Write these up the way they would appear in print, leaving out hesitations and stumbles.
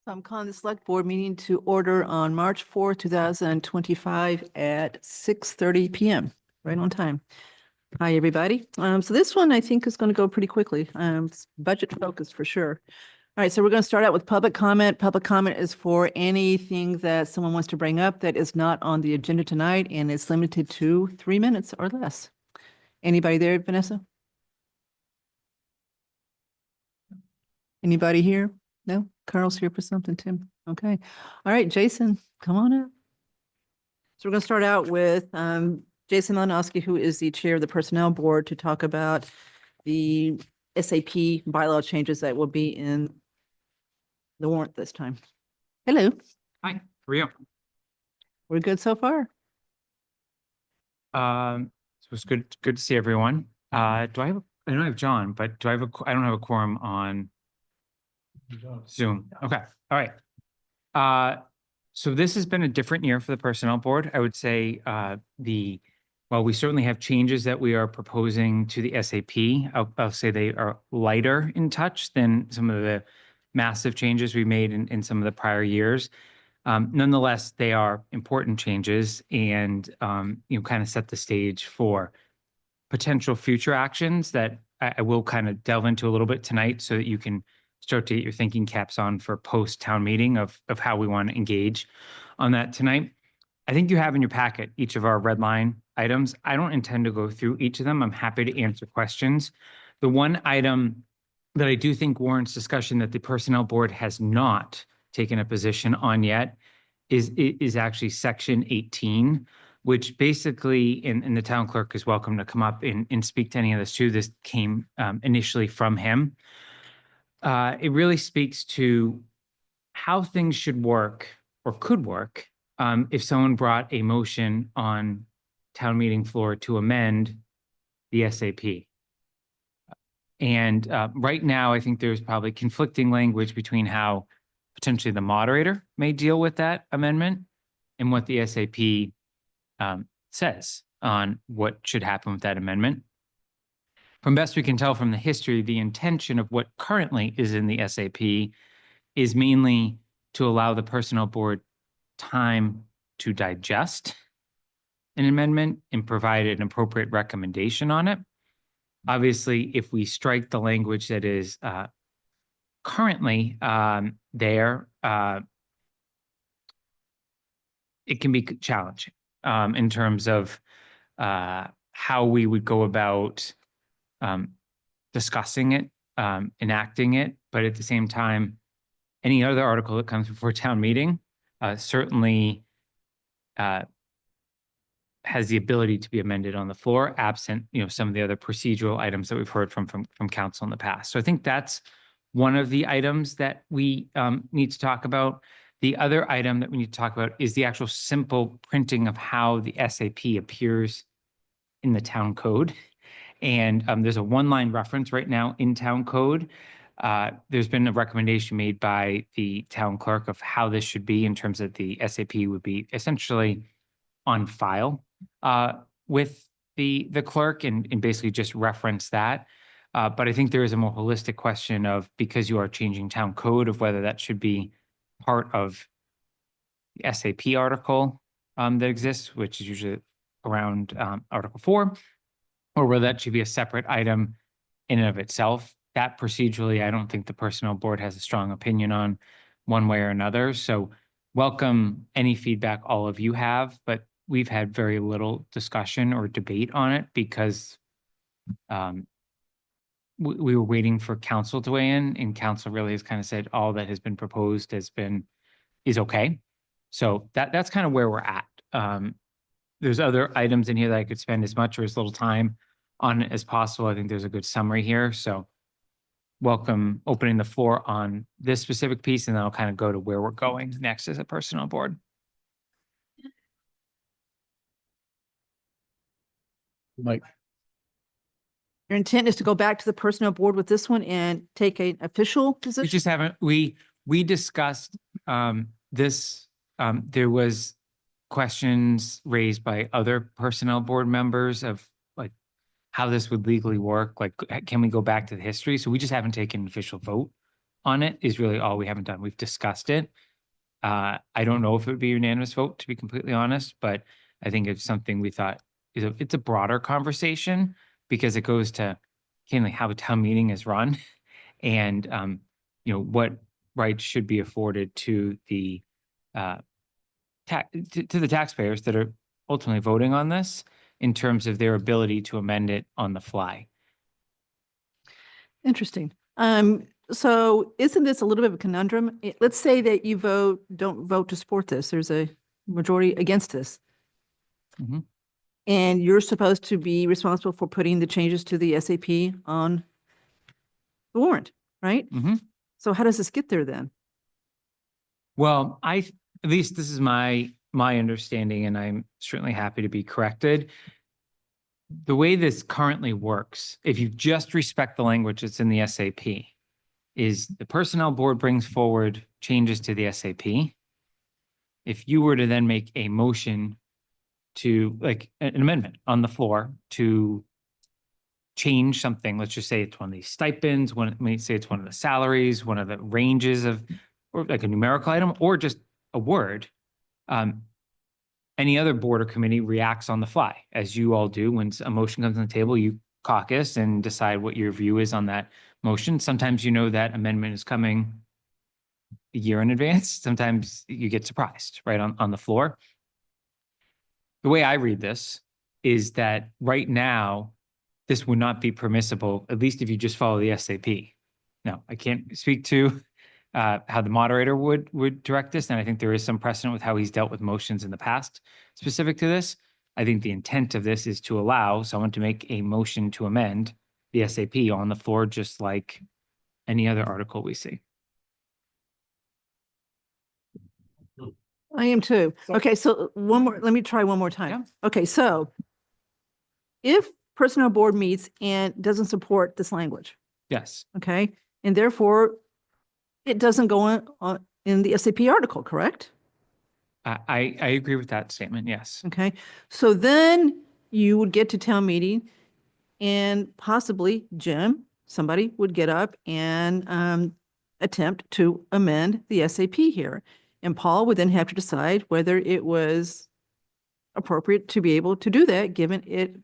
I'm calling the select board meeting to order on March 4th, 2025 at 6:30 PM, right on time. Hi, everybody. So this one I think is going to go pretty quickly. It's budget focused for sure. All right, so we're going to start out with public comment. Public comment is for anything that someone wants to bring up that is not on the agenda tonight and is limited to 3 minutes or less. Anybody there, Vanessa? Anybody here? No? Carl's here for something, Tim. Okay. All right, Jason, come on up. So we're going to start out with Jason Malinowski, who is the chair of the Personnel Board, to talk about the SAP bylaw changes that will be in the warrant this time. Hello. Hi, how are you? We're good so far. So it's good to see everyone. Do I have, I don't have John, but I don't have a quorum on Zoom. Okay, all right. So this has been a different year for the Personnel Board. I would say well, we certainly have changes that we are proposing to the SAP. I'll say they are lighter in touch than some of the massive changes we made in some of the prior years. Nonetheless, they are important changes and kind of set the stage for potential future actions that I will kind of delve into a little bit tonight so that you can start to get your thinking caps on for post-town meeting of how we want to engage on that tonight. I think you have in your packet each of our red line items. I don't intend to go through each of them. I'm happy to answer questions. The one item that I do think warrants discussion that the Personnel Board has not taken a position on yet is actually section 18, which basically, and the town clerk is welcome to come up and speak to any of this too. This came initially from him. It really speaks to how things should work or could work if someone brought a motion on town meeting floor to amend the SAP. And right now, I think there's probably conflicting language between how potentially the moderator may deal with that amendment and what the SAP says on what should happen with that amendment. From best we can tell from the history, the intention of what currently is in the SAP is mainly to allow the Personnel Board time to digest an amendment and provide an appropriate recommendation on it. Obviously, if we strike the language that is currently there, it can be challenging in terms of how we would go about discussing it, enacting it, but at the same time, any other article that comes before town meeting certainly has the ability to be amended on the floor, absent some of the other procedural items that we've heard from council in the past. So I think that's one of the items that we need to talk about. The other item that we need to talk about is the actual simple printing of how the SAP appears in the town code. And there's a one-line reference right now in town code. There's been a recommendation made by the town clerk of how this should be in terms of the SAP would be essentially on file with the clerk and basically just reference that. But I think there is a more holistic question of, because you are changing town code, of whether that should be part of the SAP article that exists, which is usually around Article 4, or whether that should be a separate item in and of itself. That procedurally, I don't think the Personnel Board has a strong opinion on one way or another. So welcome any feedback all of you have, but we've had very little discussion or debate on it because we were waiting for council to weigh in, and council really has kind of said all that has been proposed is okay. So that's kind of where we're at. There's other items in here that I could spend as much or as little time on as possible. I think there's a good summary here. So welcome opening the floor on this specific piece, and then I'll kind of go to where we're going next as a Personnel Board. Mike. Your intent is to go back to the Personnel Board with this one and take an official position? We just haven't, we discussed this, there was questions raised by other Personnel Board members of like how this would legally work. Like, can we go back to the history? So we just haven't taken an official vote on it is really all we haven't done. We've discussed it. I don't know if it would be a unanimous vote, to be completely honest, but I think it's something we thought it's a broader conversation because it goes to kind of how a town meeting is run and, what rights should be afforded to the to the taxpayers that are ultimately voting on this in terms of their ability to amend it on the fly. Interesting. So isn't this a little bit of a conundrum? Let's say that you don't vote to support this. There's a majority against this. Mhm. And you're supposed to be responsible for putting the changes to the SAP on the warrant, right? Mhm. So how does this get there then? Well, at least this is my understanding, and I'm certainly happy to be corrected. The way this currently works, if you just respect the language that's in the SAP, is the personnel board brings forward changes to the SAP. If you were to then make a motion to like an amendment on the floor to change something, let's just say it's one of these stipends, say it's one of the salaries, one of the ranges of, or like a numerical item, or just a word, any other board or committee reacts on the fly, as you all do. When a motion comes on the table, you caucus and decide what your view is on that motion. Sometimes you know that amendment is coming a year in advance. Sometimes you get surprised right on the floor. The way I read this is that right now, this would not be permissible, at least if you just follow the SAP. Now, I can't speak to how the moderator would direct this, and I think there is some precedent with how he's dealt with motions in the past specific to this. I think the intent of this is to allow someone to make a motion to amend the SAP on the floor, just like any other article we see. I am too. Okay, so let me try one more time. Yeah. Okay, so if personnel board meets and doesn't support this language, Yes, okay, and therefore it doesn't go on in the SAP article, correct? I agree with that statement, yes. Okay, so then you would get to town meeting and possibly Jim, somebody would get up and attempt to amend the SAP here. And Paul would then have to decide whether it was appropriate to be able to do that, given it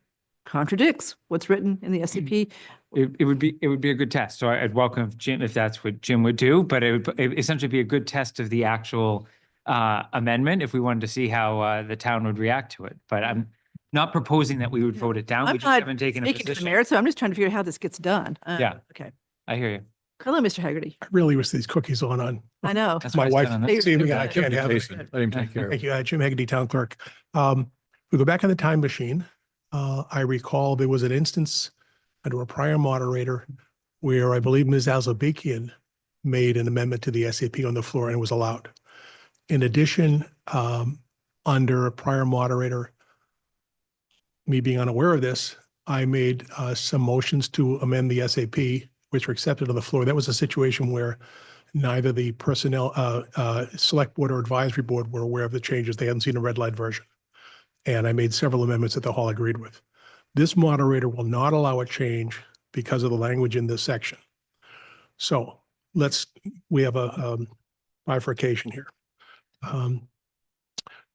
contradicts what's written in the SAP. It would be a good test. So I'd welcome Jim if that's what Jim would do, but it would essentially be a good test of the actual amendment if we wanted to see how the town would react to it. But I'm not proposing that we would vote it down. I'm We just not haven't taken a speaking to the position. merits, so I'm just trying to figure out how this gets done. Yeah. Okay. I hear you. Hello, Mr. Haggerty. I really wish these cookies on. I know. That's My what I wife said on Hey, this. this evening, and I Good. can't have it. Jason, let him take care of Thank it. you, Jim Haggerty, Town Clerk. We go back in the time machine. I recall there was an instance under a prior moderator where I believe Ms. Alzabekian made an amendment to the SAP on the floor and it was allowed. In addition, under a prior moderator, me being unaware of this, I made some motions to amend the SAP, which were accepted on the floor. That was a situation where neither the personnel, select board or advisory board were aware of the changes. They hadn't seen a red light version. And I made several amendments that the hall agreed with. This moderator will not allow a change because of the language in this section. So we have a bifurcation here.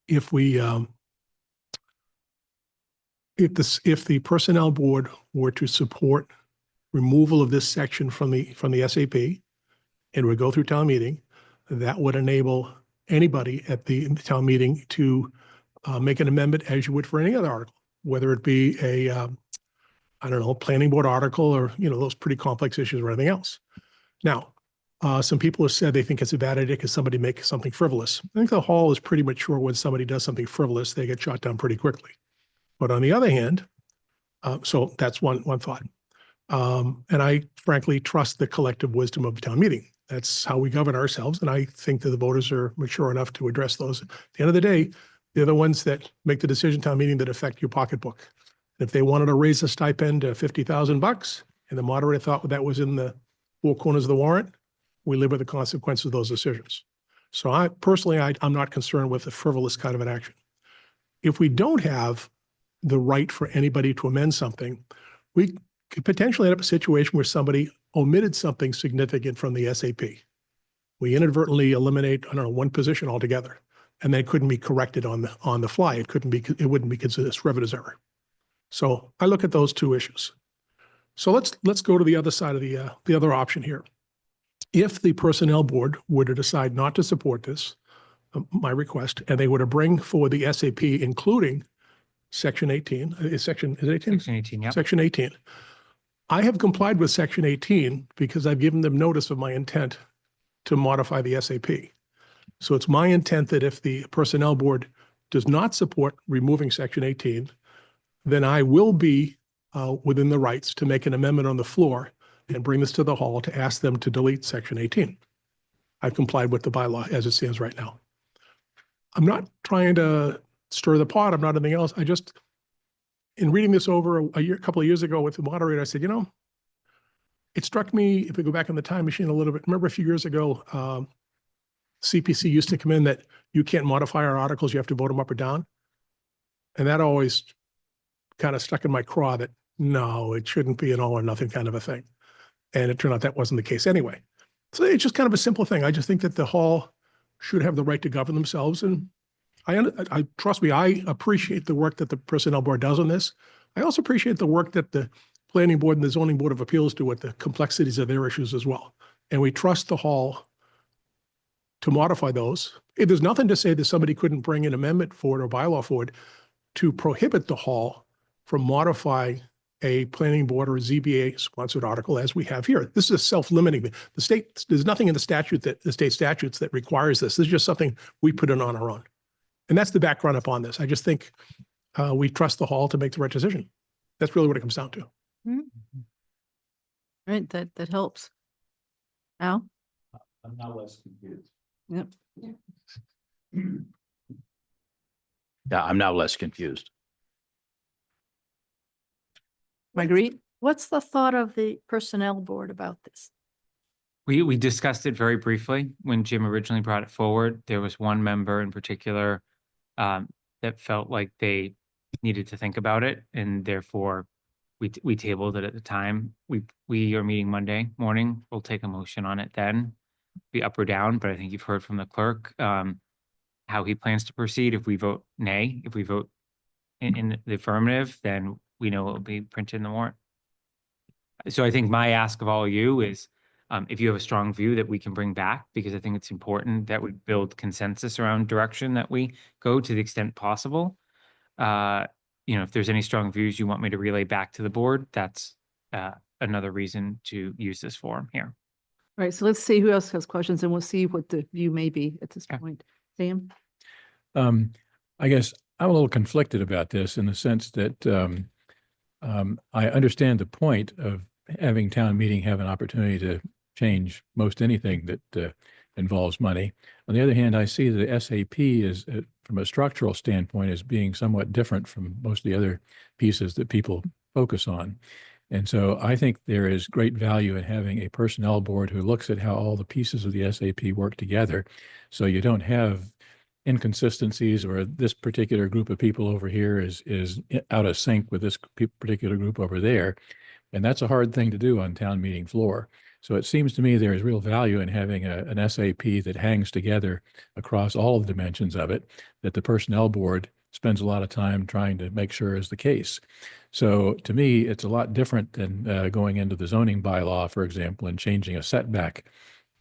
If the personnel board were to support removal of this section from the SAP and would go through town meeting, that would enable anybody at the town meeting to make an amendment as you would for any other article, whether it be a planning board article or, those pretty complex issues or anything else. Now, some people have said they think it's a bad idea because somebody makes something frivolous. I think the hall is pretty mature when somebody does something frivolous, they get shot down pretty quickly. But on the other hand, so that's one thought. And I frankly trust the collective wisdom of the town meeting. That's how we govern ourselves. And I think that the voters are mature enough to address those. At the end of the day, they're the ones that make the decision town meeting that affect your pocketbook. If they wanted to raise a stipend to $50,000 and the moderator thought that was in the four corners of the warrant, we live with the consequences of those decisions. So I'm not concerned with a frivolous kind of an action. If we don't have the right for anybody to amend something, we could potentially end up in a situation where somebody omitted something significant from the SAP. We inadvertently eliminate, I don't know, one position altogether, and then it couldn't be corrected on the fly. It wouldn't be considered a Scrivener's error. So I look at those two issues. So let's go to the other side of the other option here. If the Personnel Board were to decide not to support this, my request, and they were to bring forward the SAP, including Section 18, is it 18? Section 18, yep. Section 18. I have complied with Section 18 because I've given them notice of my intent to modify the SAP. So it's my intent that if the Personnel Board does not support removing Section 18, then I will be within the rights to make an amendment on the floor and bring this to the hall to ask them to delete Section 18. I've complied with the bylaw as it stands right now. I'm not trying to stir the pot. I'm not anything else. I just, in reading this over a couple of years ago with the moderator, I said, it struck me, if we go back in the time machine a little bit, remember a few years ago, CPC used to come in that you can't modify our articles, you have to vote them up or down. And that always kind of stuck in my craw that no, it shouldn't be an all or nothing kind of a thing. And it turned out that wasn't the case anyway. So it's just kind of a simple thing. I just think that the hall should have the right to govern themselves. And I trust me, I appreciate the work that the Personnel Board does on this. I also appreciate the work that the Planning Board and the Zoning Board of Appeals do with the complexities of their issues as well. And we trust the hall to modify those. There's nothing to say that somebody couldn't bring an amendment forward or bylaw forward to prohibit the hall from modifying a planning board or a ZBA sponsored article as we have here. This is a self-limiting. The state, there's nothing in the state statutes that requires this. This is just something we put in on our own. And that's the background upon this. I just think we trust the hall to make the right decision. That's really what it comes down to. Right, that helps. Al? I'm now less confused. Yep. Yeah, I'm now less confused. Marguerite? What's the thought of the Personnel Board about this? We discussed it very briefly when Jim originally brought it forward. There was one member in particular that felt like they needed to think about it, and therefore we tabled it at the time. We are meeting Monday morning. We'll take a motion on it then, be up or down, but I think you've heard from the clerk how he plans to proceed. If we vote nay, if we vote in the affirmative, then we know it will be printed in the warrant. So I think my ask of all of you is if you have a strong view that we can bring back, because I think it's important that we build consensus around direction that we go to the extent possible. If there's any strong views you want me to relay back to the board, that's another reason to use this forum here. All right, so let's see who else has questions and we'll see what the view may be at this Okay. point. Sam? I guess I'm a little conflicted about this in the sense that I understand the point of having town meeting have an opportunity to change most anything that involves money. On the other hand, I see the SAP is, from a structural standpoint, as being somewhat different from most of the other pieces that people focus on. And so I think there is great value in having a personnel board who looks at how all the pieces of the SAP work together. So you don't have inconsistencies or this particular group of people over here is out of sync with this particular group over there. And that's a hard thing to do on town meeting floor. So it seems to me there is real value in having an SAP that hangs together across all of the dimensions of it, that the personnel board spends a lot of time trying to make sure is the case. So to me, it's a lot different than going into the zoning bylaw, for example, and changing a setback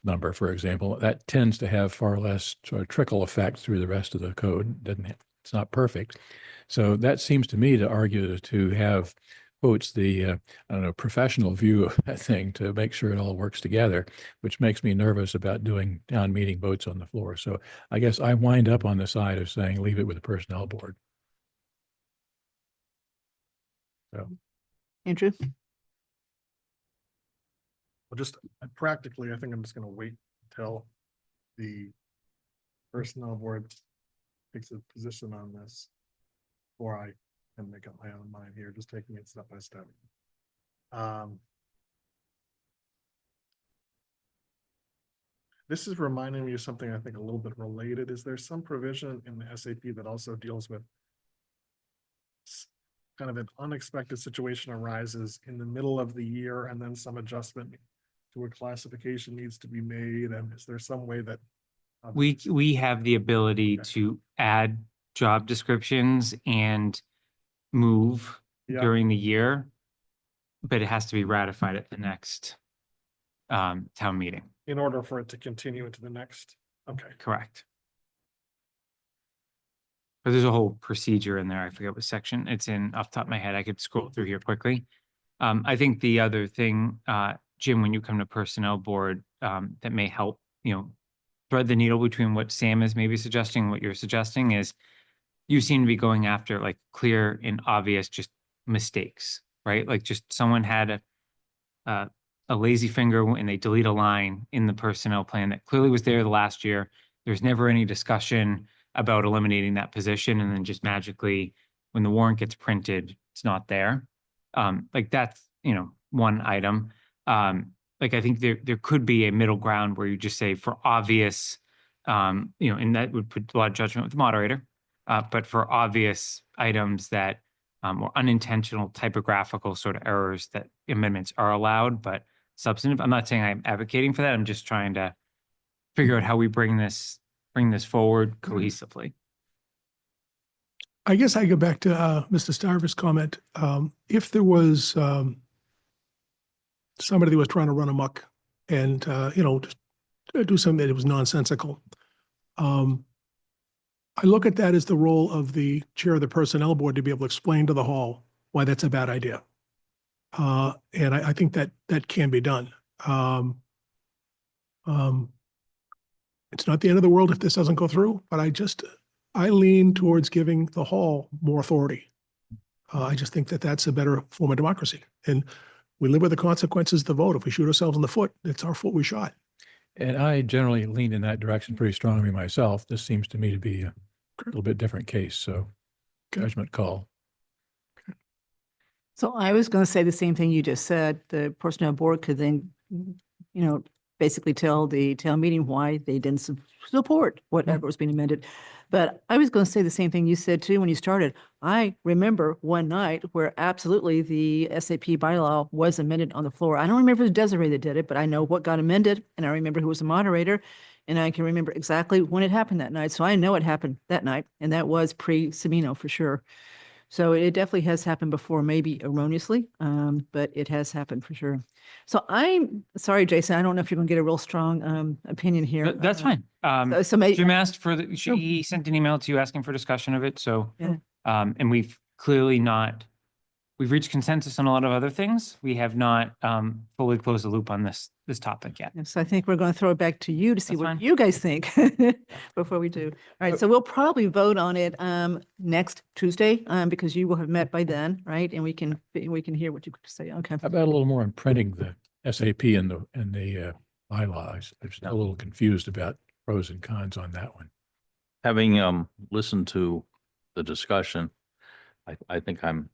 number, for example. That tends to have far less sort of trickle effect through the rest of the code. It's not perfect. So that seems to me to argue to have, quotes, the professional view of that thing to make sure it all works together, which makes me nervous about doing town meeting votes on the floor. So I guess I wind up on the side of saying leave it with the personnel board. So Andrew? Well, just practically, I think I'm just gonna wait until the personnel board takes a position on this before I can make up my own mind here, just taking it step by step. This is reminding me of something I think a little bit related. Is there some provision in the SAP that also deals with kind of an unexpected situation arises in the middle of the year and then some adjustment to a classification needs to be made, and is there some way that? We have the ability Okay. to add job descriptions and move Yeah. during the year, but it has to be ratified at the next town meeting. In order for it to continue into the next, okay. Correct. But there's a whole procedure in there. I forget what section it's in off the top of my head. I could scroll through here quickly. I think the other thing, Jim, when you come to personnel board, that may help, thread the needle between what Sam is maybe suggesting, and what you're suggesting is you seem to be going after like clear and obvious just mistakes, right? Like just someone had a lazy finger and they delete a line in the personnel plan that clearly was there the last year. There's never any discussion about eliminating that position, and then just magically, when the warrant gets printed, it's not there. Like that's, one item. Like I think there could be a middle ground where you just say for obvious, and that would put a lot of judgment with the moderator. But for obvious items that or unintentional typographical sort of errors, that amendments are allowed, but substantive. I'm not saying I'm advocating for that. I'm just trying to figure out how we bring this forward cohesively. I guess I go back to Mr. Starver's comment. If there was somebody that was trying to run amok and, just do something that was nonsensical, I look at that as the role of the chair of the personnel board to be able to explain to the hall why that's a bad idea. And I think that can be done. It's not the end of the world if this doesn't go through, but I lean towards giving the hall more authority. I just think that that's a better form of democracy. And we live with the consequences of the vote. If we shoot ourselves in the foot, it's our foot we shot. And I generally lean in that direction pretty strongly myself. This seems to me to be a little bit different case, so judgment call. So I was going to say the same thing you just said. The personnel board could then, basically tell the town meeting why they didn't support whatever was being amended. But I was going to say the same thing you said too when you started. I remember one night where absolutely the SAP bylaw was amended on the floor. I don't remember if it was Desiree that did it, but I know what got amended, and I remember who was the moderator, and I can remember exactly when it happened that night. So I know it happened that night, and that was pre-Semino for sure. So it definitely has happened before, maybe erroneously, but it has happened for sure. So I'm sorry, Jason, I don't know if you're going to get a real strong opinion here. That's fine. So maybe, Jim asked for he sent an email to you asking for discussion of it. So, Yeah. And we've clearly we've reached consensus on a lot of other things. We have not fully closed the loop on this topic yet. so I think we're going to throw it back to you to see That's what fine. you guys think before we do. All right, so we'll probably vote on it next Tuesday because you will have met by then, right? And we can hear what you say. Okay. How about a little more on printing the SAP and the bylaws? I'm still a little confused about pros and cons on that one. Having listened to the discussion, I think I'm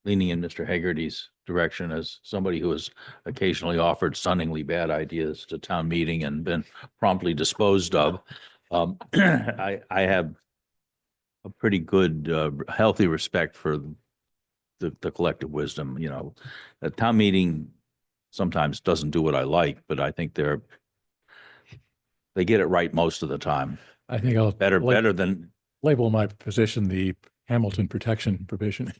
leaning in Mr. Haggerty's direction as somebody who has occasionally offered stunningly bad ideas to town meeting and been promptly disposed of. I have a pretty good, healthy respect for the collective wisdom, The town meeting sometimes doesn't do what I like, but I think they get it right most of the time. I think I'll Better than label my position the Hamilton protection provision.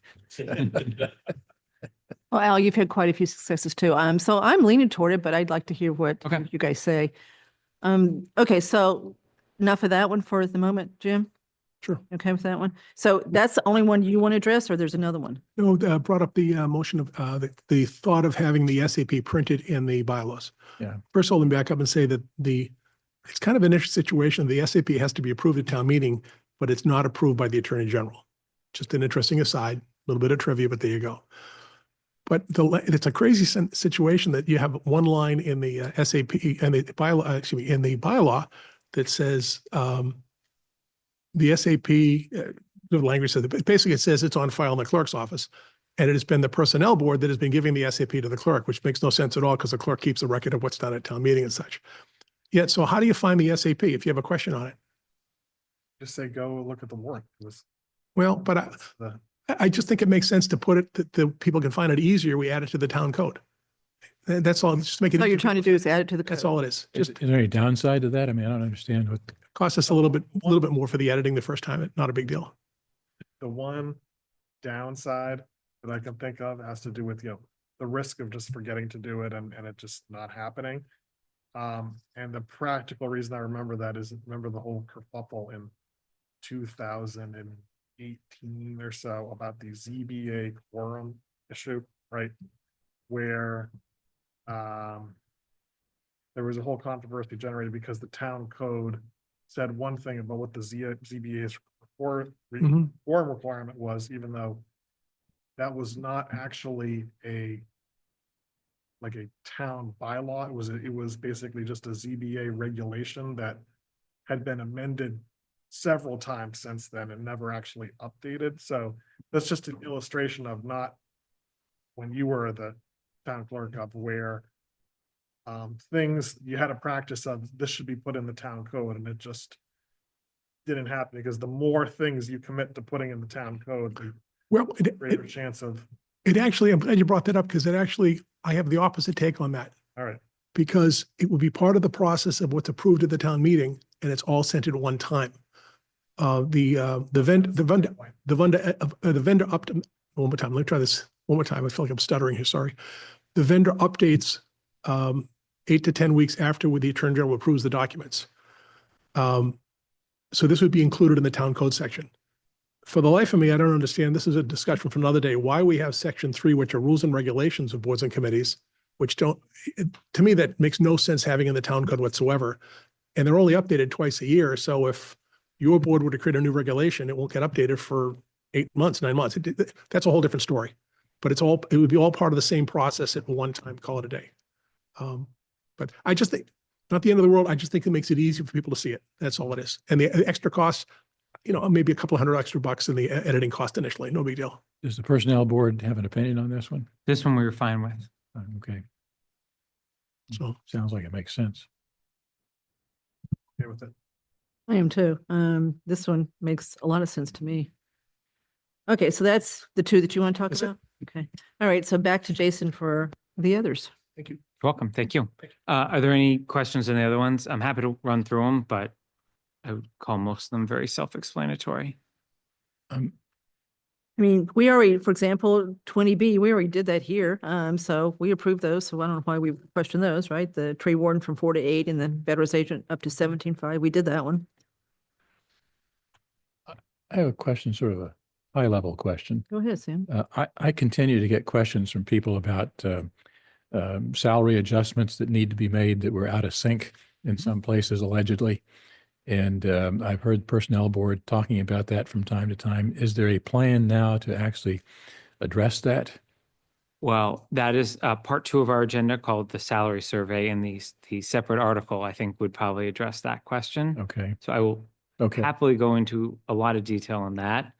Well, Al, you've had quite a few successes too. So I'm leaning toward it, but I'd like to hear what Okay. you guys say. Okay, so enough of that one for the moment, Jim? Sure. Okay with that one? So that's the only one you want to address, or there's another one? No, brought up the motion of the thought of having the SAP printed in the bylaws. Yeah. First, I'll back up and say that it's kind of an interesting situation. The SAP has to be approved at town meeting, but it's not approved by the Attorney General. Just an interesting aside, a little bit of trivia, but there you go. But it's a crazy situation that you have one line in the SAP and the bylaw, in the bylaw that says the SAP, the language says, basically it says it's on file in the clerk's office. And it has been the personnel board that has been giving the SAP to the clerk, which makes no sense at all because the clerk keeps a record of what's done at town meeting and such. Yet, so how do you find the SAP if you have a question on it? Just say, go look at the warrant. Well, but I just think it makes sense to put it that the people can find it easier. We add it to the town code. That's all, just make it. All you're easy for trying to people. do is add it to the code. That's all it is. Is Just is there any downside to that? I mean, I don't understand what, cost us a little bit more for the editing the first time. Not a big deal. The one downside that I can think of has to do with, the risk of just forgetting to do it and it just not happening. And the practical reason I remember that is, remember the whole kerfuffle in 2018 or so about the ZBA quorum issue, right? Where there was a whole controversy generated because the town code said one thing about what the ZBA's quorum requirement was, even though that was not actually like a town bylaw. It was basically just a ZBA regulation that had been amended several times since then and never actually updated. So that's just an illustration of not when you were the town clerk, of where things, you had a practice of this should be put in the town code, and it just didn't happen, because the more things you commit to putting in the town code, the Well, greater chance of, it actually, I'm glad you brought that up because I have the opposite take on that. all right, Because it would be part of the process of what's approved at the town meeting and it's all sent at one time. The vendor up to, one more time, let me try this one more time. I feel like I'm stuttering here, sorry. The vendor updates 8 to 10 weeks after the Attorney General approves the documents. So this would be included in the town code section. For the life of me, I don't understand, this is a discussion for another day, why we have section 3, which are rules and regulations of boards and committees, which don't, to me, that makes no sense having in the town code whatsoever. And they're only updated twice a year. So if your board were to create a new regulation, it won't get updated for 8 months, 9 months. That's a whole different story. But it would be all part of the same process at one time, call it a day. But I just think, not the end of the world. I just think it makes it easier for people to see it. That's all it is. And the extra costs, maybe a couple $100 extra bucks in the editing cost initially, no big deal. does the personnel board have an opinion on this one? This one we were fine with. Okay, So sounds like it makes sense. okay with it. I am too. This one makes a lot of sense to me. Okay, so that's the two that you want to talk That's it. about? Okay. All right, so back to Jason for the others. thank you. Welcome. Thank you. Thank you. Are there any questions on the other ones? I'm happy to run through them, but I would call most of them very self-explanatory. I mean, we already, for example, 20B, we already did that here. So we approved those. So I don't know why we questioned those, right? The tree warden from 4 to 8 and then veterans agent up to 17.5. We did that one. I have a question, sort of a high-level question. Go ahead, Sam. I continue to get questions from people about salary adjustments that need to be made that were out of sync in some places allegedly. And I've heard personnel board talking about that from time to time. Is there a plan now to actually address that? Well, that is part 2 of our agenda called the salary survey, and the separate article, I think, would probably address that question. Okay, So I will okay. happily go into a lot of detail on that.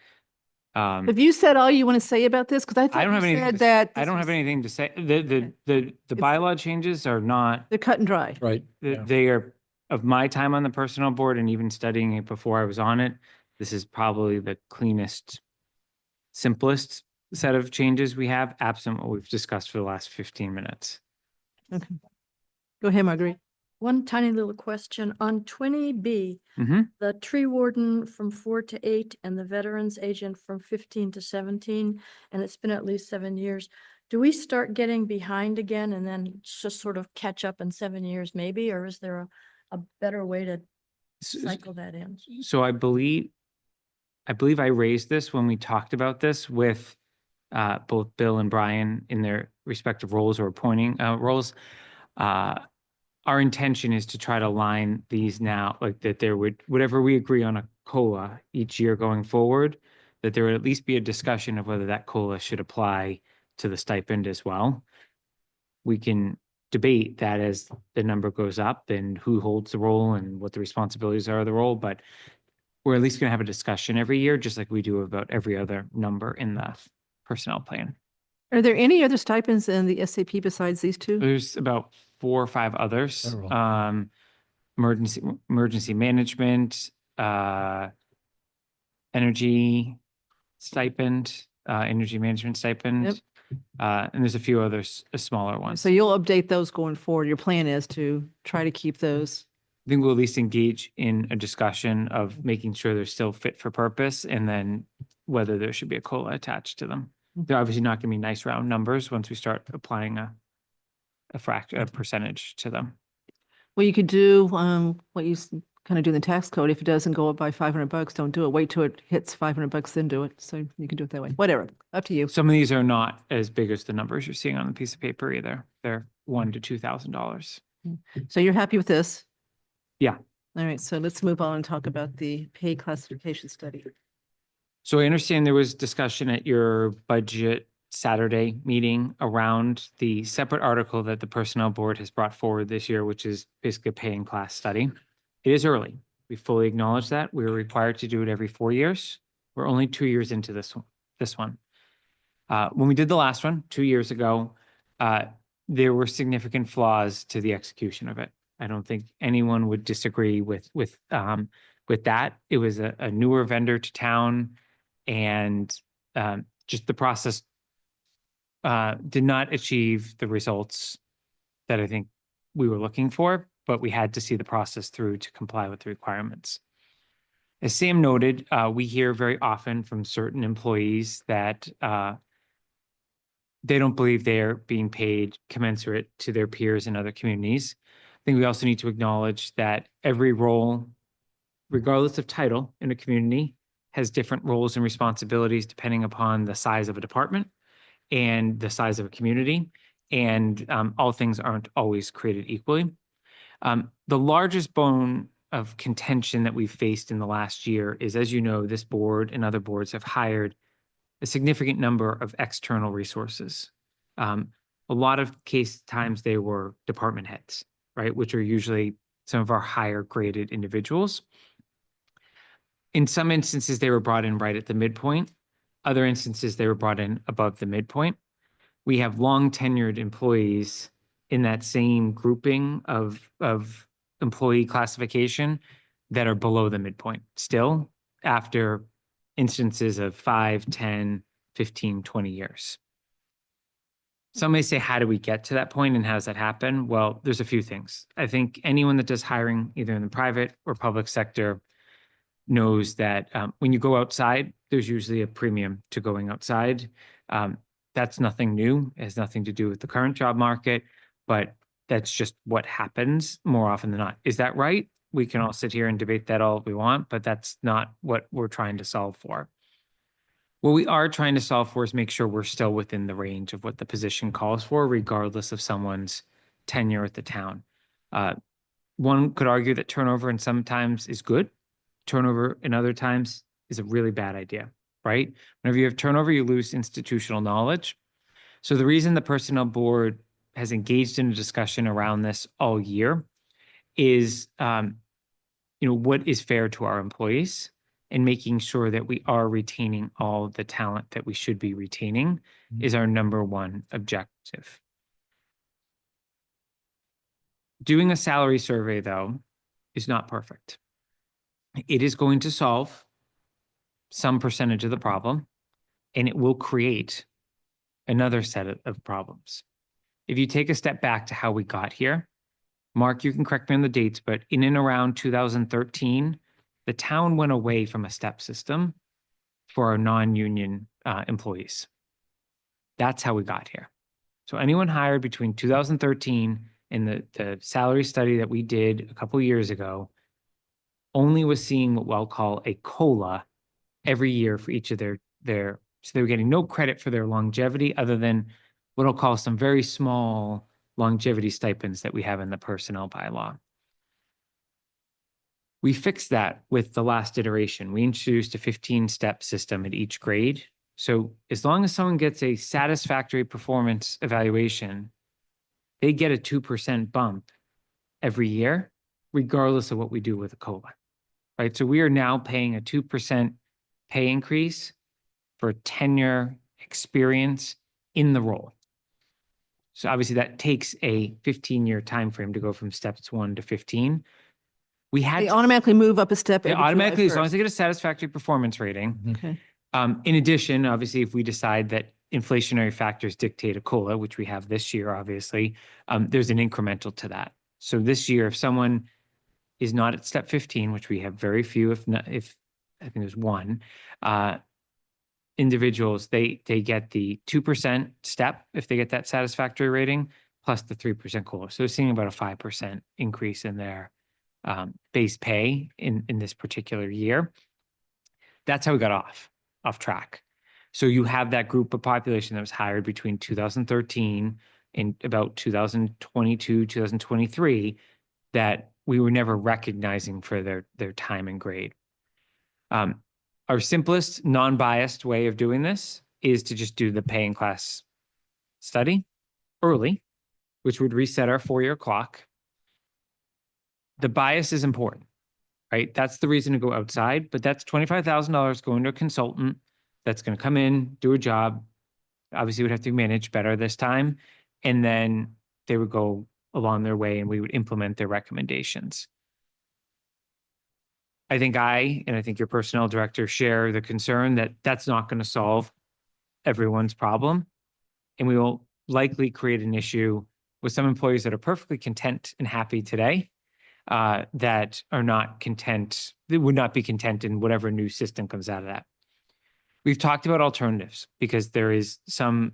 Have you said all you want to say about this? Because I I thought don't have you anything. said to- that. I this don't have was- anything to say. The bylaw changes are not. They're cut and dry. Right. yeah. They are, of my time on the personnel board and even studying it before I was on it, this is probably the cleanest, simplest set of changes we have, absent what we've discussed for the last 15 minutes. Okay. Go ahead, Marguerite. One tiny little question on 20B, Mm-hmm. the tree warden from 4 to 8 and the veterans agent from 15 to 17, and it's been at least 7 years. Do we start getting behind again and then just sort of catch up in 7 years maybe, or is there a better way to cycle that in? So I believe I raised this when we talked about this with both Bill and Brian in their respective roles or appointing roles. Our intention is to try to line these now, like that there would, whatever we agree on a COLA each year going forward, that there would at least be a discussion of whether that COLA should apply to the stipend as well. We can debate that as the number goes up and who holds the role and what the responsibilities are of the role, but we're at least going to have a discussion every year, just like we do about every other number in the personnel plan. Are there any other stipends in the SAP besides these two? There's about 4 or 5 others. Several. Emergency management, energy stipend, energy management stipend. Yep. And there's a few others, smaller ones. So you'll update those going forward. Your plan is to try to keep those. I think we'll at least engage in a discussion of making sure they're still fit for purpose and then whether there should be a COLA attached to them. They're obviously not going to be nice round numbers once we start applying a percentage to them. Well, you could do what you kind of do in the tax code. If it doesn't go up by $500, don't do it. Wait till it hits $500, then do it. So you can do it that way. Whatever, up to you. Some of these are not as big as the numbers you're seeing on the piece of paper either. They're $1,000 to $2,000. So you're happy with this? Yeah. All right, so let's move on and talk about the pay classification study. So I understand there was discussion at your budget Saturday meeting around the separate article that the Personnel Board has brought forward this year, which is basically a pay and class study. It is early. We fully acknowledge that. We are required to do it every 4 years. We're only 2 years into this one. When we did the last one 2 years ago, there were significant flaws to the execution of it. I don't think anyone would disagree with that. It was a newer vendor to town, and just the process did not achieve the results that I think we were looking for, but we had to see the process through to comply with the requirements. As Sam noted, we hear very often from certain employees that they don't believe they're being paid commensurate to their peers in other communities. I think we also need to acknowledge that every role, regardless of title in a community, has different roles and responsibilities depending upon the size of a department and the size of a community. And all things aren't always created equally. The largest bone of contention that we've faced in the last year is, as you know, this board and other boards have hired a significant number of external resources. A lot of times they were department heads, right, which are usually some of our higher graded individuals. In some instances, they were brought in right at the midpoint. Other instances, they were brought in above the midpoint. We have long tenured employees in that same grouping of employee classification that are below the midpoint still after instances of 5, 10, 15, 20 years. Some may say, how do we get to that point and how does that happen? Well, there's a few things. I think anyone that does hiring either in the private or public sector knows that when you go outside, there's usually a premium to going outside. That's nothing new. It has nothing to do with the current job market, but that's just what happens more often than not. Is that right? We can all sit here and debate that all we want, but that's not what we're trying to solve for. What we are trying to solve for is make sure we're still within the range of what the position calls for, regardless of someone's tenure at the town. One could argue that turnover in sometimes is good. Turnover in other times is a really bad idea, right? Whenever you have turnover, you lose institutional knowledge. So the reason the Personnel Board has engaged in a discussion around this all year is, what is fair to our employees and making sure that we are retaining all the talent that we should be retaining is our number one objective. Doing a salary survey, though, is not perfect. It is going to solve some percentage of the problem, and it will create another set of problems. If you take a step back to how we got here, Mark, you can correct me on the dates, but in and around 2013, the town went away from a step system for our non-union employees. That's how we got here. So anyone hired between 2013 and the salary study that we did a couple of years ago only was seeing what we'll call a COLA every year for each of their, so they were getting no credit for their longevity other than what I'll call some very small longevity stipends that we have in the personnel bylaw. We fixed that with the last iteration. We introduced a 15-step system at each grade. So as long as someone gets a satisfactory performance evaluation, they get a 2% bump every year, regardless of what we do with a COLA, right? So we are now paying a 2% pay increase for tenure, experience in the role. So obviously that takes a 15-year time frame to go from steps 1 to 15. We had They automatically move up a step. they every July automatically, as long as 1st. they get a satisfactory performance rating. Okay. In addition, obviously, if we decide that inflationary factors dictate a COLA, which we have this year, obviously, there's an incremental to that. So this year, if someone is not at step 15, which we have very few, if not, if I think there's one, individuals, they get the 2% step if they get that satisfactory rating, plus the 3% COLA. So we're seeing about a 5% increase in their base pay in this particular year. That's how we got off track. So you have that group of population that was hired between 2013 and about 2022, 2023, that we were never recognizing for their time and grade. Our simplest, non-biased way of doing this is to just do the pay and class study early, which would reset our 4-year clock. The bias is important, right? That's the reason to go outside, but that's $25,000 going to a consultant that's going to come in, do a job. Obviously, we'd have to manage better this time. And then they would go along their way and we would implement their recommendations. I think and I think your personnel director share the concern that that's not going to solve everyone's problem. And we will likely create an issue with some employees that are perfectly content and happy today, that are not content, they would not be content in whatever new system comes out of that. We've talked about alternatives because there is some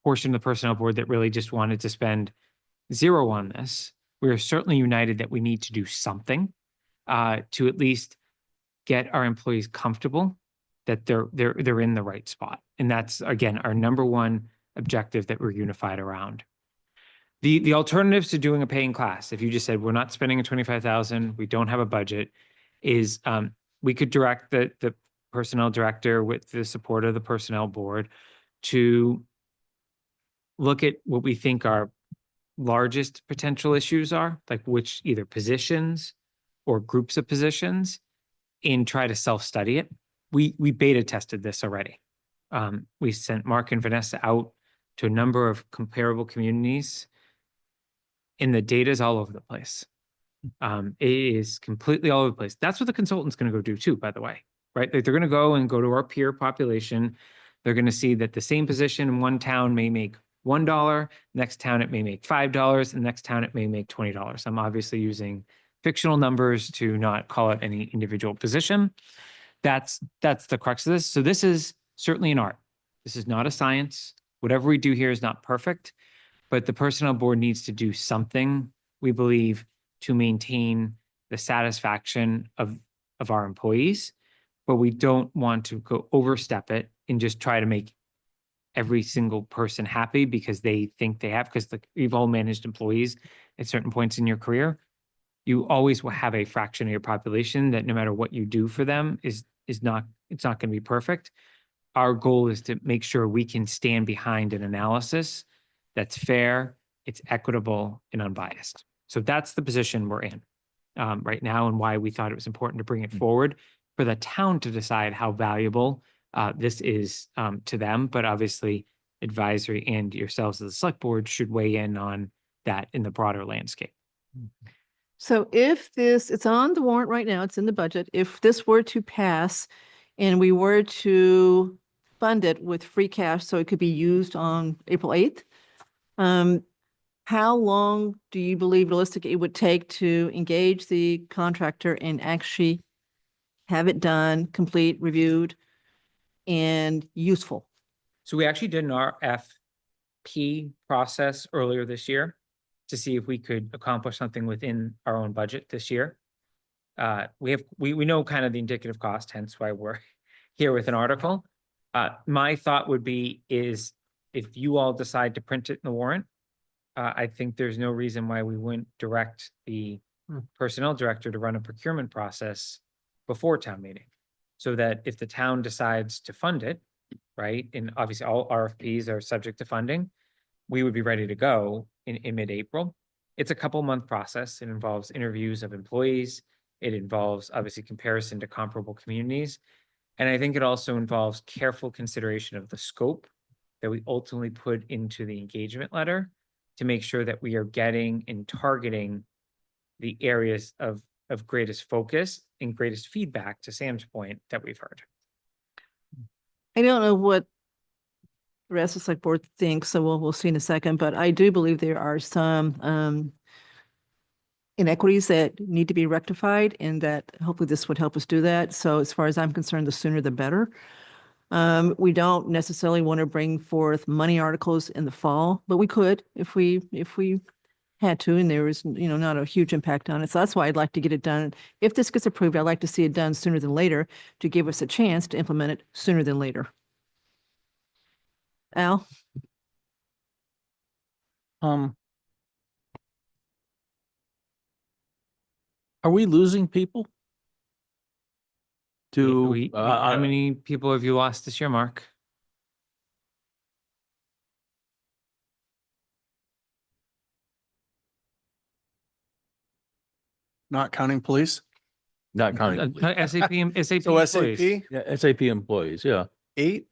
portion of the personnel board that really just wanted to spend zero on this. We are certainly united that we need to do something to at least get our employees comfortable that they're in the right spot. And that's, again, our number one objective that we're unified around. The alternatives to doing a paying class, if you just said, we're not spending a $25,000, we don't have a budget, is we could direct the personnel director with the support of the personnel board to look at what we think our largest potential issues are, like which either positions or groups of positions, and try to self-study it. We beta tested this already. We sent Mark and Vanessa out to a number of comparable communities, and the data is all over the place. It is completely all over the place. That's what the consultant's going to go do too, by the way, right? Like they're going to go to our peer population. They're going to see that the same position in one town may make $1, next town it may make $5, and next town it may make $20. I'm obviously using fictional numbers to not call it any individual position. That's the crux of this. So this is certainly an art. This is not a science. Whatever we do here is not perfect, but the personnel board needs to do something, we believe, to maintain the satisfaction of our employees, but we don't want to go overstep it and just try to make every single person happy because they think they have, because you've all managed employees at certain points in your career. You always will have a fraction of your population that no matter what you do for them it's not going to be perfect. Our goal is to make sure we can stand behind an analysis that's fair, it's equitable, and unbiased. So that's the position we're in right now, and why we thought it was important to bring it forward for the town to decide how valuable this is to them. But obviously, advisory and yourselves as the select board should weigh in on that in the broader landscape. So if it's on the warrant right now, it's in the budget. If this were to pass and we were to fund it with free cash, so it could be used on April 8th, how long do you believe realistically it would take to engage the contractor and actually have it done, complete, reviewed, and useful? So we actually did an RFP process earlier this year to see if we could accomplish something within our own budget this year. We know kind of the indicative cost, hence why we're here with an article. My thought would be is if you all decide to print it in the warrant, I think there's no reason why we wouldn't direct the personnel director to run a procurement process before town meeting. So that if the town decides to fund it, right, and obviously all RFPs are subject to funding, we would be ready to go in mid-April. It's a couple-month process. It involves interviews of employees. It involves obviously comparison to comparable communities. And I think it also involves careful consideration of the scope that we ultimately put into the engagement letter to make sure that we are getting and targeting the areas of greatest focus and greatest feedback, to Sam's point, that we've heard. I don't know what the rest of the select board thinks, so we'll see in a second, but I do believe there are some inequities that need to be rectified and that hopefully this would help us do that. So as far as I'm concerned, the sooner the better. We don't necessarily want to bring forth money articles in the fall, but we could if we had to, and there was, not a huge impact on it. So that's why I'd like to get it done. If this gets approved, I'd like to see it done sooner than later to give us a chance to implement it sooner than later. Al? Are we losing people? To, How many people have you lost this year, Mark? Not counting police. not counting, SAP, SAP So employees. SAP, yeah, SAP employees, yeah. 8,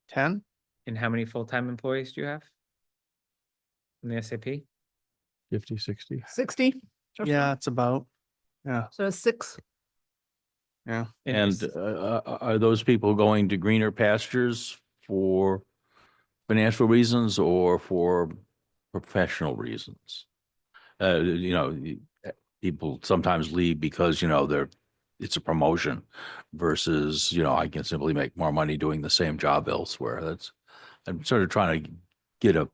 10. And how many full-time employees do you have? In the SAP? 50, 60. 60? Yeah, it's about, yeah, So 6. yeah. And are those people going to greener pastures for financial reasons or for professional reasons? People sometimes leave because, it's a promotion versus, I can simply make more money doing the same job elsewhere. I'm sort of trying to get a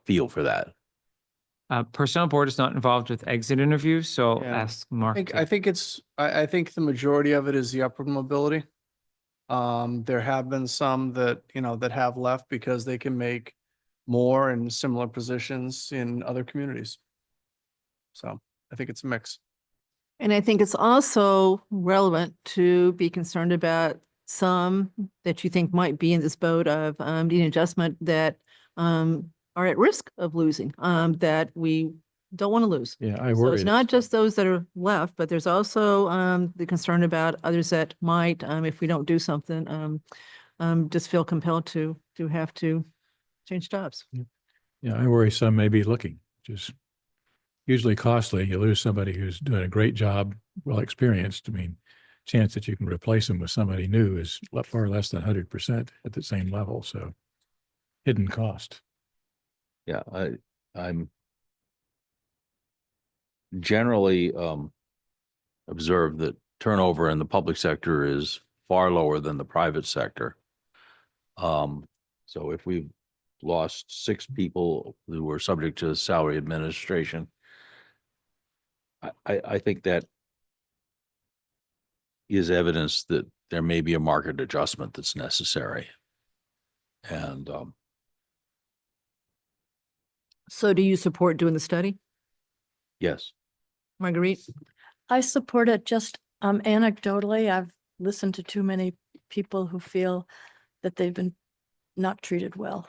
feel for that. Personnel board is not involved with exit interviews, so I'll Yeah. ask Mark. I think I think the majority of it is the upward mobility. There have been some that, that have left because they can make more in similar positions in other communities. So I think it's a mix. And I think it's also relevant to be concerned about some that you think might be in this boat of needing adjustment that are at risk of losing, that we don't want to lose. Yeah, I So worry. it's not just those that are left, but there's also the concern about others that might, if we don't do something, just feel compelled to have to change jobs. Yeah, I worry some may be looking, just usually costly. You lose somebody who's doing a great job, well experienced. I mean, chance that you can replace them with somebody new is far less than 100% at the same level. So hidden cost. Yeah, I'm generally observed that turnover in the public sector is far lower than the private sector. So if we've lost 6 people who were subject to salary administration, I think that is evidence that there may be a market adjustment that's necessary. And So do you support doing the study, yes, Marguerite? I support it just anecdotally. I've listened to too many people who feel that they've been not treated well.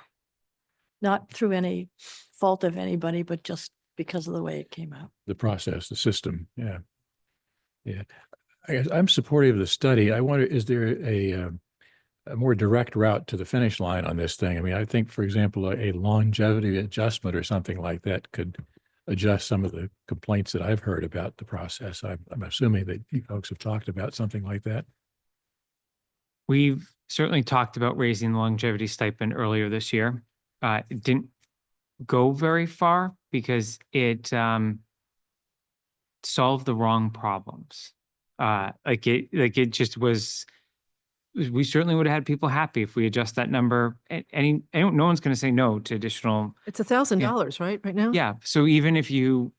Not through any fault of anybody, but just because of the way it came out. The process, the system. Yeah. Yeah. I guess I'm supportive of the study. I wonder, is there a more direct route to the finish line on this thing? I mean, I think, for example, a longevity adjustment or something like that could adjust some of the complaints that I've heard about the process. I'm assuming that you folks have talked about something like that. We've certainly talked about raising the longevity stipend earlier this year. It didn't go very far because it solved the wrong problems. It just was. We certainly would have had people happy if we adjust that number. No one's going to say no to additional. It's $1,000, right now? Yeah. So even if you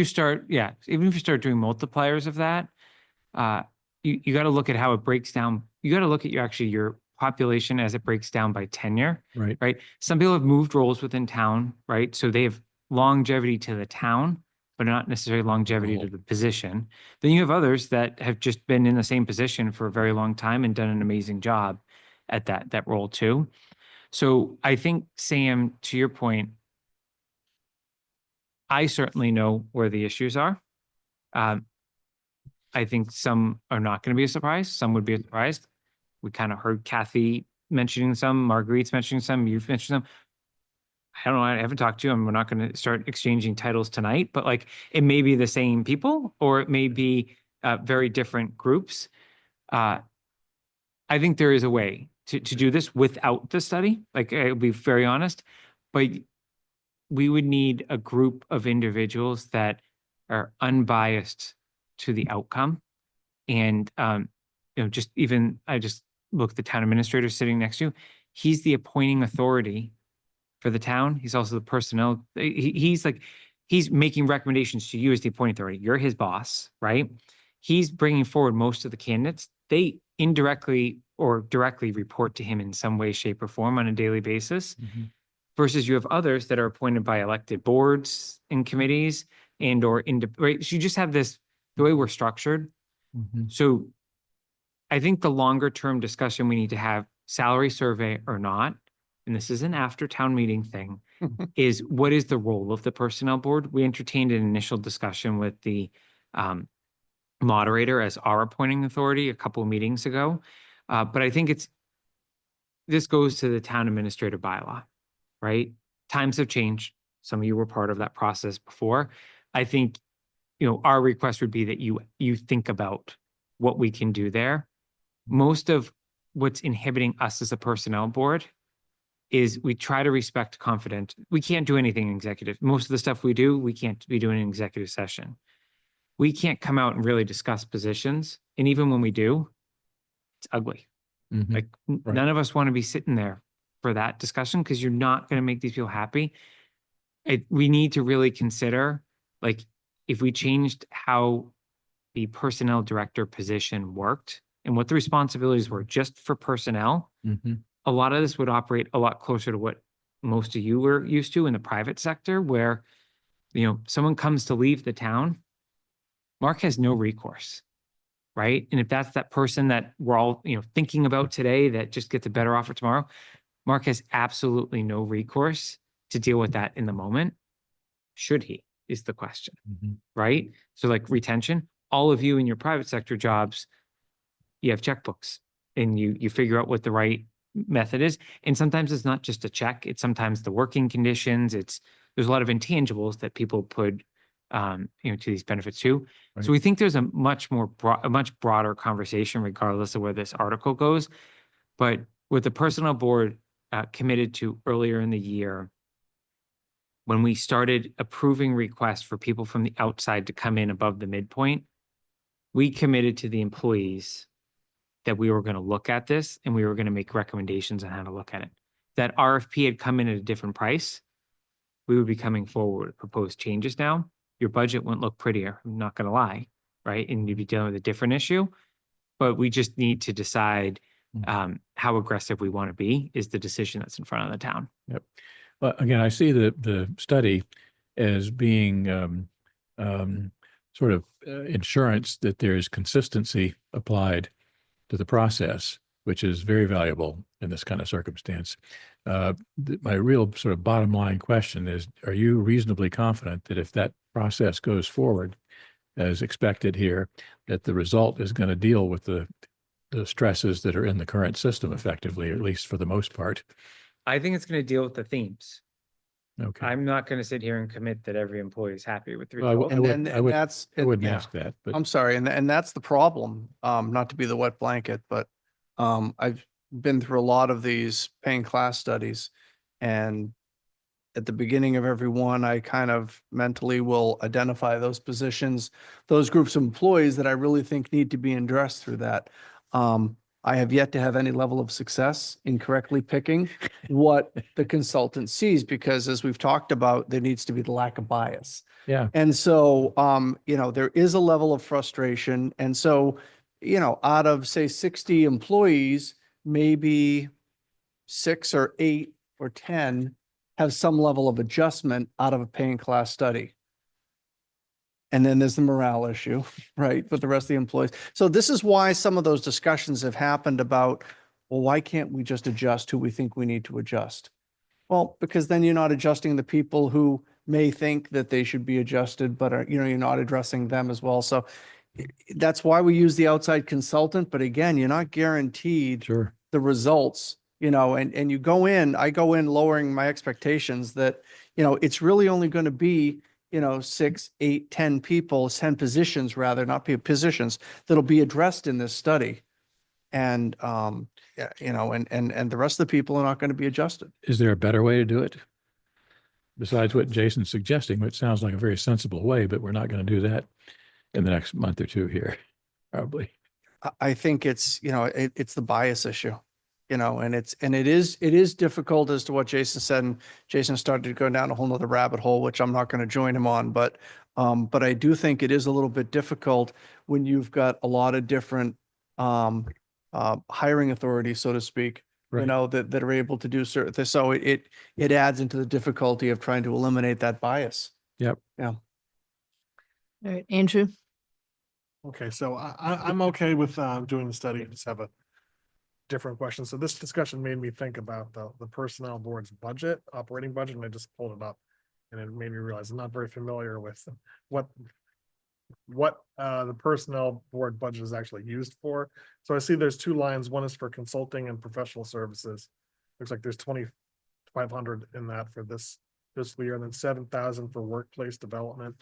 start doing multipliers of that, you got to look at how it breaks down. You got to look at your population as it breaks down by tenure, Right. right? Some people have moved roles within town, right? So they have longevity to the town, but not necessarily longevity to the position. Then you have others that have just been in the same position for a very long time and done an amazing job at that role too. So I think, Sam, to your point, I certainly know where the issues are. I think some are not going to be a surprise. Some would be a surprise. We kind of heard Kathy mentioning some, Marguerite's mentioning some, you've mentioned some. I don't know, I haven't talked to them. We're not going to start exchanging titles tonight, but it may be the same people or it may be very different groups. I think there is a way to do this without the study. Like, I'll be very honest, but we would need a group of individuals that are unbiased to the outcome. And, just even, I just look at the town administrator sitting next to you. He's the appointing authority for the town. He's also the personnel. He's making recommendations to you as the appointing authority. You're his boss, right? He's bringing forward most of the candidates. They indirectly or directly report to him in some way, shape, or form on a daily basis. Versus you have others that are appointed by elected boards and committees and/or right? So you just have this, the way we're structured. So I think the longer term discussion we need to have, salary survey or not, and this is an after town meeting thing, is what is the role of the personnel board? We entertained an initial discussion with the moderator as our appointing authority a couple of meetings ago. But I think this goes to the town administrator bylaw, right? Times have changed. Some of you were part of that process before. I think, our request would be that you think about what we can do there. Most of what's inhibiting us as a personnel board is we try to respect we can't do anything in executive. Most of the stuff we do, we can't be doing in executive session. We can't come out and really discuss positions. And even when we do, it's ugly. Like none of us want to be sitting there for that discussion because you're not going to make these people happy. We need to really consider, like, if we changed how the personnel director position worked and what the responsibilities were just for personnel, a lot of this would operate a lot closer to what most of you were used to in the private sector, where, someone comes to leave the town, Mark has no recourse, right? And if that's that person that we're all, thinking about today that just gets a better offer tomorrow, Mark has absolutely no recourse to deal with that in the moment. Should he, is the question, right? So like retention, all of you in your private sector jobs, you have checkbooks and you figure out what the right method is. And sometimes it's not just a check, it's sometimes the working conditions. There's a lot of intangibles that people put, to these benefits too. Right. So we think there's a much broader conversation regardless of where this article goes. But with the personnel board committed to earlier in the year, when we started approving requests for people from the outside to come in above the midpoint, we committed to the employees that we were going to look at this and we were going to make recommendations on how to look at it. That RFP had come in at a different price, we would be coming forward with proposed changes now. Your budget wouldn't look prettier, I'm not going to lie, right? And you'd be dealing with a different issue. But we just need to decide how aggressive we want to be is the decision that's in front of the town. Yep. Well, again, I see the study as being sort of insurance that there is consistency applied to the process, which is very valuable in this kind of circumstance. My real sort of bottom line question is, are you reasonably confident that if that process goes forward as expected here, that the result is going to deal with the stresses that are in the current system effectively, or at least for the most part? I think it's going to deal with the themes. Okay. I'm not going to sit here and commit that every employee is happy with the Well, result. I wouldn't yeah. ask that, but I'm sorry, and that's the problem, not to be the wet blanket, but I've been through a lot of these paying class studies, and at the beginning of every one, I kind of mentally will identify those positions, those groups of employees that I really think need to be addressed through that. I have yet to have any level of success in correctly picking what the consultant sees, because as we've talked about, there needs to be the lack of bias. yeah. And so, there is a level of frustration. And so, out of say 60 employees, maybe 6 or 8 or 10 have some level of adjustment out of a paying class study. And then there's the morale issue, right, with the rest of the employees. So this is why some of those discussions have happened about, well, why can't we just adjust who we think we need to adjust? Well, because then you're not adjusting the people who may think that they should be adjusted, but are, you're not addressing them as well. So that's why we use the outside consultant. But again, you're not guaranteed Sure. the results, and I go in lowering my expectations that, it's really only going to be 6, 8, 10 people, 10 positions rather, not positions, that'll be addressed in this study. And, yeah, you know, and the rest of the people are not going to be adjusted. Is there a better way to do it? Besides what Jason's suggesting, which sounds like a very sensible way, but we're not going to do that in the next month or two here, probably. I think it's, you know, it's the bias issue, you know, and it is difficult as to what Jason said. And Jason started to go down a whole nother rabbit hole, which I'm not going to join him on, but I do think it is a little bit difficult when you've got a lot of different, hiring authorities, so to speak, you Right. know, that are able to do certain things. So it adds into the difficulty of trying to eliminate that bias. Yep. All right, Andrew? Okay, so I'm okay with doing the study. I just have a different question. So this discussion made me think about the personnel board's budget, operating budget, and I just pulled it up. And it made me realize I'm not very familiar with what the personnel board budget is actually used for. So I see there's two lines. One is for consulting and professional services. Looks like there's 2,500 in that for this fiscal year, and then 7,000 for workplace development.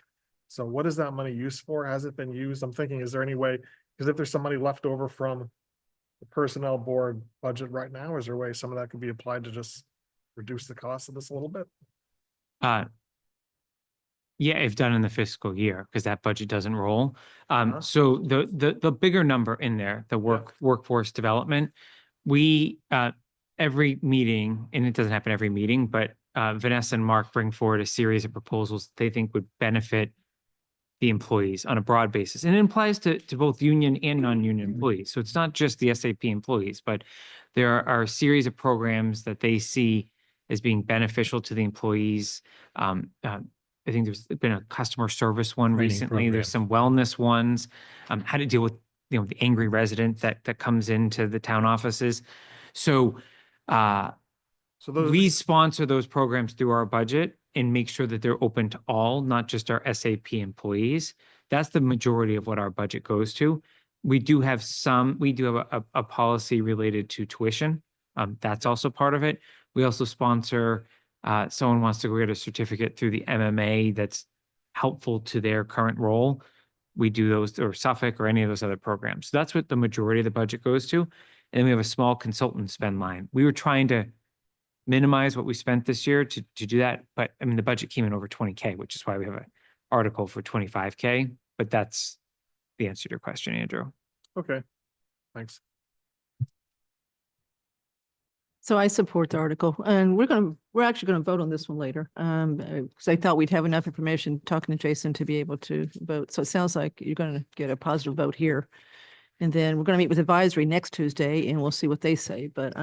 So what is that money used for? Has it been used? I'm thinking, is there any way, because if there's some money left over from the personnel board budget right now, is there a way some of that could be applied to just reduce the cost of this a little bit? Yeah, if done in the fiscal year, because that budget doesn't roll. Uh-huh. So the bigger number in there, the workforce development, we, every meeting, and it doesn't happen every meeting, but Vanessa and Mark bring forward a series of proposals they think would benefit the employees on a broad basis. And it applies to both union and non-union employees. So it's not just the SAP employees, but there are a series of programs that they see as being beneficial to the employees. I think there's been a customer service one Training recently. There's programs. some wellness ones. How to deal with, you know, the angry resident that comes into the town offices. So So those, we sponsor those programs through our budget and make sure that they're open to all, not just our SAP employees. That's the majority of what our budget goes to. We do have a policy related to tuition. That's also part of it. We also sponsor, someone wants to go get a certificate through the MMA that's helpful to their current role. We do those, or Suffolk or any of those other programs. So that's what the majority of the budget goes to. And then we have a small consultant spend line. We were trying to minimize what we spent this year to do that. But I mean, the budget came in over 20K, which is why we have an article for 25K. But that's the answer to your question, Andrew. okay, thanks. So I support the article, and we're actually gonna vote on this one later. Because I thought we'd have enough information talking to Jason to be able to vote. So it sounds like you're gonna get a positive vote here. And then we're gonna meet with advisory next Tuesday and we'll see what they say, but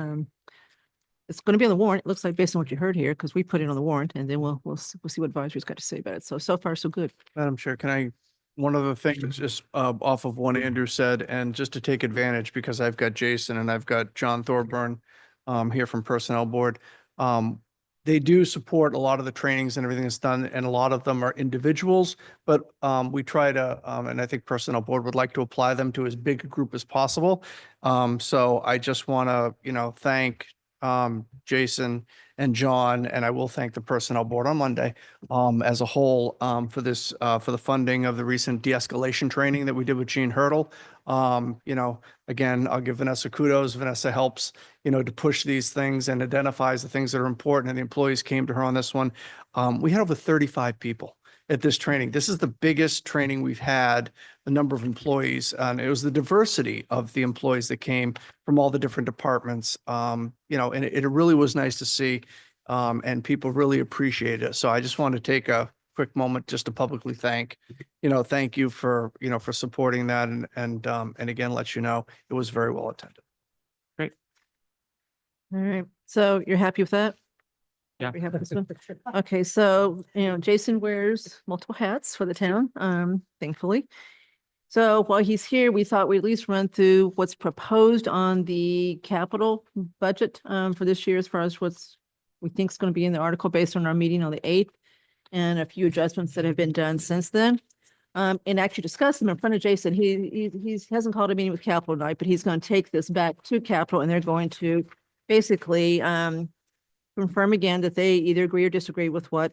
it's gonna be on the warrant. It looks like based on what you heard here, because we put it on the warrant, and then we'll see what advisory's got to say about it. So far, so good. Madam Chair, one other thing, just off of what Andrew said, and just to take advantage, because I've got Jason and I've got John Thorburn here from Personnel Board. They do support a lot of the trainings and everything that's done, and a lot of them are individuals, but we try to, and I think Personnel Board would like to apply them to as big a group as possible. So I just want to, you know, thank Jason and John, and I will thank the Personnel Board on Monday as a whole for this, for the funding of the recent de-escalation training that we did with Gene Hurdle. You know, again, I'll give Vanessa kudos. Vanessa helps, you know, to push these things and identifies the things that are important, and the employees came to her on this one. We had over 35 people at this training. This is the biggest training we've had, the number of employees, and it was the diversity of the employees that came from all the different departments. You know, and it really was nice to see, and people really appreciated it. So I just want to take a quick moment just to publicly thank you for, you know, for supporting that, and again, let you know it was very well attended. All right, so you're happy with that? Yeah. We have this one. Okay, so, you know, Jason wears multiple hats for the town, thankfully. So while he's here, we thought we'd at least run through what's proposed on the capital budget for this year, as far as what's we think is going to be in the article based on our meeting on the 8th, and a few adjustments that have been done since then. And actually discuss them in front of Jason. He hasn't called a meeting with capital tonight, but he's going to take this back to capital, and they're going to basically confirm again that they either agree or disagree with what.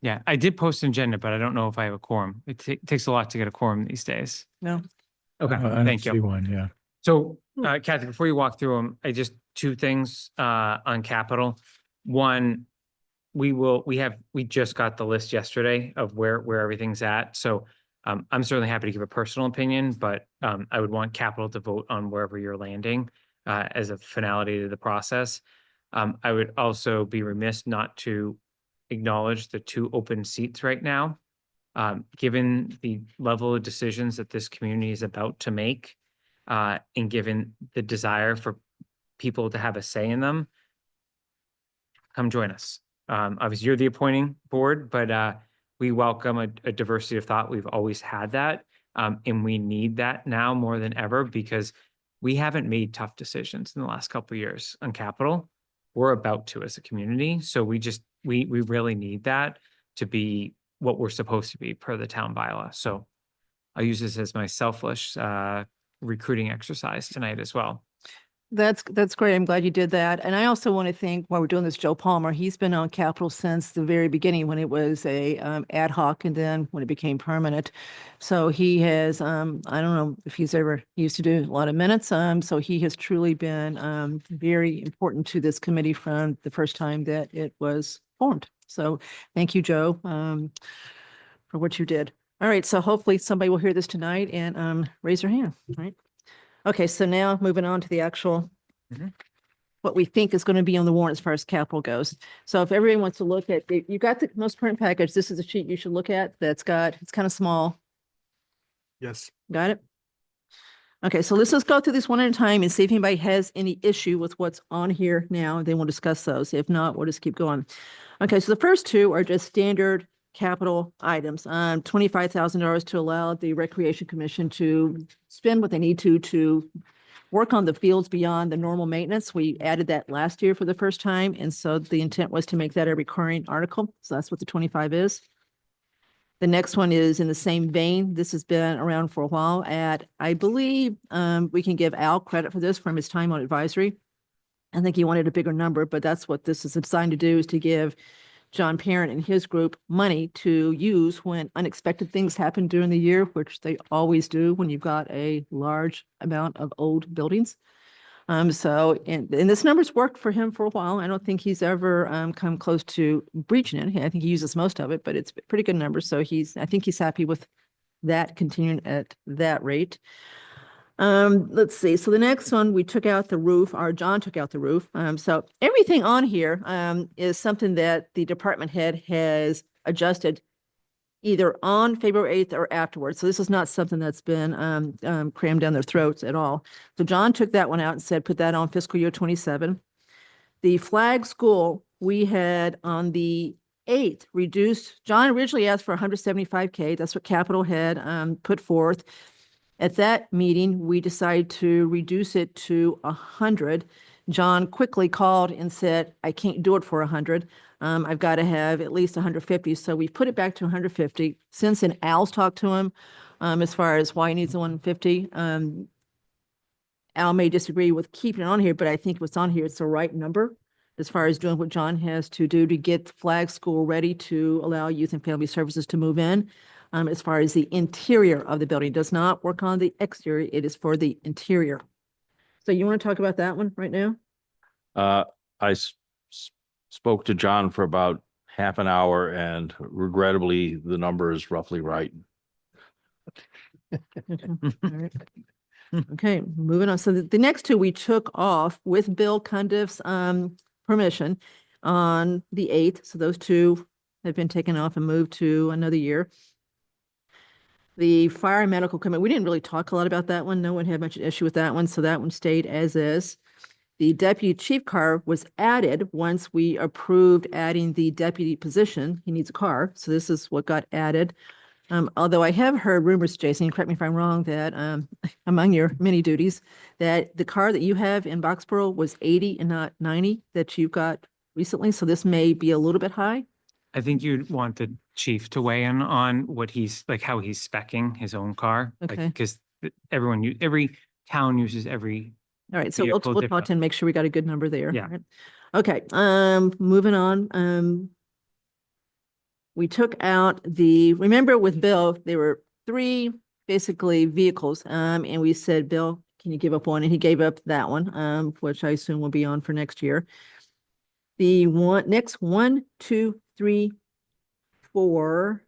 Yeah, I did post an agenda, but I don't know if I have a quorum. It takes a lot to get a quorum these days. No. Okay, I don't thank see you. one, yeah. So, Kathy, before you walk through them, I just, two things, on capital. One, we just got the list yesterday of where everything's at. So, I'm certainly happy to give a personal opinion, but, I would want capital to vote on wherever you're landing, as a finality to the process. I would also be remiss not to acknowledge the two open seats right now. Given the level of decisions that this community is about to make, and given the desire for people to have a say in them, come join us. Obviously, you're the appointing board, but we welcome a diversity of thought. We've always had that, and we need that now more than ever because we haven't made tough decisions in the last couple of years on capital. We're about to as a community, so we really need that to be what we're supposed to be per the town bylaw. So I'll use this as my selfish recruiting exercise tonight as well. That's great. I'm glad you did that. And I also want to thank, while we're doing this, Joe Palmer. He's been on Capital since the very beginning when it was a ad hoc and then when it became permanent. So he has, I don't know if he's ever used to do a lot of minutes. So he has truly been very important to this committee from the first time that it was formed. So thank you, Joe, for what you did. All right. So hopefully somebody will hear this tonight and raise their hand. All right. Okay, so now moving on to the actual, what we think is going to be on the warrant as far as capital goes. So if everyone wants to look at, you got the most current package, this is a sheet you should look at it's kind of small. Yes. Got it? Okay, so let's just go through this one at a time and see if anybody has any issue with what's on here now, and then we'll discuss those. If not, we'll just keep going. Okay, so the first two are just standard capital items, $25,000 to allow the Recreation Commission to spend what they need to work on the fields beyond the normal maintenance. We added that last year for the first time, and so the intent was to make that a recurring article. So that's what the 25 is. The next one is in the same vein. This has been around for a while I believe we can give Al credit for this from his time on advisory. I think he wanted a bigger number, but that's what this is designed to do, is to give John Parent and his group money to use when unexpected things happen during the year, which they always do when you've got a large amount of old buildings. And this number's worked for him for a while. I don't think he's ever come close to breaching it. I think he uses most of it, but it's a pretty good number. So I think he's happy with that continuing at that rate. Let's see. So the next one, we took out the roof, or John took out the roof. So everything on here is something that the department head has adjusted either on February 8th or afterwards. So this is not something that's been crammed down their throats at all. So John took that one out and said, put that on fiscal year 27. The flag school, we had on the 8th reduced, John originally asked for 175K. That's what Capital had put forth. At that meeting, we decided to reduce it to 100. John quickly called and said, I can't do it for 100. I've got to have at least 150. So we put it back to 150. Since then, Al's talked to him as far as why he needs the 150. Al may disagree with keeping it on here, but I think what's on here, it's the right number as far as doing what John has to do to get Flag School ready to allow Youth and Family Services to move in. As far as the interior of the building, it does not work on the exterior. It is for the interior. So you want to talk about that one right now? I spoke to John for about half an hour, and regrettably, the number is roughly right. Okay. All right. Okay, moving on. So the next two we took off with Bill Cundiff's permission on the 8th. So those two have been taken off and moved to another year. The fire and medical equipment, we didn't really talk a lot about that one. No one had much issue with that one. So that one stayed as is. The deputy chief car was added once we approved adding the deputy position. He needs a car. So this is what got added. Although I have heard rumors, Jason, correct me if I'm wrong, that among your many duties, that the car that you have in Boxborough was 80 and not 90 that you've got recently. So this may be a little bit high. I think you'd want the chief to weigh in on what he's, like how he's speccing his own car. Okay. Because every town uses every, All right, so we'll vehicle talk different. and make sure we got a good number there. Yeah. All right. Okay, moving on. We took out remember with Bill, there were 3 basically vehicles. And we said, Bill, can you give up one? And he gave up that one, which I assume will be on for next year. The next 1, 2, 3, 4,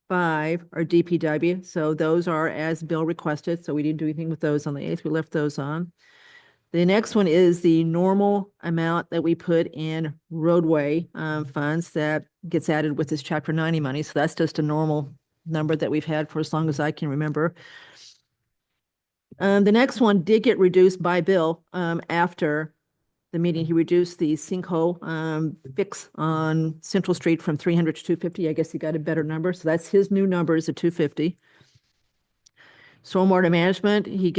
5 are DPW. So those are as Bill requested. So we didn't do anything with those on the 8th. We left those on. The next one is the normal amount that we put in roadway funds that gets added with this Chapter 90 money. So that's just a normal number that we've had for as long as I can remember. The next one did get reduced by Bill after the meeting. He reduced the sinkhole fix on Central Street from 300 to 250. I guess he got a better number. So that's his new number is a 250. Stormwater management, he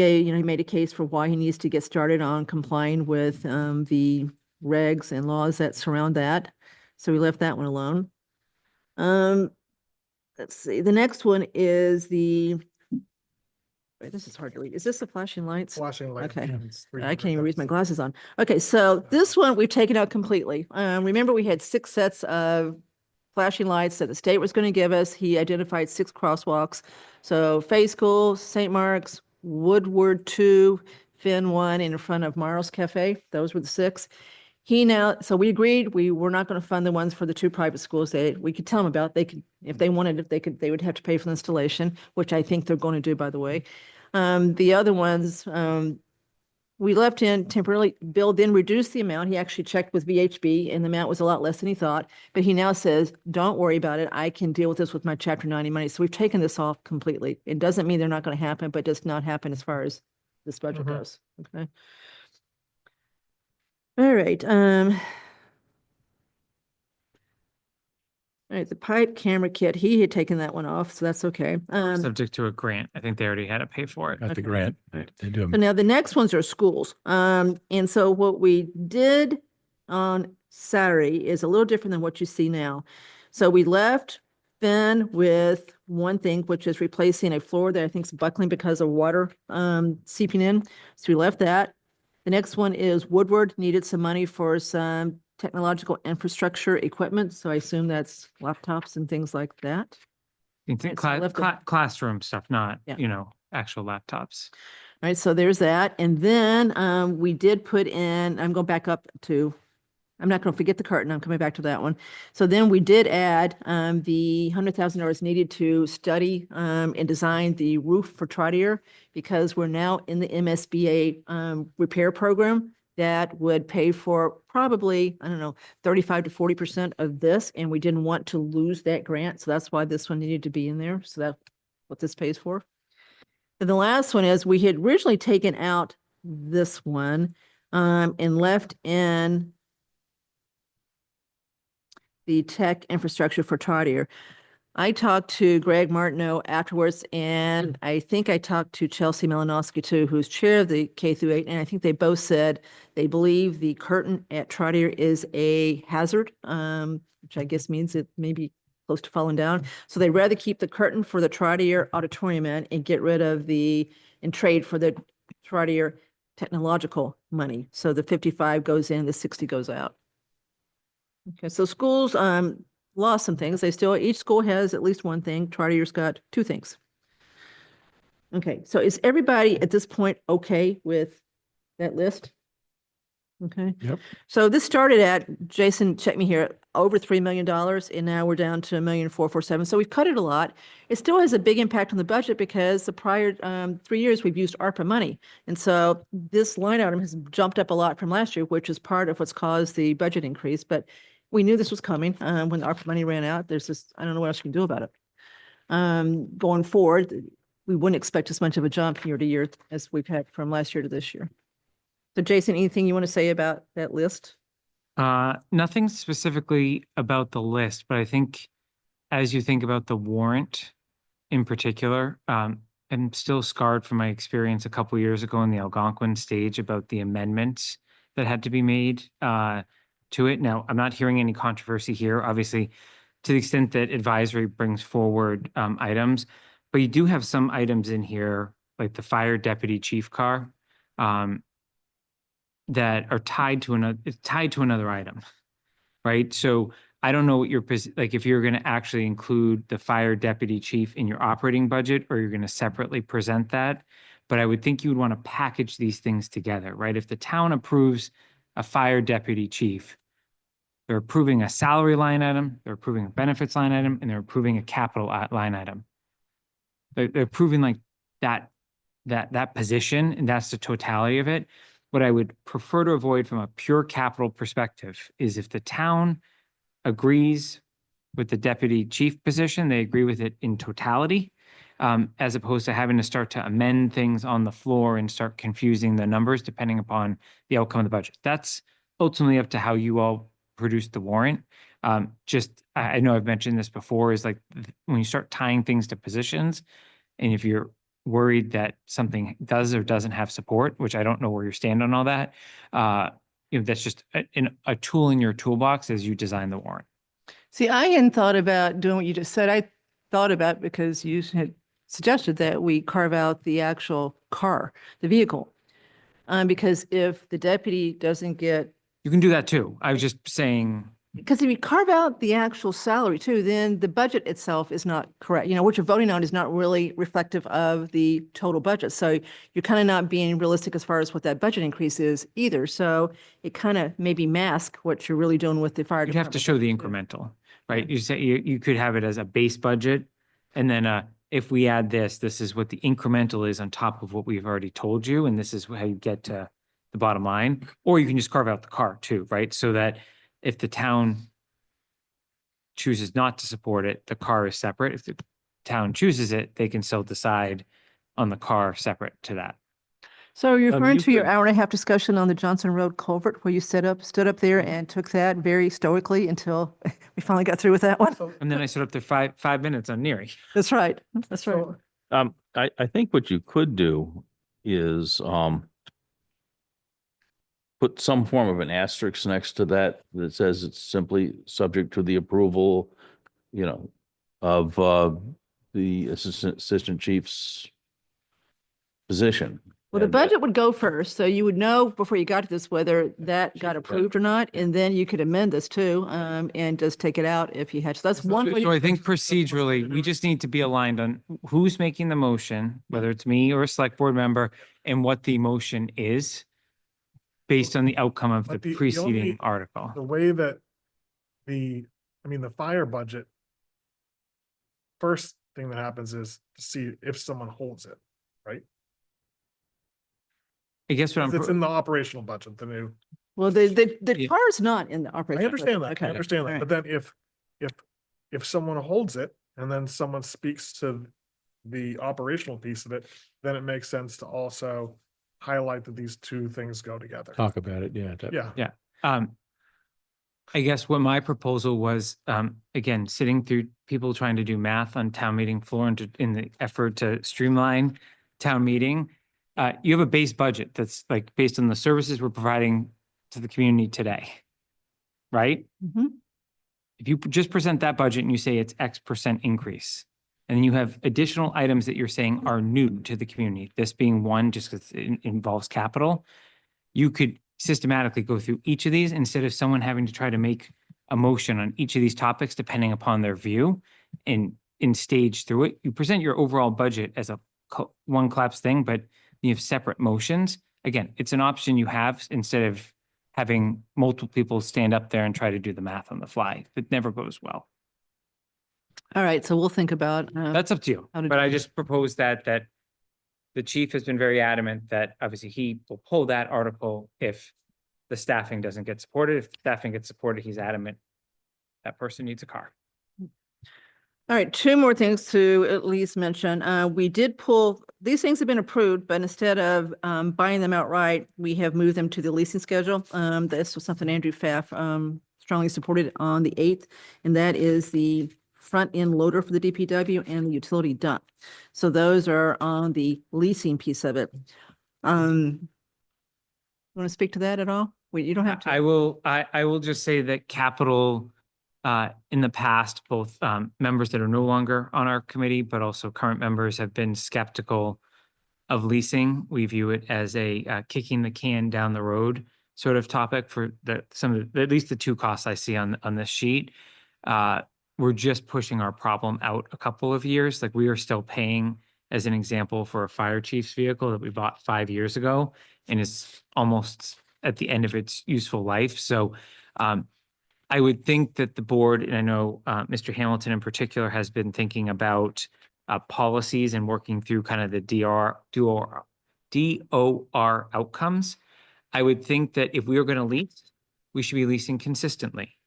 made a case for why he needs to get started on complying with the regs and laws that surround that. So we left that one alone. Let's see, the next one is wait, this is hard to read. Is this the flashing lights? Flashing light. Okay. it's I can't even read my 300. glasses on. Okay, so this one we've taken out completely. Remember we had 6 sets of flashing lights that the state was going to give us. He identified 6 crosswalks. So Fay School, St. Mark's, Woodward 2, Finn 1 in front of Marl's Cafe. Those were the 6. So we agreed we were not going to fund the ones for the 2 private schools. We could tell them about, they could, if they wanted, they would have to pay for the installation, which I think they're going to do, by the way. The other ones, we left in temporarily. Bill then reduced the amount. He actually checked with VHB and the amount was a lot less than he thought. But he now says, don't worry about it. I can deal with this with my Chapter 90 money. So we've taken this off completely. It doesn't mean they're not going to happen, but does not happen as far as this budget goes. Okay. All right. All right, the pipe camera kit, he had taken that one off, so that's okay. Subject to a grant. I think they already had to pay for it. Got the Okay. grant. Right. They do So 'em. now the next ones are schools. And so what we did on Saturday is a little different than what you see now. So we left Finn with one thing, which is replacing a floor that I think is buckling because of water seeping in. So we left that. The next one is Woodward needed some money for some technological infrastructure equipment. So I assume that's laptops and things like that. It's Right, so I left the- classroom stuff, not, Yeah. actual laptops. All right, so there's that. And then we did put in, I'm going back up to, I'm not going to forget the curtain. I'm coming back to that one. So then we did add the $100,000 needed to study and design the roof for Trotter because we're now in the MSBA repair program that would pay for probably, I don't know, 35 to 40% of this. And we didn't want to lose that grant. So that's why this one needed to be in there. So that's what this pays for. And the last one is we had originally taken out this one and left in the tech infrastructure for Trotter. I talked to Greg Martineau afterwards, and I think I talked to Chelsea Malinowski too, who's chair of the K through 8, and I think they both said they believe the curtain at Trotter is a hazard, which I guess means it may be close to falling down. So they'd rather keep the curtain for the Trotter auditorium and get rid of and trade for the Trotter technological money. So the 55 goes in, the 60 goes out. Okay, so schools lost some things. Each school has at least one thing. Trotter's got 2 things. Okay, so is everybody at this point okay with that list? Okay. Yep. So this started at, Jason, check me here, over $3 million, and now we're down to $1,447,000. So we've cut it a lot. It still has a big impact on the budget because the prior 3 years we've used ARPA money. And so this line item has jumped up a lot from last year, which is part of what's caused the budget increase. But we knew this was coming when the ARPA money ran out. There's just, I don't know what else you can do about it. Going forward, we wouldn't expect as much of a jump year to year as we've had from last year to this year. So Jason, anything you want to say about that list? Nothing specifically about the list, but I think as you think about the warrant in particular, I'm still scarred from my experience a couple years ago in the Algonquin stage about the amendments that had to be made to it. Now, I'm not hearing any controversy here, obviously, to the extent that advisory brings forward items, but you do have some items in here, like the fire deputy chief car, that are tied to another item, right? So I don't know what your, like, if you're gonna actually include the fire deputy chief in your operating budget, or you're gonna separately present that. But I would think you would want to package these things together, right? If the town approves a fire deputy chief, they're approving a salary line item, they're approving a benefits line item, and they're approving a capital line item. They're approving like that position, and that's the totality of it. What I would prefer to avoid from a pure capital perspective is if the town agrees with the deputy chief position, they agree with it in totality, as opposed to having to start to amend things on the floor and start confusing the numbers depending upon the outcome of the budget. That's ultimately up to how you all produce the warrant. I know I've mentioned this before, is like when you start tying things to positions, and if you're worried that something does or doesn't have support, which I don't know where you stand on all that, that's just a tool in your toolbox as you design the warrant. See, I hadn't thought about doing what you just said. I thought about, because you had suggested that we carve out the actual car, the vehicle. Because if the deputy doesn't get, You can do that too. I was just saying, because if you carve out the actual salary too, then the budget itself is not correct. What you're voting on is not really reflective of the total budget. So you're kind of not being realistic as far as what that budget increase is either. So it kind of maybe mask what you're really doing with the fire you'd have to department. show the incremental, right? You say you could have it as a base budget, and then if we add this, this is what the incremental is on top of what we've already told you, and this is how you get to the bottom line. Or you can just carve out the car too, right? So that if the town chooses not to support it, the car is separate. If the town chooses it, they can still decide on the car separate to that. So you're referring you to your could- hour-and-a-half discussion on the Johnson Road culvert where you stood up there and took that very stoically until we finally got through with that one? And then I stood up there five minutes on Neary. That's right. That's right. So, I think what you could do is, put some form of an asterisk next to that that says it's simply subject to the approval, of, the assistant chief's position. Well, the And, budget would go first, so you would know before you got to this whether that got approved or not, and then you could amend this too, and just take it out if you had. So that's one way. So I think procedurally, we just need to be aligned on who's making the motion, whether it's me or a select board member, and what the motion is based on the outcome of the But the preceding only- article. the way that the fire budget, first thing that happens is to see if someone holds it, right? I guess what If it's I'm, in the operational budget, the new, Well, the Yeah. car is not in the operation. I understand that, I Okay. understand that, All but then if someone holds it and then someone speaks to the operational piece of it, then it makes sense to also highlight that these two things go together. Talk about it, yeah. Yeah, I guess what my proposal was, again, sitting through people trying to do math on town meeting floor and in the effort to streamline town meeting. You have a base budget that's like based on the services we're providing to the community today. Right? Mhm. If you just present that budget and you say it's X% increase, and then you have additional items that you're saying are new to the community, this being one, just because it involves capital, you could systematically go through each of these instead of someone having to try to make a motion on each of these topics depending upon their view and in stage through it. You present your overall budget as a one collapse thing, but you have separate motions. Again, it's an option you have instead of having multiple people stand up there and try to do the math on the fly. It never goes well. All right, so we'll think about. That's up to you. How to But do I that. just proposed that the chief has been very adamant that obviously he will pull that article if the staffing doesn't get supported. If the staffing gets supported, he's adamant that person needs a car. All right, two more things to at least mention. We did pull, these things have been approved, but instead of buying them outright, we have moved them to the leasing schedule. This was something Andrew Pfaff strongly supported on the 8th, and that is the front end loader for the DPW and the utility dump. So those are on the leasing piece of it. Want to speak to that at all? Wait, you don't have to. I will just say that capital, in the past, both members that are no longer on our committee, but also current members have been skeptical of leasing. We view it as a kicking the can down the road. sort of topic for some of at least the two costs I see on this sheet. We're just pushing our problem out a couple of years. Like we are still paying, as an example, for a fire chief's vehicle that we bought 5 years ago and is almost at the end of its useful life. So I would think that the board, and I know Mr. Hamilton in particular has been thinking about policies and working through kind of the DOR outcomes. I would think that if we are going to lease, we should be leasing consistently.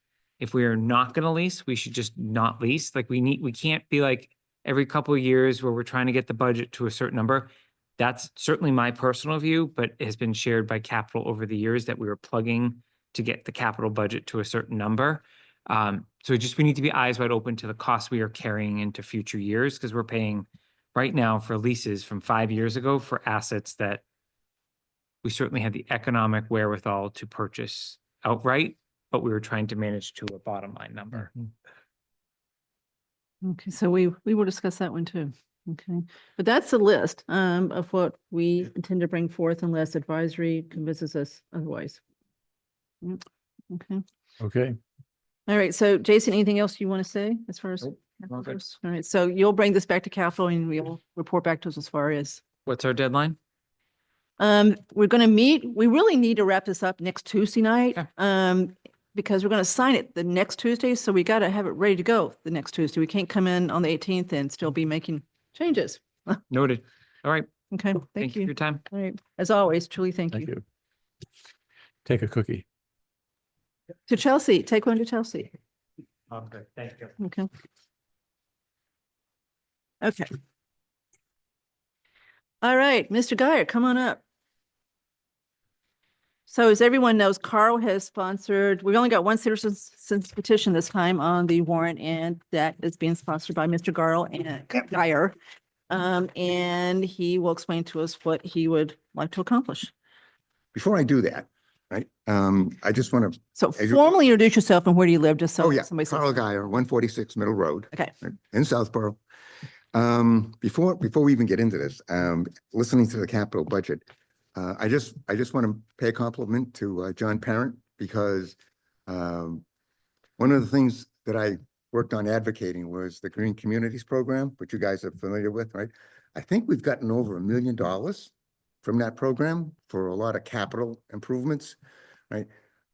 If we are not going to lease, we should just not lease. Like we can't be like every couple of years where we're trying to get the budget to a certain number. That's certainly my personal view, but it has been shared by capital over the years that we were plugging to get the capital budget to a certain number. So we need to be eyes wide open to the costs we are carrying into future years, because we're paying right now for leases from 5 years ago for assets that we certainly had the economic wherewithal to purchase outright, but we were trying to manage to a bottom line number. Okay, so we will discuss that one too. Okay, but that's the list of what we intend to bring forth unless advisory convinces us otherwise. Yep. Okay, Okay. all right. So Jason, anything else you want to say as far as? Nope, capital all good. goes? All right, so you'll bring this back to capital and we'll report back to us as far as. What's our deadline? We're going to meet, we really need to wrap this up next Tuesday night. Okay. Because we're going to sign it the next Tuesday, so we got to have it ready to go the next Tuesday. We can't come in on the 18th and still be making changes. Noted. All right. Okay, Thank thank you for you. your time. All right, as always, truly thank Thank you. you. Take a cookie. To Chelsea, take one to Chelsea. Okay, thank you. Okay. Okay. All right, Mr. Geyer, come on up. So as everyone knows, Carl has sponsored, we've only got one citizen's petition this time on the warrant, and that is being sponsored by Mr. Geyer. And he will explain to us what he would like to accomplish. Before I do that, right, I just want to, So As you- formally introduce yourself and where do you live, just so oh yeah, somebody. Carl Geyer, 146 Middle Road. Okay. In Southborough. Before we even get into this, listening to the capital budget, I just want to pay a compliment to John Parent, because one of the things that I worked on advocating was the Green Communities Program, which you guys are familiar with, right? I think we've gotten over $1 million from that program for a lot of capital improvements, right?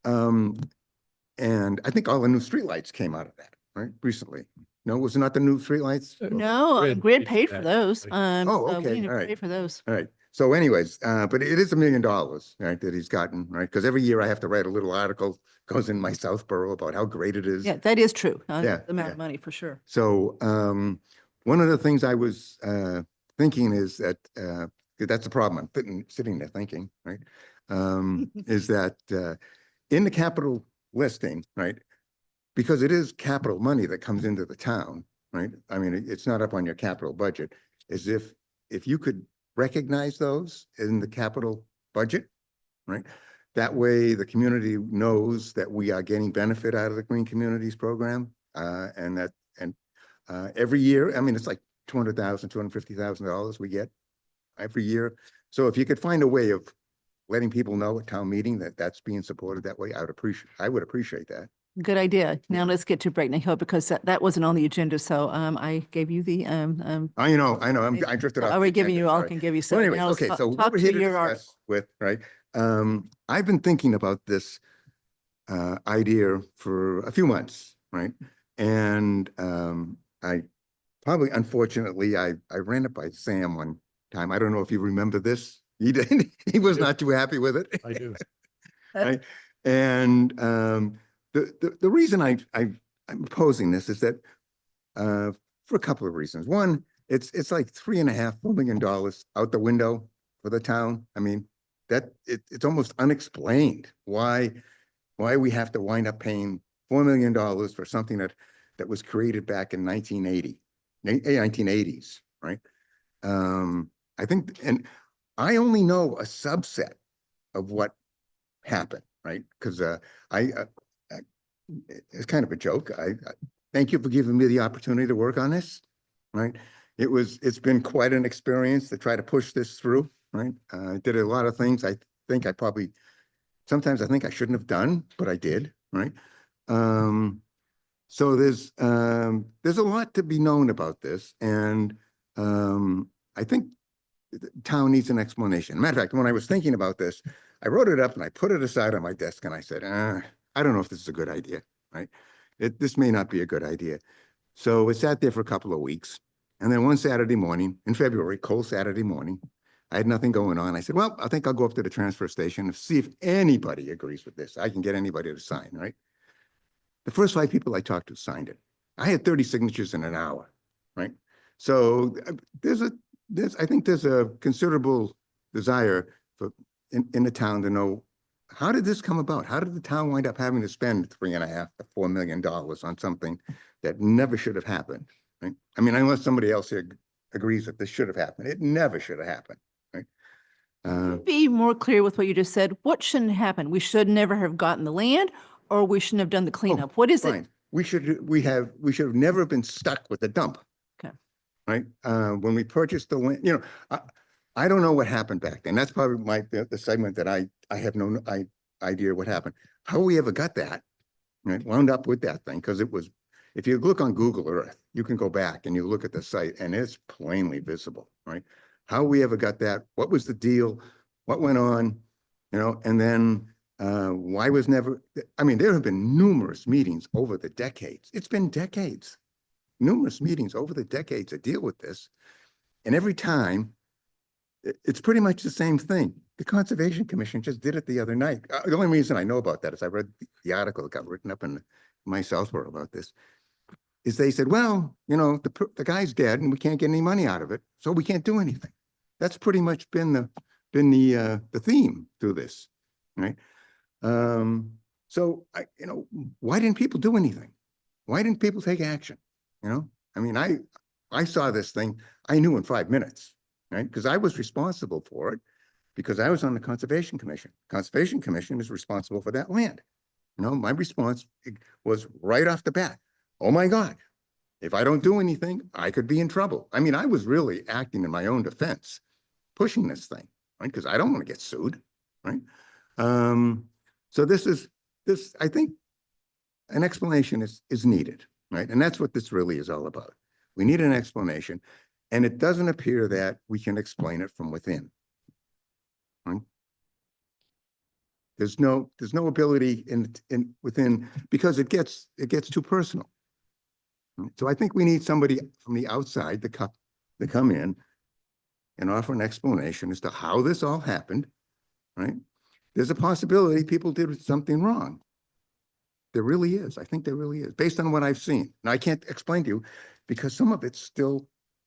And I think all the new streetlights came out of that, right, recently. No, was it not the new streetlights? No, Grid Grid paid paid for for that. those. Oh, So we okay, need to all right. pay for those. All right. So anyways, but it is $1 million, right, that he's gotten, right? Because every year I have to write a little article, goes in my Southborough about how great it is. Yeah, that is true. Yeah, The amount yeah. of money for sure. So one of the things I was thinking is that that's the problem. I'm sitting there thinking, right? Is that in the capital listing, right? Because it is capital money that comes into the town, right? I mean, it's not up on your capital budget. As if you could recognize those in the capital budget, right? That way the community knows that we are getting benefit out of the Green Communities Program. And every year, I mean, it's like $200,000, $250,000 we get every year. So if you could find a way of letting people know at town meeting that that's being supported that way, I would appreciate that. Good idea. Now let's get to Breakneck Hill because that wasn't on the agenda. So I gave you the I know, I drifted off. I already the given agenda, you all I sorry. can give you. Well, So anyways, now let's okay, talk- so what talk we're to here to your article. discuss with, right? I've been thinking about this idea for a few months, right? And unfortunately, I ran it by Sam one time. I don't know if you remember this. He did. He was not too happy with it. I do. Right? And the reason I'm opposing this is that for a couple of reasons. One, it's like $3.5 million out the window for the town. I mean, it's almost unexplained why we have to wind up paying $4 million for something that was created back in 1980s, right? I think, and I only know a subset of what happened, right? Because it's kind of a joke. I thank you for giving me the opportunity to work on this, right? It's been quite an experience to try to push this through, right? I did a lot of things. I think I probably sometimes I think I shouldn't have done, but I did, right? So there's a lot to be known about this, and I think the town needs an explanation. Matter of fact, when I was thinking about this, I wrote it up and I put it aside on my desk and I said, I don't know if this is a good idea, right? This may not be a good idea. So it sat there for a couple of weeks. And then one Saturday morning in February, cold Saturday morning, I had nothing going on. I said, well, I think I'll go up to the transfer station and see if anybody agrees with this. I can get anybody to sign, right? The first 5 people I talked to signed it. I had 30 signatures in an hour, right? So I think there's a considerable desire in the town to know, how did this come about? How did the town wind up having to spend $3.5 to $4 million on something that never should have happened, right? I mean, unless somebody else here agrees that this should have happened, it never should have happened, right? Be more clear with what you just said. What shouldn't happen? We should never have gotten the land, or we shouldn't have done the cleanup. What is it? Fine. We should have never been stuck with the dump. Okay. Right? When we purchased the land, I don't know what happened back then. That's probably the segment that I have no idea what happened. How we ever got that, right? Wound up with that thing, because it was, if you look on Google Earth, you can go back and you look at the site and it's plainly visible, right? How we ever got that, what was the deal, what went on, and then why was never, I mean, there have been numerous meetings over the decades. It's been decades, numerous meetings over the decades that deal with this. And every time, it's pretty much the same thing. The Conservation Commission just did it the other night. The only reason I know about that is I read the article that got written up in my Southborough about this, is they said, well, the guy's dead and we can't get any money out of it, so we can't do anything. That's pretty much been the theme through this, right? So why didn't people do anything? Why didn't people take action? I mean, I saw this thing, I knew in 5 minutes, right? Because I was responsible for it, because I was on the Conservation Commission. Conservation Commission is responsible for that land. My response was right off the bat, oh my God, if I don't do anything, I could be in trouble. I mean, I was really acting in my own defense, pushing this thing, right? Because I don't want to get sued, right? So I think an explanation is needed, right? And that's what this really is all about. We need an explanation, and it doesn't appear that we can explain it from within. Right? There's no ability within, because it gets too personal. Right? So I think we need somebody from the outside to come in and offer an explanation as to how this all happened, right? There's a possibility people did something wrong. There really is. I think there really is, based on what I've seen. Now, I can't explain to you because some of it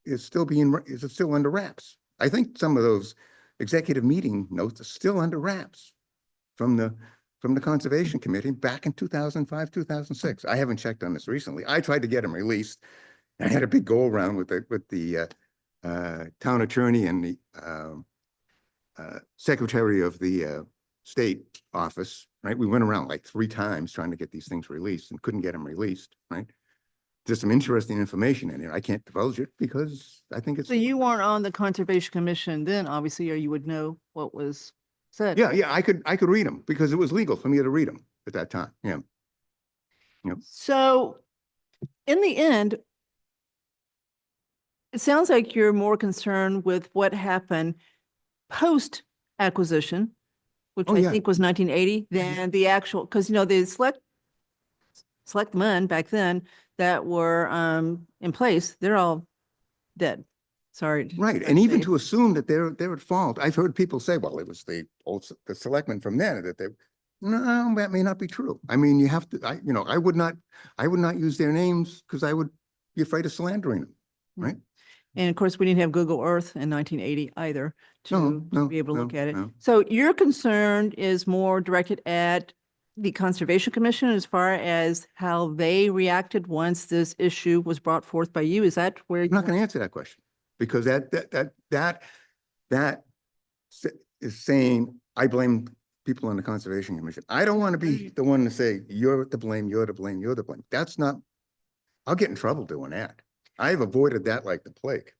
is still under wraps. I think some of those executive meeting notes are still under wraps from the Conservation Committee back in 2005, 2006. I haven't checked on this recently. I tried to get them released. I had a big go around with the town attorney and the secretary of the state office, right? We went around like 3 times trying to get these things released and couldn't get them released, right? There's some interesting information in here. I can't divulge it because I think it's. So you weren't on the Conservation Commission then, obviously, or you would know what was said. Yeah, I could read them because it was legal for me to read them at that time. Yeah. So in the end, it sounds like you're more concerned with what happened post acquisition, which Oh, I yeah. think was 1980, than the actual, because the selectmen back then that were in place, they're all dead. Sorry. Right. And even to assume that they're at fault. I've heard people say, well, it was the selectmen from then that no, that may not be true. I mean, you have to, I would not use their names because I would be afraid of slandering them. Right. And of course, we didn't have Google Earth in 1980 either to No, be able to look no, at it. no. So your concern is more directed at the Conservation Commission as far as how they reacted once this issue was brought forth by you? Is that where? I'm not going to answer that question because that is saying I blame people on the Conservation Commission. I don't want to be the one to say you're to blame, you're to blame, you're to blame. That's not, I'll get in trouble doing that. I've avoided that like the plague,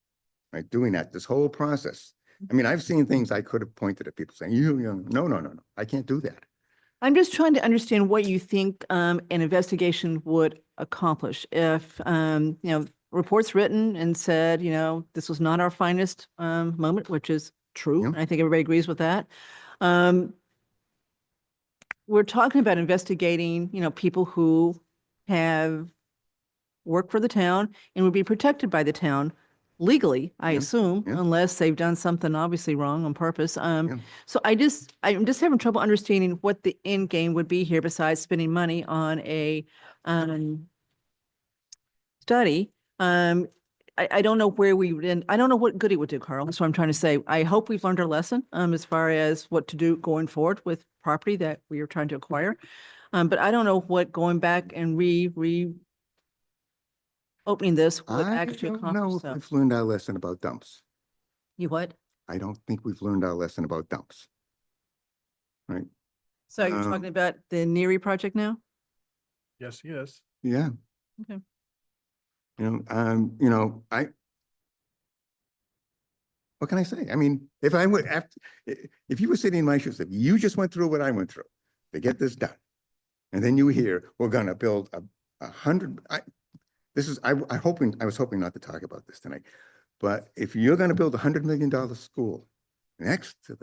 right? Doing that, this whole process. I mean, I've seen things I could have pointed at people saying, no, I can't do that. I'm just trying to understand what you think an investigation would accomplish if, reports written and said, this was not our finest moment, which is true. Yeah. And I think everybody agrees with that. We're talking about investigating, people who have worked for the town and would be protected by the town legally, I Yeah, assume, yeah. unless they've done something obviously wrong on purpose. Yeah. So I'm just having trouble understanding what the end game would be here besides spending money on a study. I don't know where we would end. I don't know what good it would do, Carl. That's what I'm trying to say. I hope we've learned our lesson as far as what to do going forward with property that we are trying to acquire. But I don't know what going back and opening this would I actually don't know accomplish. if So, we've learned our lesson about dumps. you what? I don't think we've learned our lesson about dumps. Right? So you're talking about the NERI project now? Yes, yes. Yeah. Okay. What can I say? I mean, if I would, if you were sitting in my shoes, if you just went through what I went through to get this done, and then you hear, we're gonna build a 100, I was hoping not to talk about this tonight, but if you're gonna build $100 million school next to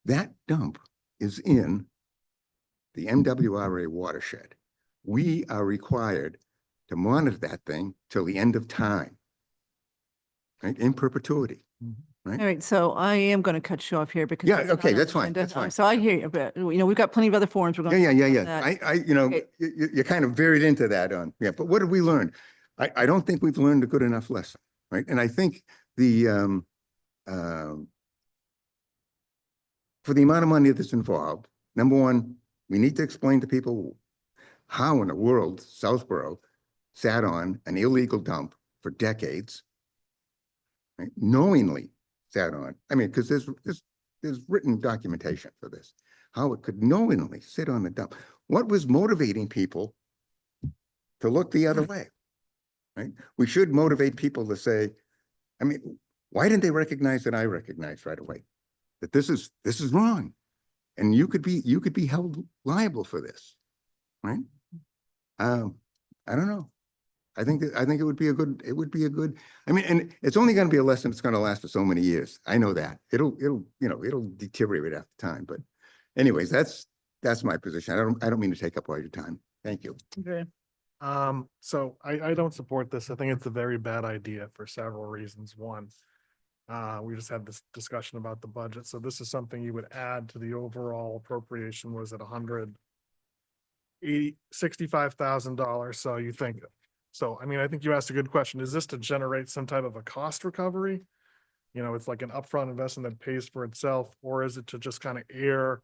that dump is in the MWRA watershed. We are required to monitor that thing till the end of time, right? In perpetuity. All right, so I am going to cut you off here because. Yeah, that's not okay, on the that's fine, agenda. that's fine. So I hear you, but we've got plenty of other forums. We're going. Yeah. Okay. You're kind of buried into that but what did we learn? I don't think we've learned a good enough lesson, right? And I think for the amount of money that's involved, number one, we need to explain to people how in the world Southborough sat on an illegal dump for decades, right? Knowingly sat on. I mean, because there's written documentation for this, how it could knowingly sit on the dump. What was motivating people to look the other way, right? We should motivate people to say, I mean, why didn't they recognize that I recognized right away that this is wrong, and you could be held liable for this, right? I don't know. I think it would be a good, I mean, and it's only going to be a lesson that's going to last for so many years. I know that it'll deteriorate after time, but anyways, that's my position. I don't mean to take up all your time. Thank you. Okay. So I don't support this. I think it's a very bad idea for several reasons. One, we just had this discussion about the budget. So this is something you would add to the overall appropriation. Was it $65,000? So you think, I mean, I think you asked a good question. Is this to generate some type of a cost recovery? It's like an upfront investment that pays for itself, or is it to just kind of air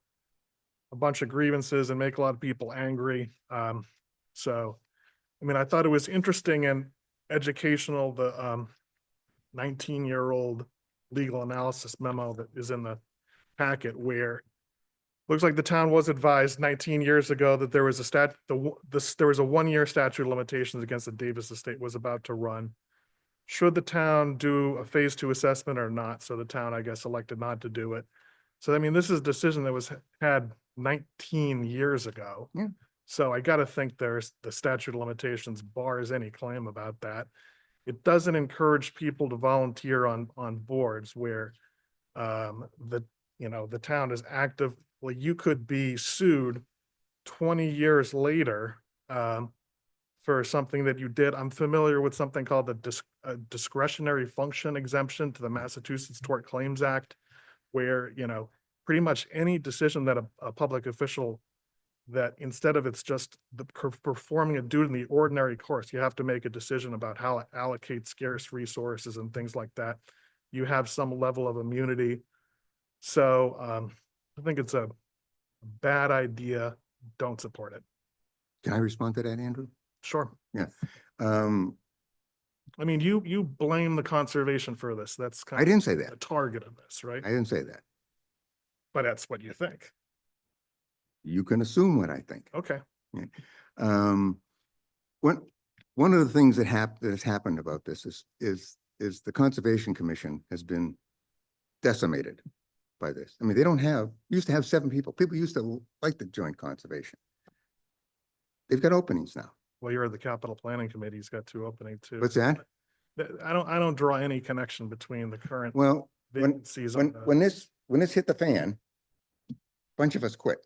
a bunch of grievances and make a lot of people angry? I mean, I thought it was interesting and educational, the 19-year-old legal analysis memo that is in the packet, where looks like the town was advised 19 years ago that there was there was a 1-year statute of limitations against the Davis estate was about to run. Should the town do a phase 2 assessment or not? So the town, I guess, elected not to do it. So, I mean, this is a decision that was had 19 years ago. Yeah. So I got to think the statute of limitations bars any claim about that. It doesn't encourage people to volunteer on boards where the town is active. Well, you could be sued 20 years later for something that you did. I'm familiar with something called the discretionary function exemption to the Massachusetts Tort Claims Act, where, pretty much any decision that a public official, that instead of it's just performing a duty in the ordinary course, you have to make a decision about how to allocate scarce resources and things like that. You have some level of immunity. So I think it's a bad idea. Don't support it. Can I respond to that, Andrew? Sure. Yeah. I mean, you blame the conservation for this. That's kind I of didn't say the that. target of this, right? I didn't say that. But that's what you think. You can assume what I think. Okay. One of the things that has happened about this is the Conservation Commission has been decimated by this. I mean, they don't have, used to have 7 people. People used to like the joint conservation. They've got openings now. Well, you're the capital planning committee's got 2 opening too. What's that? I don't draw any connection between the current Well, vacancies. when this hit the fan, a bunch of us quit.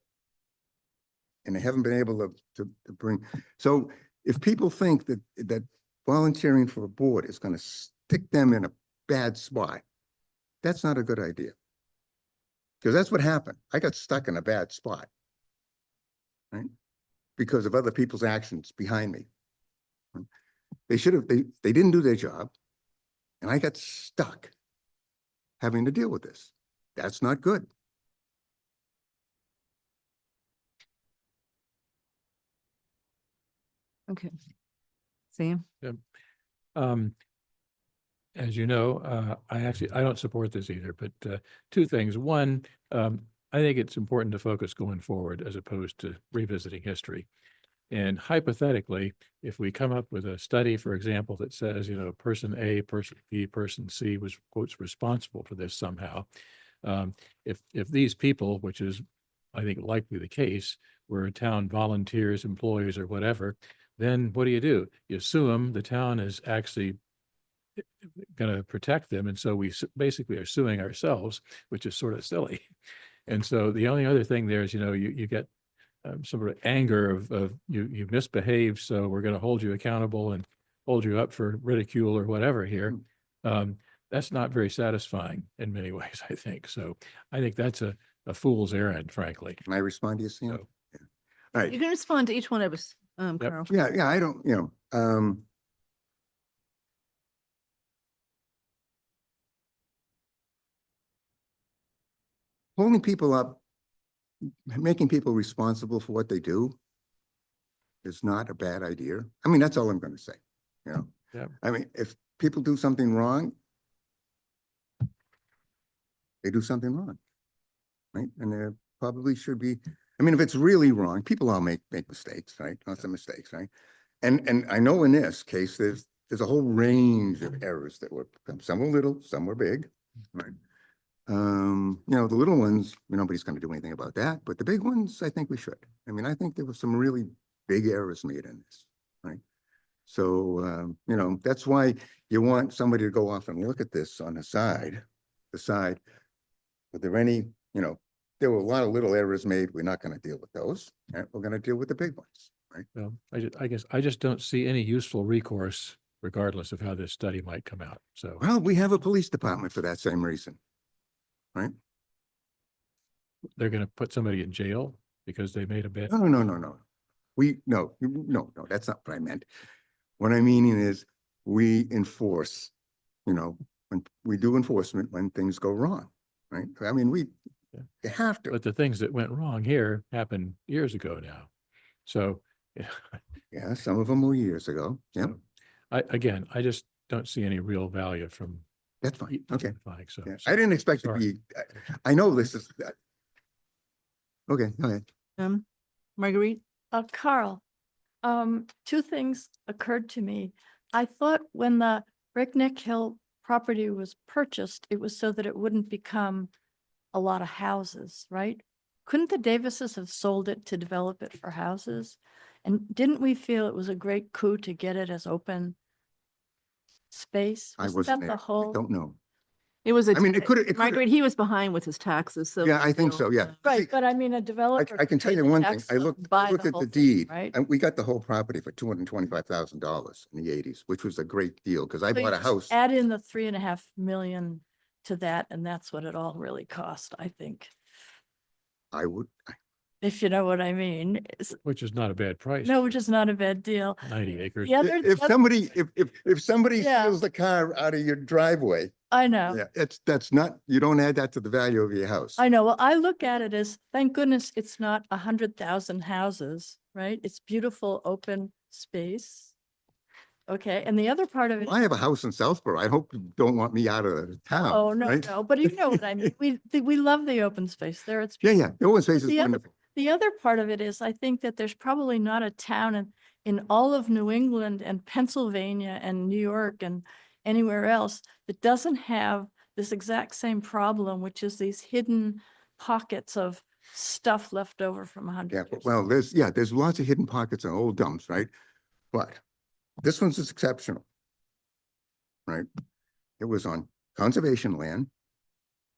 And they haven't been able to bring, so if people think that volunteering for a board is gonna stick them in a bad spot, that's not a good idea. Because that's what happened. I got stuck in a bad spot. Right? Because of other people's actions behind me. They should have, they didn't do their job. And I got stuck having to deal with this. That's not good. Okay. Sam? As you know, I don't support this either, but two things. One, I think it's important to focus going forward as opposed to revisiting history. And hypothetically, if we come up with a study, for example, that says, person A, person B, person C was quotes responsible for this somehow. If these people, which is, I think, likely the case, were town volunteers, employees, or whatever, then what do? You sue them. The town is actually going to protect them. And so we basically are suing ourselves, which is sort of silly. And so the only other thing there is, you get some sort of anger of you misbehaved, so we're going to hold you accountable and hold you up for ridicule or whatever here. That's not very satisfying in many ways, I think. So I think that's a fool's errand, frankly. Can I respond to you, Sam? So- Yeah. All right. You can respond to each one of us, Carl. Yeah, I don't, holding people up, making people responsible for what they do is not a bad idea. I mean, that's all I'm going to say, Yeah. I mean, if people do something wrong, they do something wrong, right? And there probably should be, I mean, if it's really wrong, people all make mistakes, right? Lots of mistakes, right? And I know in this case, there's a whole range of errors that were, some were little, some were big, right? The little ones, nobody's going to do anything about that, but the big ones, I think we should. I mean, I think there were some really big errors made in this, right? So, that's why you want somebody to go off and look at this on the side, were there any, there were a lot of little errors made. We're not going to deal with those. Right? We're going to deal with the big ones, right? Well, I guess I just don't see any useful recourse regardless of how this study might come out. So Well, we have a police department for that same reason, right? they're going to put somebody in jail because they made a bad. No. No, that's not what I meant. What I mean is we enforce, when we do enforcement when things go wrong, right? I mean, Yeah. you have to. But the things that went wrong here happened years ago now. So Yeah, some of them were years ago. Yep, I just don't see any real value from. that's fine. Okay. identifying, So, Yeah, so- I didn't expect to sorry. be, I know this is. Okay, go ahead. Marguerite? Carl, two things occurred to me. I thought when the Breakneck Hill property was purchased, it was so that it wouldn't become a lot of houses, right? Couldn't the Davises have sold it to develop it for houses? And didn't we feel it was a great coup to get it as open space? I Wasn't wasn't that there. the I whole? don't know. It was, I mean, it could have, Marguerite, he was behind with his taxes, so. yeah, I think so, yeah. Right, See, but I mean, a developer. I can could tell pay you the one thing. tax I bill looked, and buy looked the at whole the thing, deed right? and we got the whole property for $225,000 in the 80s, which was a great deal because I So you bought a just house. Add in the 3.5 million to that, and that's what it all really cost, I think, I would, if you know what I mean. Which is not a bad price. No, which is not a bad deal. 90 acres. The other, if somebody, if somebody Yeah. steals the car out of your driveway, I know, yeah, that's not, you don't add that to the value of your house. I know. Well, I look at it as, thank goodness it's not 100,000 houses, right? It's beautiful, open space. Okay, and the other part of it. I have a house in Southborough. I hope you don't want me out of town. Oh, no, right? no, but you know what I mean. We love the open space there. It's Yeah, the open space is The other- wonderful. The other part of it is, I think that there's probably not a town in all of New England and Pennsylvania and New York and anywhere else that doesn't have this exact same problem, which is these hidden pockets of stuff left over from Yeah, 100 years. well, there's lots of hidden pockets and old dumps, right? But this one's is exceptional. Right? It was on conservation land.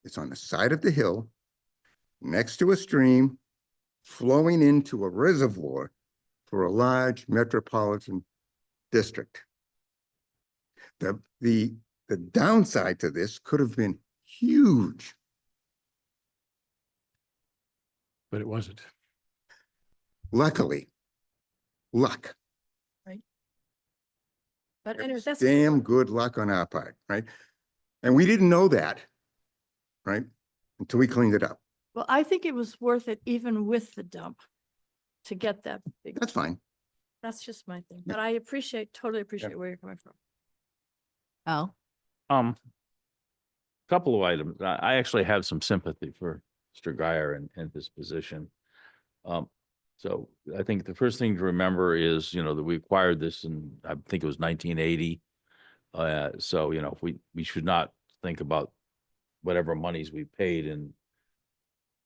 It's on the side of the hill, next to a stream, flowing into a reservoir for a large metropolitan district. The downside to this could have been huge. But it wasn't. Luckily, luck. But It anyway, was that's. damn good luck on our part, right? And we didn't know that, right? Until we cleaned it up. Well, I think it was worth it even with the dump to get that big. That's fine. That's just my thing, Yeah. but I totally appreciate where you're coming from. Al? Couple of items. I actually have some sympathy for Mr. Guyer and his position. So I think the first thing to remember is, you know, that we acquired this in, I think it was 1980. So, you know, we should not think about whatever monies we paid in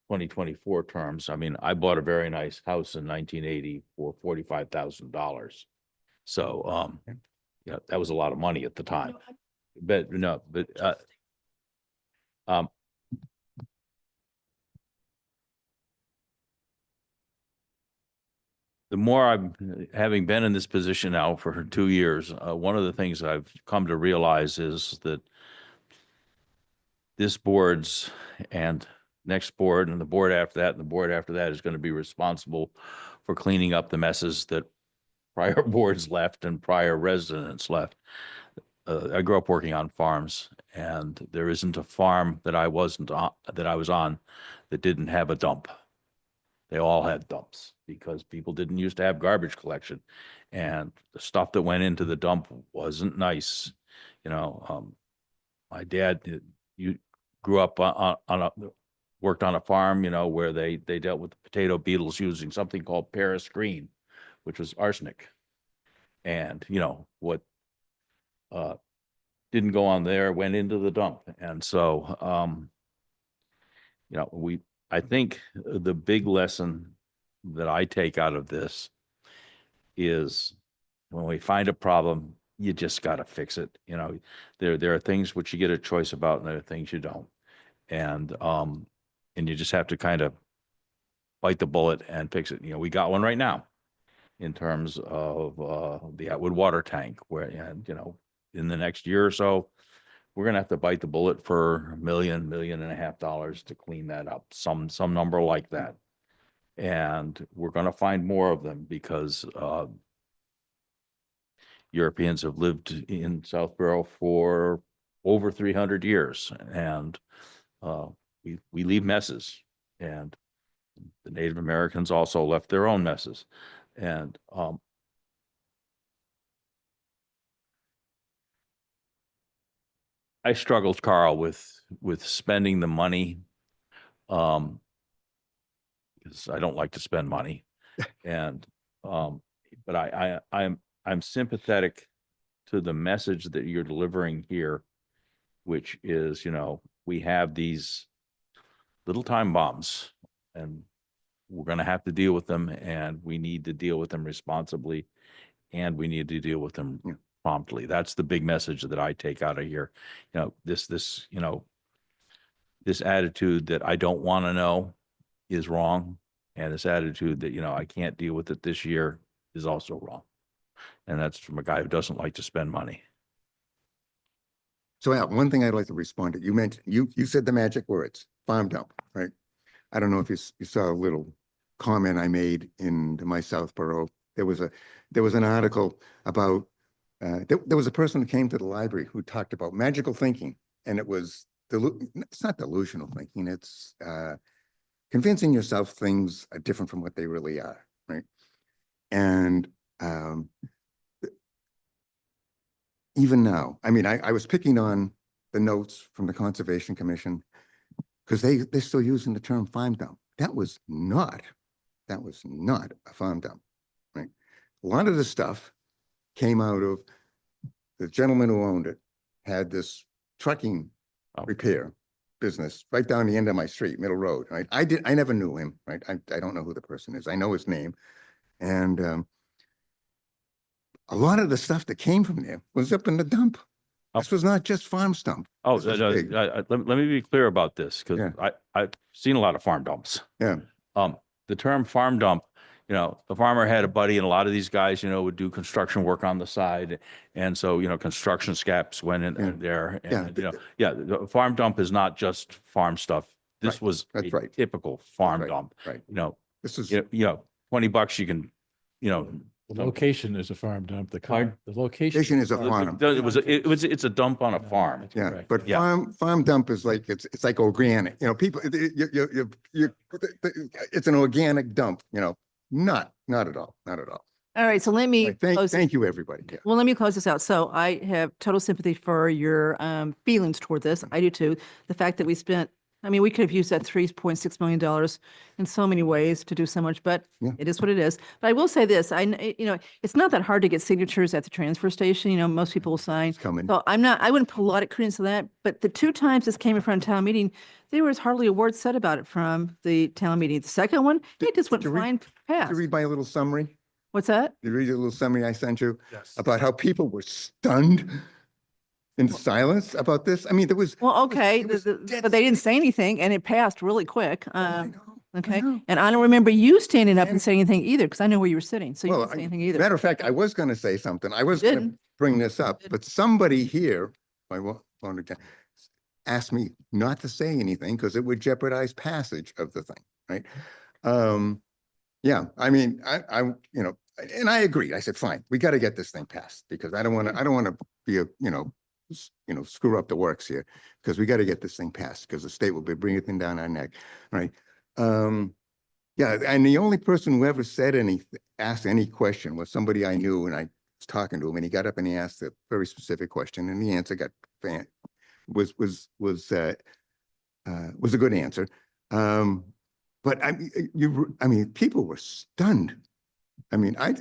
2024 terms. I mean, I bought a very nice house in 1980 for $45,000. So, yeah, that was a lot of money at the time. No, But no, but the more I'm, having been in this position now for 2 years, one of the things I've come to realize is that this board's and next board and the board after that and the board after that is going to be responsible for cleaning up the messes that prior boards left and prior residents left. I grew up working on farms, and there isn't a farm that I was on that didn't have a dump. They all had dumps because people didn't used to have garbage collection, and the stuff that went into the dump wasn't nice. You know, my dad, you grew up worked on a farm, you know, where they dealt with the potato beetles using something called Paris green, which was arsenic. And, you know, what didn't go on there went into the dump. And so, you know, I think the big lesson that I take out of this is when we find a problem, you just got to fix it. You know, there are things which you get a choice about and there are things you don't. And you just have to kind of bite the bullet and fix it. You know, we got one right now in terms of the Atwood water tank where, and, you know, in the next year or so, we're gonna have to bite the bullet for $1 million, $1.5 million to clean that up, some number like that. And we're gonna find more of them because Europeans have lived in Southborough for over 300 years, and we leave messes, and the Native Americans also left their own messes, and I struggled, Carl, with spending the money, because I don't like to spend money, and but I'm sympathetic to the message that you're delivering here, which is, you know, we have these little time bombs, and we're going to have to deal with them, and we need to deal with them responsibly, and we need to deal with them promptly. That's the big message that I take out of here. You know, this, you know, this attitude that I don't want to know is wrong. And this attitude that, you know, I can't deal with it this year is also wrong. And that's from a guy who doesn't like to spend money. So Al, one thing I'd like to respond to, you mentioned, you said the magic words, farm dump, right? I don't know if you saw a little comment I made in my Southborough. There was an article about, there was a person who came to the library who talked about magical thinking, and it was, it's not delusional thinking, it's convincing yourself things are different from what they really are, right? And even now, I mean, I was picking on the notes from the Conservation Commission because they're still using the term farm dump. That was not a farm dump, right? A lot of the stuff came out of the gentleman who owned it, had this trucking Oh. repair business right down the end of my street, Middle Road, right? I never knew him, right? I don't know who the person is. I know his name. And a lot of the stuff that came from there was up in the dump. Oh. This was not just farm stump. Oh, This was big. let me be clear about this, because Yeah. I've seen a lot of farm dumps. Yeah, The term farm dump, the farmer had a buddy, and a lot of these guys, would do construction work on the side. And so, construction scraps went in Yeah. there. Yeah. And, the farm dump is not just farm stuff. This Right. was That's a right. typical farm right. dump. Right. This is, $20 you can, The location is a farm dump. Pardon? The location. Station is a farm. it's a dump on a farm. yeah, Correct. but Yeah. farm dump is like, it's like organic, people, it's an organic dump, not at all, not at all. All right, so let me Right, Thank, close it. thank you, everybody. Yeah. Well, let me close this out. So I have total sympathy for your feelings toward this. I do too. The fact that we spent, I mean, we could have used that $3.6 million in so many ways to do so much, but Yeah. it is what it is. But I will say this, it's not that hard to get signatures at the transfer station. Most people will sign. It's coming. So I wouldn't put a lot of credence to that, but the two times this came in front of town meeting, there was hardly a word said about it from the town meeting. The second one, it just went did you read- fine Did past. you read my little summary? What's that? Did you read the little summary I sent you Yes. about how people were stunned in silence about this? I mean, there was. Well, okay, it was dead but they didn't say anything and it passed really quick. I know, I Okay, know. and I don't remember you standing up and And- saying anything either, because I know where you were sitting, so you Well, didn't say anything either. Matter of fact, I was going to say something. I was going to didn't. bring this up, didn't. but somebody here, wanted to ask me not to say anything because it would jeopardize passage of the thing, right? Yeah, I mean, and I agreed. I said, fine, we got to get this thing passed because I don't want to be screw up the works here because we got to get this thing passed because the state will be bringing it down our neck, right? Yeah, and the only person who ever asked any question was somebody I knew, and I was talking to him, and he got up and he asked a very specific question, and the answer was a good answer. But I mean, people were stunned. I mean, I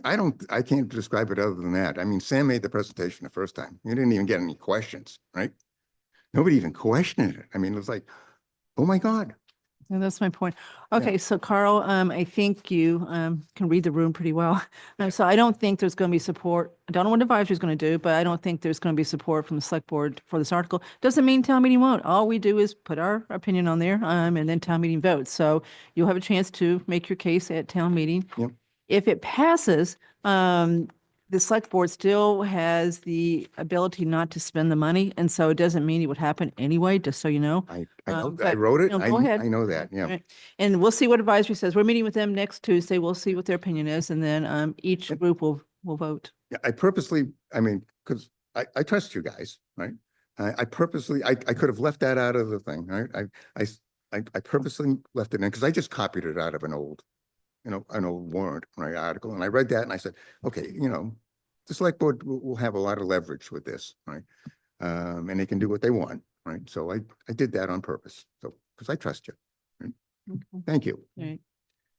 can't describe it other than that. I mean, Sam made the presentation the first time. You didn't even get any questions, right? Nobody even questioned it. I mean, it was like, oh my God. And that's my point. Okay, so Carl, I think you can read the room pretty well. So I don't think there's going to be support. I don't know what advisory is going to do, but I don't think there's going to be support from the select board for this article. Doesn't mean town meeting won't. All we do is put our opinion on there and then town meeting votes. So you'll have a chance to make your case at town meeting. Yep. If it passes, the select board still has the ability not to spend the money. And so it doesn't mean it would happen anyway, just so you know. I know, I but, wrote it. go ahead. I know that, yeah. Right. And we'll see what advisory says. We're meeting with them next Tuesday. We'll see what their opinion is, and then each group will vote. Yeah, I purposely, I mean, because I trust you guys, right? I purposely, I could have left that out of the thing, right? I purposely left it in because I just copied it out of an old warrant, right, article. And I read that and I said, okay, the select board will have a lot of leverage with this, right? And they can do what they want, right? So I did that on purpose. So, because I trust you. Right? Okay. Thank you. All right.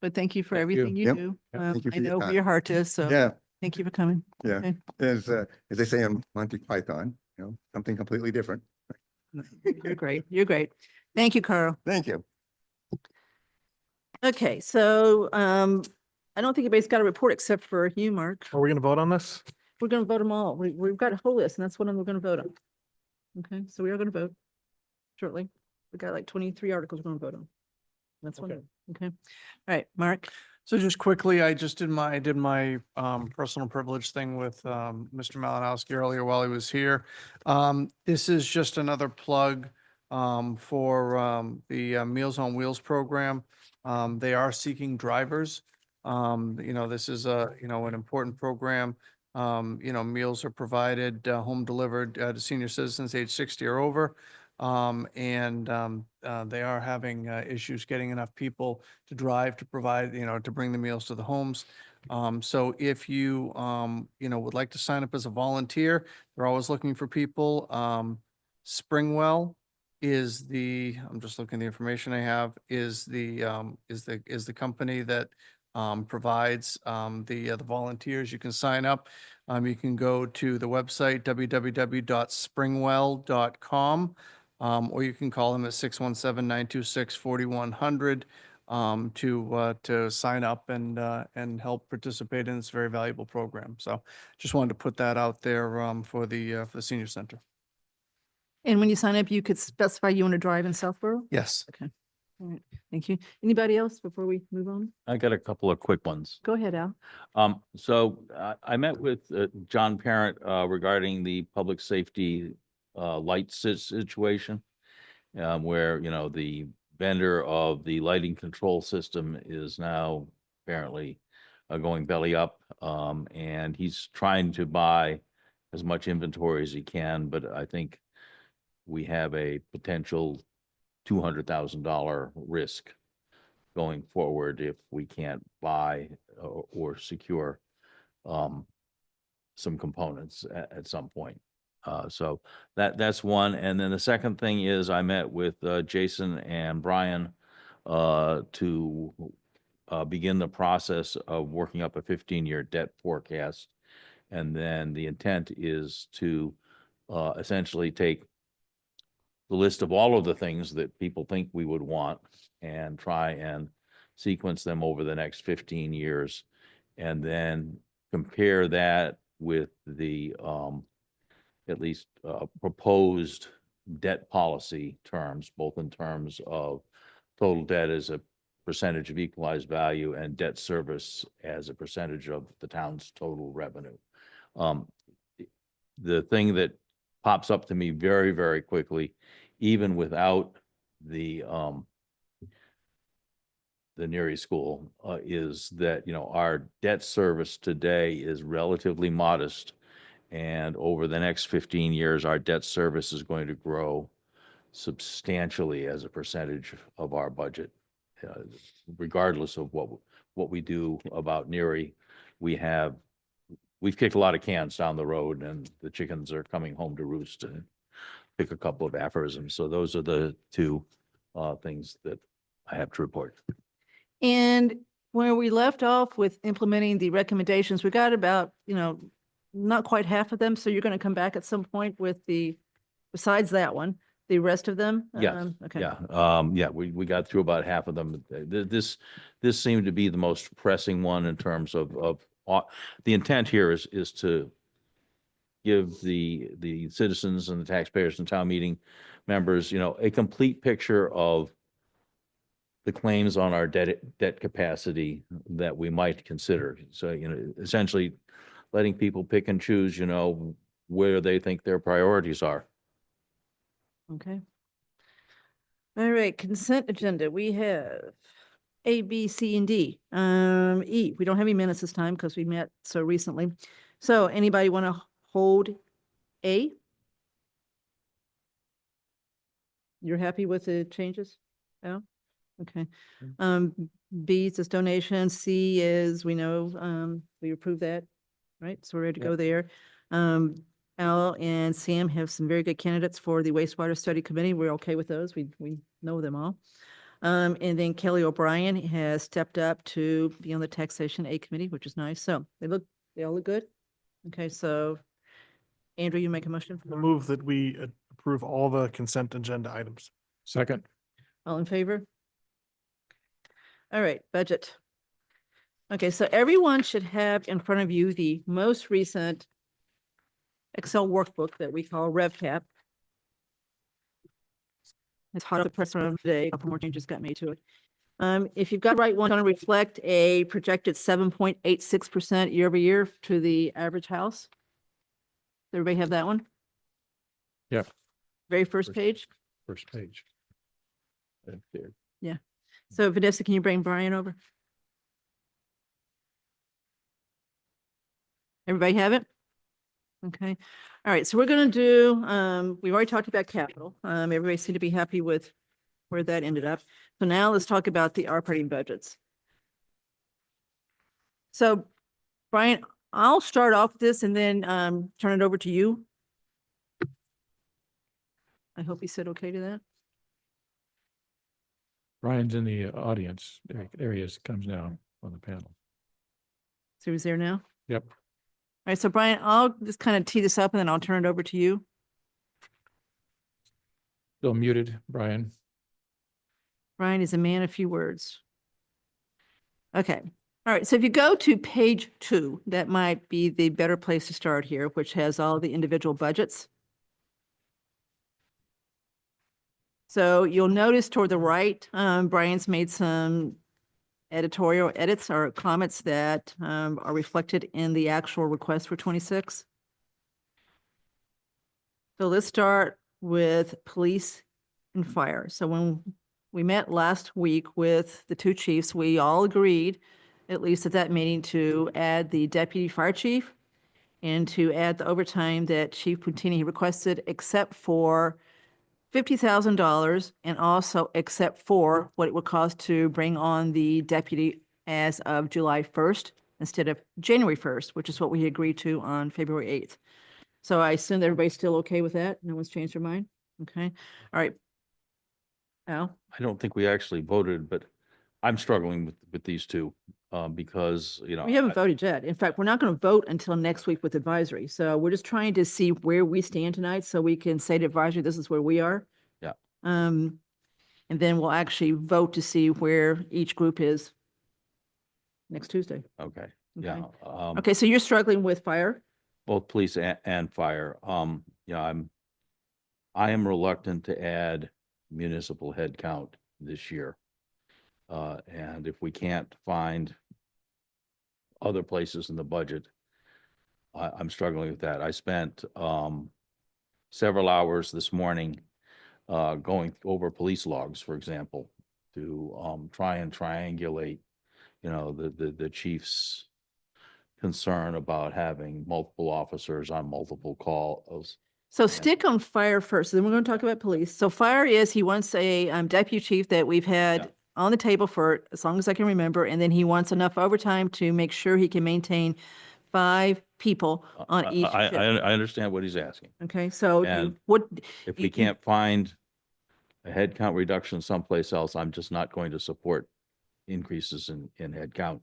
But thank you for Thank you. everything you Yep. do. Thank you I for your know where time. your heart is, so Yeah, thank you for coming. yeah. Okay. As they say on Monty Python, something completely different. You're great. You're great. Thank you, Carl. Thank you. Okay, so I don't think anybody's got a report except for you, Mark. Are we gonna vote on this? We're going to vote them all. We've got a whole list, and that's what we're going to vote on. Okay, so we are going to vote shortly. We got like 23 articles we're going to vote on. That's one. Okay. Okay. All right, Mark. So just quickly, I just did my personal privilege thing with Mr. Malinowski earlier while he was here. This is just another plug for the Meals on Wheels program. They are seeking drivers. This is an important program. Meals are provided, home delivered to senior citizens age 60 or over. And they are having issues getting enough people to drive to provide, to bring the meals to the homes. So if you, would like to sign up as a volunteer, they're always looking for people. Springwell is I'm just looking at the information I have, is the company that provides the volunteers. You can sign up. You can go to the website www.springwell.com. or you can call them at 617-926-4100 to sign up and help participate in this very valuable program. So just wanted to put that out there for the senior center. And when you sign up, you could specify you want to drive in Southborough? Yes. Okay. All right. Thank you. Anybody else before we move on? I got a couple of quick ones. Go ahead, Al. So I met with John Parent regarding the public safety light situation. Where, you know, the vendor of the lighting control system is now apparently going belly up. And he's trying to buy as much inventory as he can, but I think we have a potential $200,000 risk going forward if we can't buy or secure some components at some point. So that's one. And then the second thing is I met with Jason and Brian to begin the process of working up a 15-year debt forecast. And then the intent is to essentially take the list of all of the things that people think we would want and try and sequence them over the next 15 years, and then compare that with the at least proposed debt policy terms, both in terms of total debt as a percentage of equalized value and debt service as a percentage of the town's total revenue. The thing that pops up to me very, very quickly, even without the Neary School, is that, you know, our debt service today is relatively modest. And over the next 15 years, our debt service is going to grow substantially as a percentage of our budget. Regardless of what we do about Neary, we've kicked a lot of cans down the road, and the chickens are coming home to roost, and pick a couple of aphorisms. So those are the two things that I have to report. And where we left off with implementing the recommendations, we got about, not quite half of them. So you're going to come back at some point with besides that one, the rest of them? Yeah. Okay. Yeah. We got through about half of them. This seemed to be the most pressing one in terms of the intent here is to give the citizens and the taxpayers and town meeting members, a complete picture of the claims on our debt capacity that we might consider. So, essentially letting people pick and choose, where they think their priorities are. Okay. All right, consent agenda. We have A, B, C, and D. E, we don't have any minutes this time because we met so recently. So anybody want to hold A? You're happy with the changes? No? Okay. B is this donation. C is, we know, we approved that, right? So we're ready to go there. Al and Sam have some very good candidates for the wastewater study committee. We're okay with those. We know them all. And then Kelly O'Brien has stepped up to be on the taxation A committee, which is nice. So they all look good. Okay, so Andrew, you make a motion? I move that we approve all the consent agenda items. Second. All in favor? All right, budget. Okay, so everyone should have in front of you the most recent Excel workbook that we call RevCap. It's hot off the press around today. A couple more changes got made to it. If you've got the right one, it's going to reflect a projected 7.86% year over year to the average house. Does everybody have that one? Yeah. Very first page. First page. Yeah. So Vanessa, can you bring Brian over? Everybody have it? Okay. All right. So we're going to do, we've already talked about capital. Everybody seemed to be happy with where that ended up. So now let's talk about the operating budgets. So Brian, I'll start off with this and then turn it over to you. I hope you said okay to that. Brian's in the audience. There he is, comes now on the panel. So he's there now? Yep. All right, so Brian, I'll just kind of tee this up and then I'll turn it over to you. Still muted, Brian. Brian is a man of few words. Okay. All right. So if you go to page 2, that might be the better place to start here, which has all the individual budgets. So you'll notice toward the right, Brian's made some editorial edits or comments that are reflected in the actual request for 26. So let's start with police and fire. So when we met last week with the two chiefs, we all agreed, at least at that meeting, to add the deputy fire chief and to add the overtime that Chief Puntini requested, except for $50,000, and also except for what it would cost to bring on the deputy as of July 1st instead of January 1st, which is what we agreed to on February 8th. So I assume that everybody's still okay with that? No one's changed their mind? Okay, all right. Al? I don't think we actually voted, but I'm struggling with these two, because, you know. We haven't I- voted yet. In fact, we're not going to vote until next week with advisory. So we're just trying to see where we stand tonight so we can say to advisory, this is where we are. Yeah. And then we'll actually vote to see where each group is next Tuesday. Okay, yeah. Okay, so you're struggling with fire? Both police and fire. I am reluctant to add municipal headcount this year. And if we can't find other places in the budget, I'm struggling with that. I spent several hours this morning going over police logs, for example, to try and triangulate, the chief's concern about having multiple officers on multiple calls. So stick on fire first, then we're going to talk about police. So fire is, he wants a deputy chief that we've Yeah. had on the table for as long as I can remember, and then he wants enough overtime to make sure he can maintain 5 people on each I shift. understand what he's asking. Okay, so And what, If You- we can't find a headcount reduction someplace else, I'm just not going to support increases in headcount.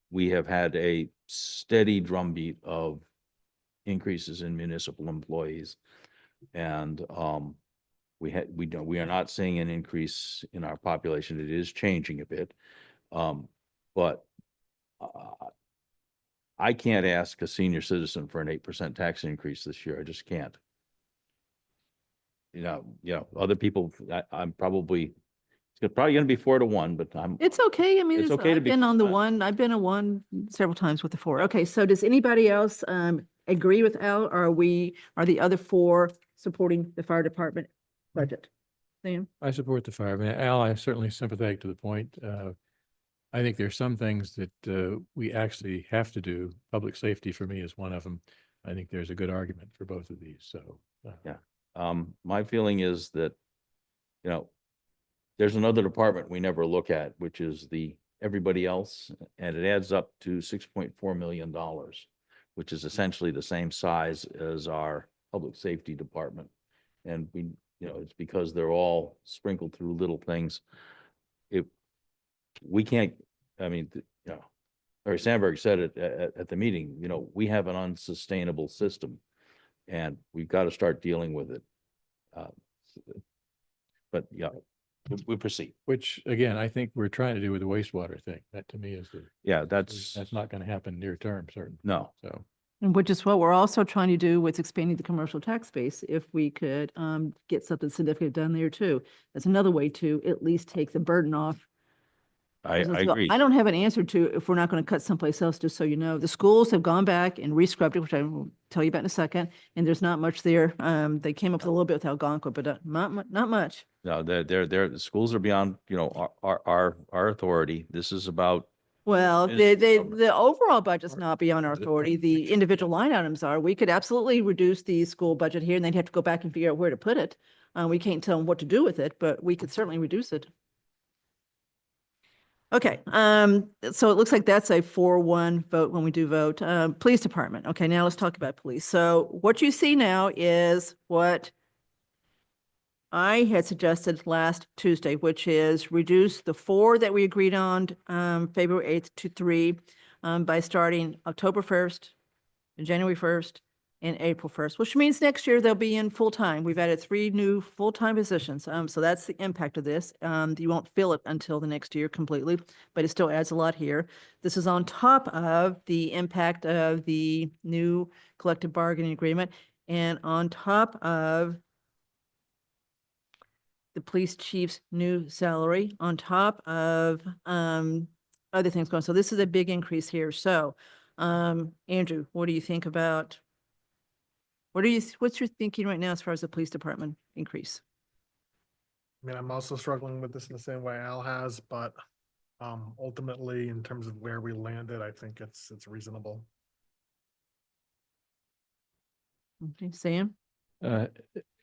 We have had a steady drumbeat of increases in municipal employees. And we are not seeing an increase in our population. It is changing a bit. But I can't ask a senior citizen for an 8% tax increase this year. I just can't. Other people, I'm probably, it's probably going to be 4-1, but it's okay. I mean, It's okay to I've be- been on the one, I've been a one several times with the 4. Okay, so does anybody else agree with Al, or are the other 4 supporting the fire department budget? Sam? I support the fire. I mean, Al, I'm certainly sympathetic to the point. I think there's some things that we actually have to do. Public safety for me is one of them. I think there's a good argument for both of these, so. Yeah. My feeling is that, there's another department we never look at, which is everybody else, and it adds up to $6.4 million, which is essentially the same size as our public safety department. And it's because they're all sprinkled through little things. We can't, Larry Sandberg said it at the meeting, we have an unsustainable system and we've got to start dealing with it. But yeah, we proceed. Which, again, I think we're trying to do with the wastewater thing. That to me is Yeah, that's not going to happen near term, certainly. no, So, And which is what we're also trying to do with expanding the commercial tax base, if we could get something significant done there too. That's another way to at least take the burden off. I So agree. I don't have an answer to if we're not going to cut someplace else, just so you know. The schools have gone back and re-scrubbed it, which I will tell you about in a second, and there's not much there. They came up with a little bit with Algonquin, but not much. No, the schools are beyond, our authority. This is about, Well, Municipal the overall budget's not beyond our authority. The individual line items are. We could absolutely reduce the school budget here, and they'd have to go back and figure out where to put it. We can't tell them what to do with it, but we could certainly reduce it. Okay, so it looks like that's a 4-1 vote when we do vote. Police department. Okay, now let's talk about police. So what you see now is what I had suggested last Tuesday, which is reduce the 4 that we agreed on February 8th to 3 by starting October 1st and January 1st in April 1st, which means next year they'll be in full-time. We've added 3 new full-time positions. So that's the impact of this. You won't feel it until the next year completely, but it still adds a lot here. This is on top of the impact of the new collective bargaining agreement and on top of the police chief's new salary, on top of other things going. So this is a big increase here. So Andrew, what do you think about, what's your thinking right now as far as the police department increase? I mean, I'm also struggling with this in the same way Al has, but ultimately, in terms of where we landed, I think it's reasonable. Okay, Sam? Have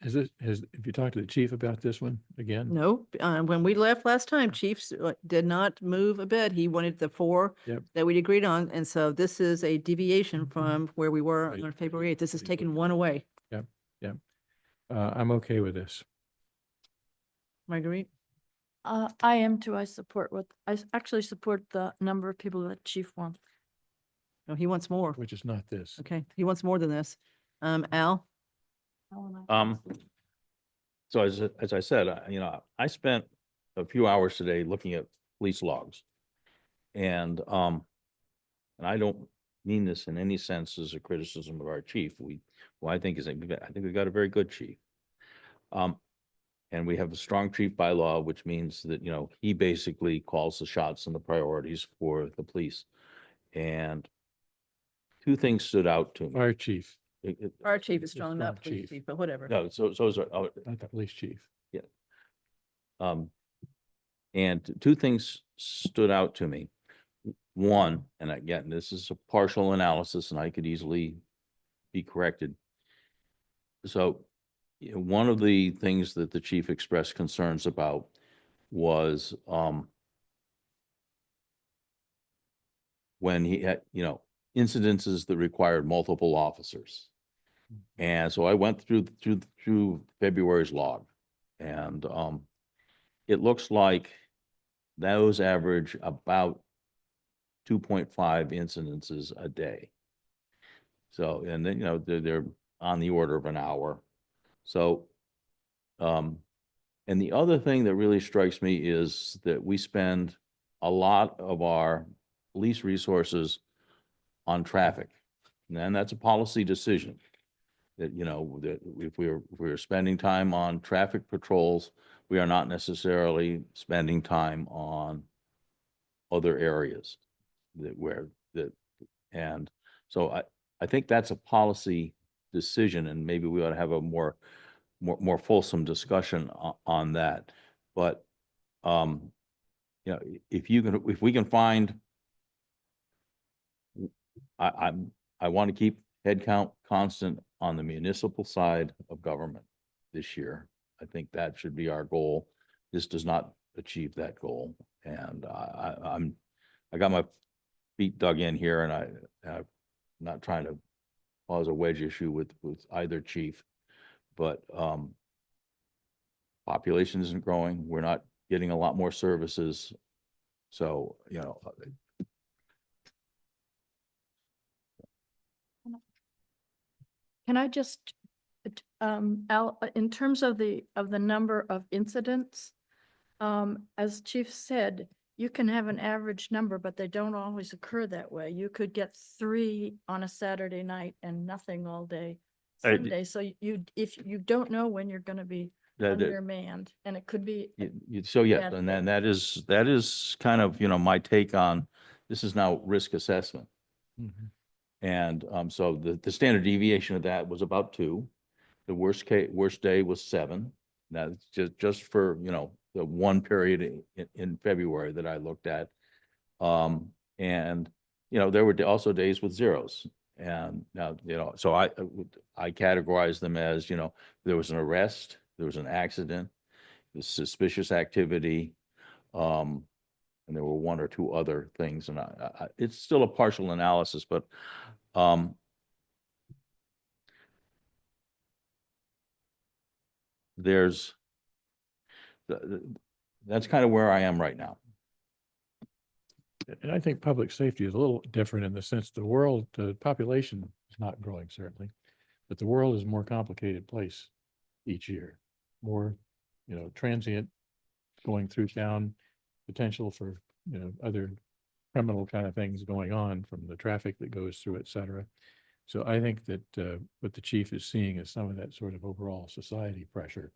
you talked to the chief about this one again? No, when we left last time, Chiefs did not move a bit. He wanted the 4 Yep. that we'd agreed on. And so this is a deviation from where we were Right. on February 8th. This is taking 1 away. I'm okay with this. Marguerite? I am too. I actually support the number of people that chief wants. No, he wants more. Which is not this. Okay, he wants more than this. Al? So as I said, I spent a few hours today looking at police logs. And I don't mean this in any sense as a criticism of our chief. I think we've got a very good chief. And we have a strong chief bylaw, which means that, he basically calls the shots and the priorities for the police. And 2 things stood out to me. Fire chief, Our chief is It's strong, strong not police chief. chief, but whatever. No, so is our, not the police chief. and 2 things stood out to me. One, and again, this is a partial analysis and I could easily be corrected. So one of the things that the chief expressed concerns about was when he had, incidences that required multiple officers. And so I went through February's log, and it looks like those average about 2.5 incidences a day. So, and then, they're on the order of an hour. So, and the other thing that really strikes me is that we spend a lot of our police resources on traffic. And that's a policy decision that, that if we're spending time on traffic patrols, we are not necessarily spending time on other areas and so I think that's a policy decision, and maybe we ought to have a more fulsome discussion on that. But if we can find, I want to keep headcount constant on the municipal side of government this year. I think that should be our goal. This does not achieve that goal, and I got my feet dug in here, and I'm not trying to cause a wedge issue with either chief, but population isn't growing. We're not getting a lot more services. So, Can I just, Al, in terms of the number of incidents, as Chief said, you can have an average number, but they don't always occur that way. You could get 3 on a Saturday night and nothing all day Sunday. So if you don't know when you're going to be undermanned, and it could be. So yes, bad and then thing. that is kind of, my take on, this is now risk assessment. Mhm. And so the standard deviation of that was about 2. The worst day was 7. That's just for, the one period in February that I looked at. And, there were also days with 0s. And now, so I categorize them as, there was an arrest, there was an accident, suspicious activity, and there were 1 or 2 other things. And it's still a partial analysis, but that's kind of where I am right now. And I think public safety is a little different in the sense the population is not growing, certainly. but the world is a more complicated place each year. More, transient going through town, potential for, other criminal kind of things going on from the traffic that goes through, et cetera. So I think that what the chief is seeing is some of that sort of overall society pressure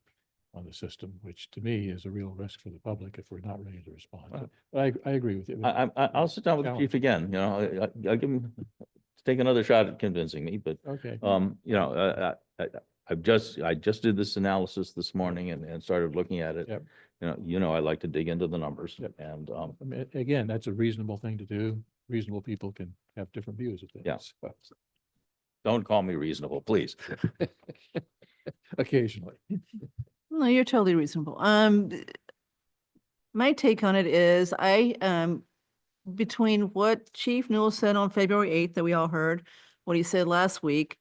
on the system, which to me is a real risk for the public if we're not ready to respond. Well, But I agree with you. I'll sit down with the chief again, I'll give him, take another shot at convincing me, but, Okay. I just did this analysis this morning and started looking at it. Yep. I like to dig into the numbers Yep. and, I mean, again, that's a reasonable thing to do. Reasonable people can have different views of things. Yeah. So, don't call me reasonable, please. occasionally. No, you're totally reasonable. My take on it is between what Chief Newell said on February 8th that we all heard, what he said last week,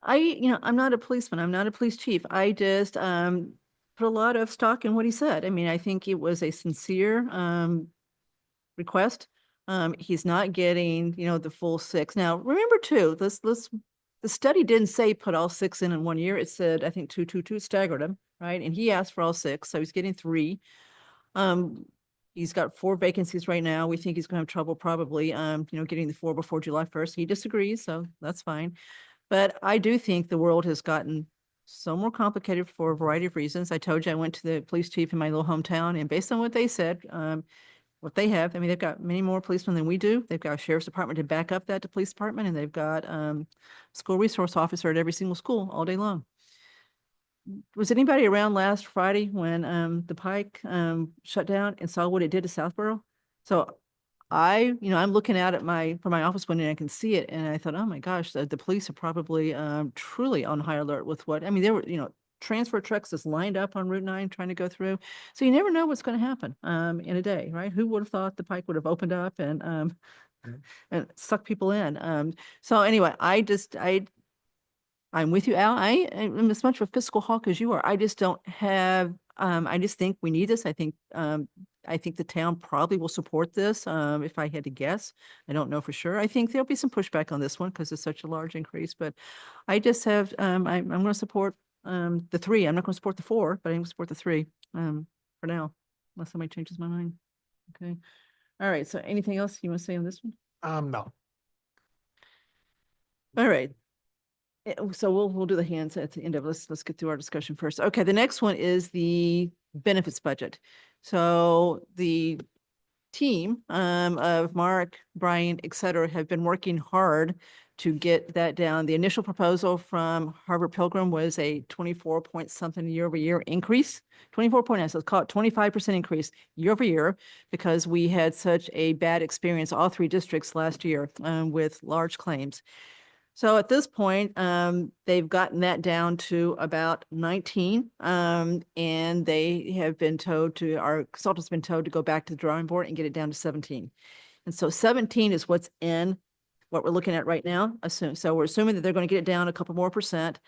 I'm not a policeman. I'm not a police chief. I just, put a lot of stock in what he said. I mean, I think it was a sincere, request. He's not getting, the full 6. Now, remember too, the study didn't say put all 6 in 1 year. It said, I think 2, staggered them, right? And he asked for all 6, so he's getting 3. He's got 4 vacancies right now. We think he's gonna have trouble probably, getting the 4 before July 1st. He disagrees, so that's fine. But I do think the world has gotten so more complicated for a variety of reasons. I told you I went to the police chief in my little hometown, and based on what they said, what they have, I mean, they've got many more policemen than we do. They've got a sheriff's department to back up that, the police department, and they've got school resource officer at every single school all day long. Was anybody around last Friday when the Pike shut down and saw what it did to Southborough? So I'm looking out at from my office window and I can see it, and I thought, oh my gosh, the police are probably truly on high alert with what, I mean, there were, transfer trucks just lined up on Route 9 trying to go through. So you never know what's going to happen in a day, right? Who would have thought the Pike would have opened up and sucked people in? So anyway, I'm with you, Al. I am as much of a fiscal hawk as you are. I just don't have, I just think we need this. I think the town probably will support this, if I had to guess. I don't know for sure. I think there'll be some pushback on this one because it's such a large increase, but I just have, I'm going to support the 3. I'm not going to support the 4, but I'm going to support the 3 for now, unless somebody changes my mind. Okay. All right. So anything else you want to say on this one? No. All right. So we'll do the hands at the end of this. Let's get through our discussion first. Okay, the next one is the benefits budget. So the team of Mark, Brian, et cetera, have been working hard to get that down. The initial proposal from Harvard Pilgrim was a 24 point something year over year increase, 24.9, so let's call it 25% increase year over year, because we had such a bad experience, all 3 districts last year with large claims. So at this point, they've gotten that down to about 19. And they have been told our consultant's been told to go back to the drawing board and get it down to 17. And so 17 is what's in what we're looking at right now. So we're assuming that they're going to get it down a couple more percent.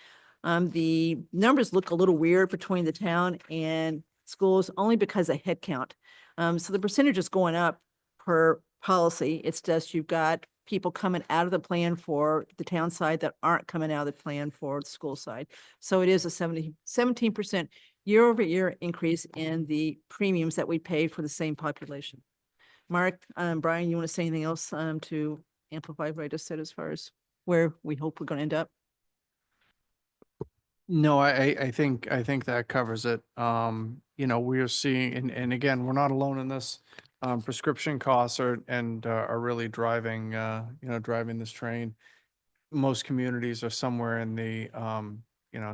The numbers look a little weird between the town and schools only because of head count. So the percentage is going up per policy. It's just you've got people coming out of the plan for the town side that aren't coming out of the plan for the school side. So it is a 17% year over year increase in the premiums that we pay for the same population. Mark, Brian, you want to say anything else to amplify what I just said as far as where we hope we're going to end up? No, I think that covers it. We are seeing, and again, we're not alone in this. Prescription costs are really driving, driving this train. Most communities are somewhere in the,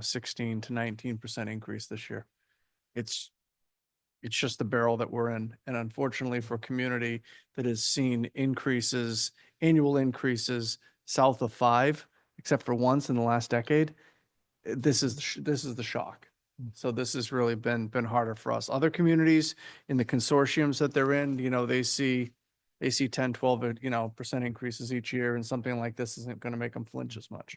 16 to 19% increase this year. It's just the barrel that we're in. And unfortunately for a community that has seen annual increases south of 5, except for once in the last decade, this is the shock. So this has really been harder for us. Other communities in the consortiums that they're in, they see 10, 12, percent increases each year, and something like this isn't going to make them flinch as much.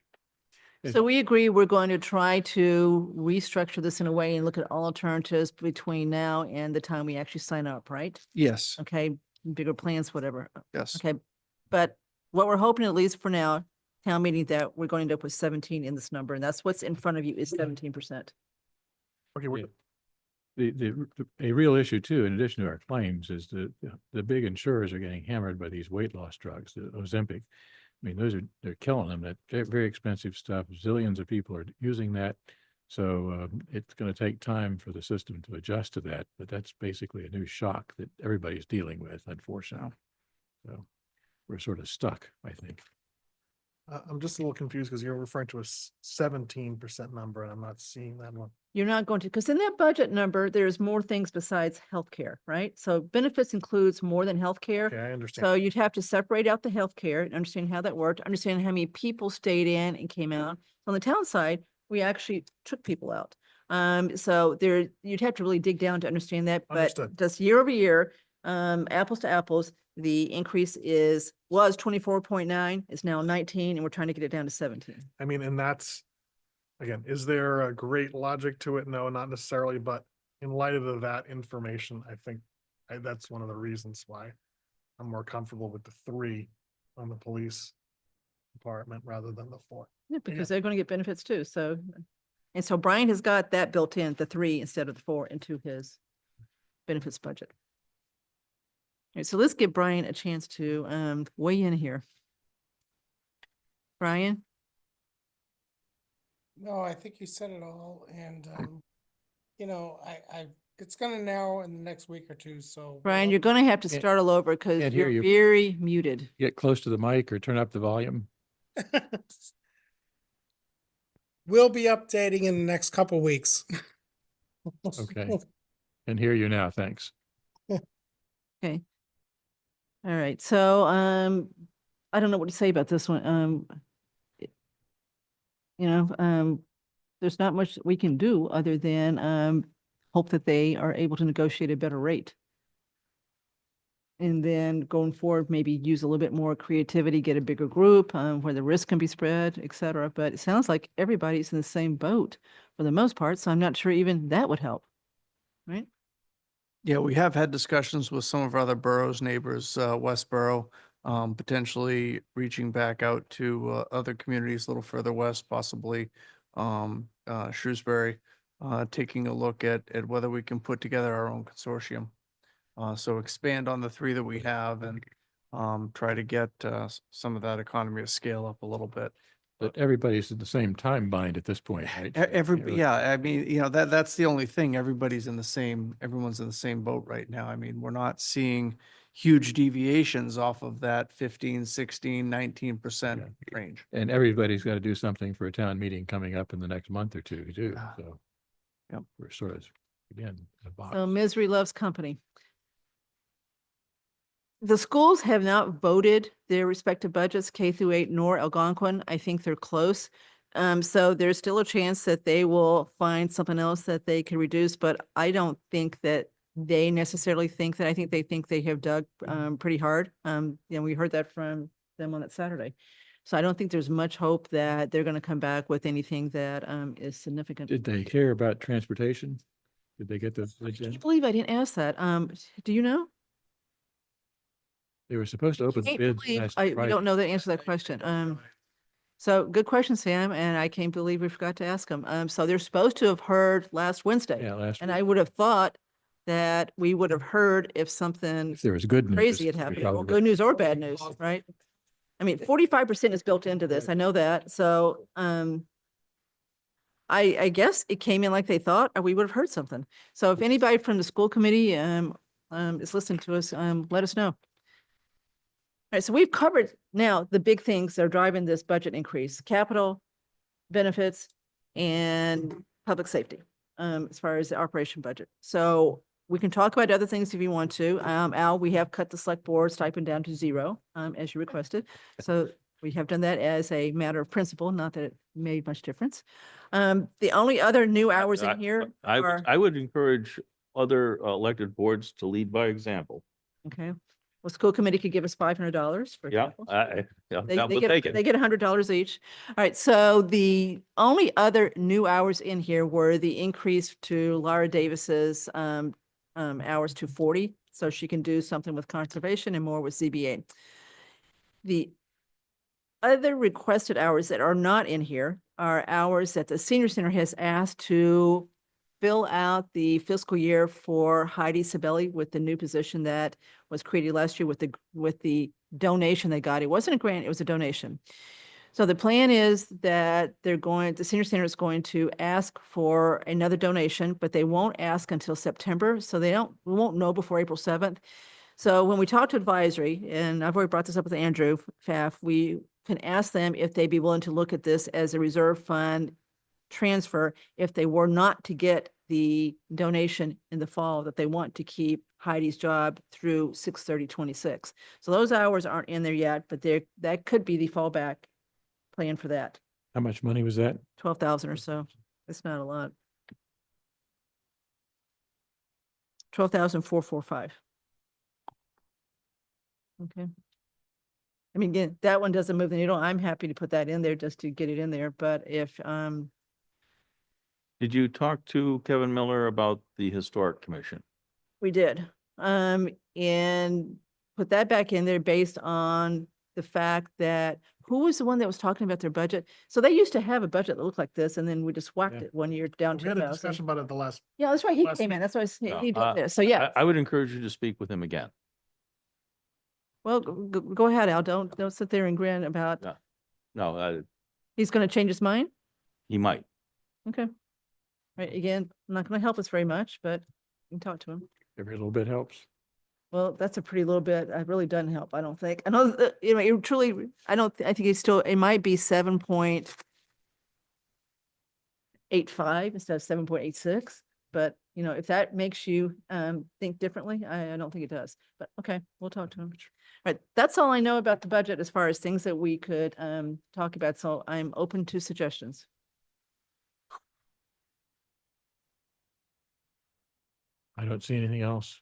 So we agree we're going to try to restructure this in a way and look at all alternatives between now and the time we actually sign up, right? Yes, Okay, bigger plans, whatever. yes. Okay, but what we're hoping, at least for now, town meeting that we're going to end up with 17 in this number, and that's what's in front of you is 17%. Okay, we're, A real issue too, in addition to our claims, is the big insurers are getting hammered by these weight loss drugs, the Ozempic. I mean, they're killing them. That very expensive stuff. Zillions of people are using that. So it's going to take time for the system to adjust to that, but that's basically a new shock that everybody's dealing with, unfortunately. So we're sort of stuck, I think. I'm just a little confused because you're referring to a 17% number and I'm not seeing that one. You're not going to, because in that budget number, there's more things besides healthcare, right? So benefits includes more than healthcare. Okay, I understand. So you'd have to separate out the healthcare and understand how that worked, understand how many people stayed in and came out. On the town side, we actually took people out. So there, you'd have to really dig down to understand that, but Understood. just year over year, apples to apples, the increase was 24.9, is now 19, and we're trying to get it down to 17. I mean, and that's, again, is there a great logic to it? No, not necessarily, but in light of that information, I think that's one of the reasons why I'm more comfortable with the 3 on the police department rather than the 4. Yeah, because they're going to get benefits too. So, and so Brian has got that built in, the 3 instead of the 4 into his benefits budget. All right, so let's give Brian a chance to weigh in here. Brian? No, I think you said it all, and you know, it's gonna narrow in the next week or two, so. Brian, you're going to have to Can't- start all over because can't hear you're you. very muted. Get close to the mic or turn up the volume. We'll be updating in the next couple weeks. Okay. And hear you now. Thanks. Okay. All right, so I don't know what to say about this one. There's not much we can do other than hope that they are able to negotiate a better rate. And then going forward, maybe use a little bit more creativity, get a bigger group where the risk can be spread, et cetera. But it sounds like everybody's in the same boat for the most part, so I'm not sure even that would help, right? Yeah, we have had discussions with some of our other boroughs, neighbors, Westboro, potentially reaching back out to other communities a little further west, possibly Shrewsbury, taking a look at whether we can put together our own consortium. So expand on the 3 that we have and try to get some of that economy of scale up a little bit. But everybody's in the same time bind at this point, right? Yeah, I mean, you know, that's the only thing. Everyone's in the same boat right now. I mean, we're not seeing huge deviations off of that 15, 16, 19% Yeah. range. And everybody's got to do something for a town meeting coming up in the next month or two too. Yeah. So Yep. we're sort of, again, in a box. So misery loves company. The schools have not voted their respective budgets, K through 8 nor Algonquin. I think they're close. So there's still a chance that they will find something else that they can reduce, but I don't think that they necessarily think that. I think they have dug pretty hard. We heard that from them on that Saturday. So I don't think there's much hope that they're going to come back with anything that is significant. Did they care about transportation? Did they get the? I can't believe I didn't ask that. Do you know? They were supposed to open the Can't bids believe last we Friday. don't know the answer to that question. So good question, Sam, and I can't believe we forgot to ask them. So they're supposed to have heard last Wednesday. Yeah, last And week. I would have thought that we would have heard if something If there was good news. crazy had we happened, probably well, would- good news or bad news, right? I mean, 45% is built into this. I know that. So, I guess it came in like they thought, or we would have heard something. So if anybody from the school committee, is listening to us, let us know. All right, so we've covered now the big things that are driving this budget increase: capital, benefits, and public safety, as far as the operation budget. So we can talk about other things if you want to. Al, we have cut the select board stipend down to 0, as you requested. So we have done that as a matter of principle, not that it made much difference. The only other new hours in here are, I would encourage other elected boards to lead by example. okay, well, school committee could give us $500, for Yeah, example. yeah, They we'll get, take it. they get $100 each. All right, so the only other new hours in here were the increase to Laura Davis's hours to 40, so she can do something with conservation and more with ZBA. The other requested hours that are not in here are hours that the senior center has asked to fill out the fiscal year for Heidi Sabelli with the new position that was created last year with the donation they got. It wasn't a grant, it was a donation. So the plan is that the senior center is going to ask for another donation, but they won't ask until September. So we won't know before April 7th. So when we talk to advisory, and I've already brought this up with Andrew Pfaff, we can ask them if they'd be willing to look at this as a reserve fund transfer if they were not to get the donation in the fall, that they want to keep Heidi's job through 6/30/26. So those hours aren't in there yet, but that could be the fallback plan for that. How much money was that? 12,000 or so. It's not a lot. 12,445. Okay. I mean, again, that one doesn't move the needle. I'm happy to put that in there just to get it in there, but if, Did you talk to Kevin Miller about the Historic Commission? we did, and put that back in there based on the fact that, who was the one that was talking about their budget? So they used to have a budget that looked like this, and then we just whacked Yeah. it one year down We to had a 1,000. discussion about it the last, Yeah, that's right. He last came in. week. That's why No, he did this. So yeah, I would encourage you to speak with him again. well, go ahead, Al. Don't sit there and grin about, No. No, he's going to change his mind. he might. Okay. Right. Again, not going to help us very much, but you can talk to him. Every little bit helps. Well, that's a pretty little bit. It really doesn't help, I don't think. I know, that, it truly, I think it's still, it might be 7.85 instead of 7.86. But, if that makes you think differently, I don't think it does. But okay, we'll talk to him. All right, that's all I know about the budget as far as things that we could talk about. So I'm open to suggestions. I don't see anything else.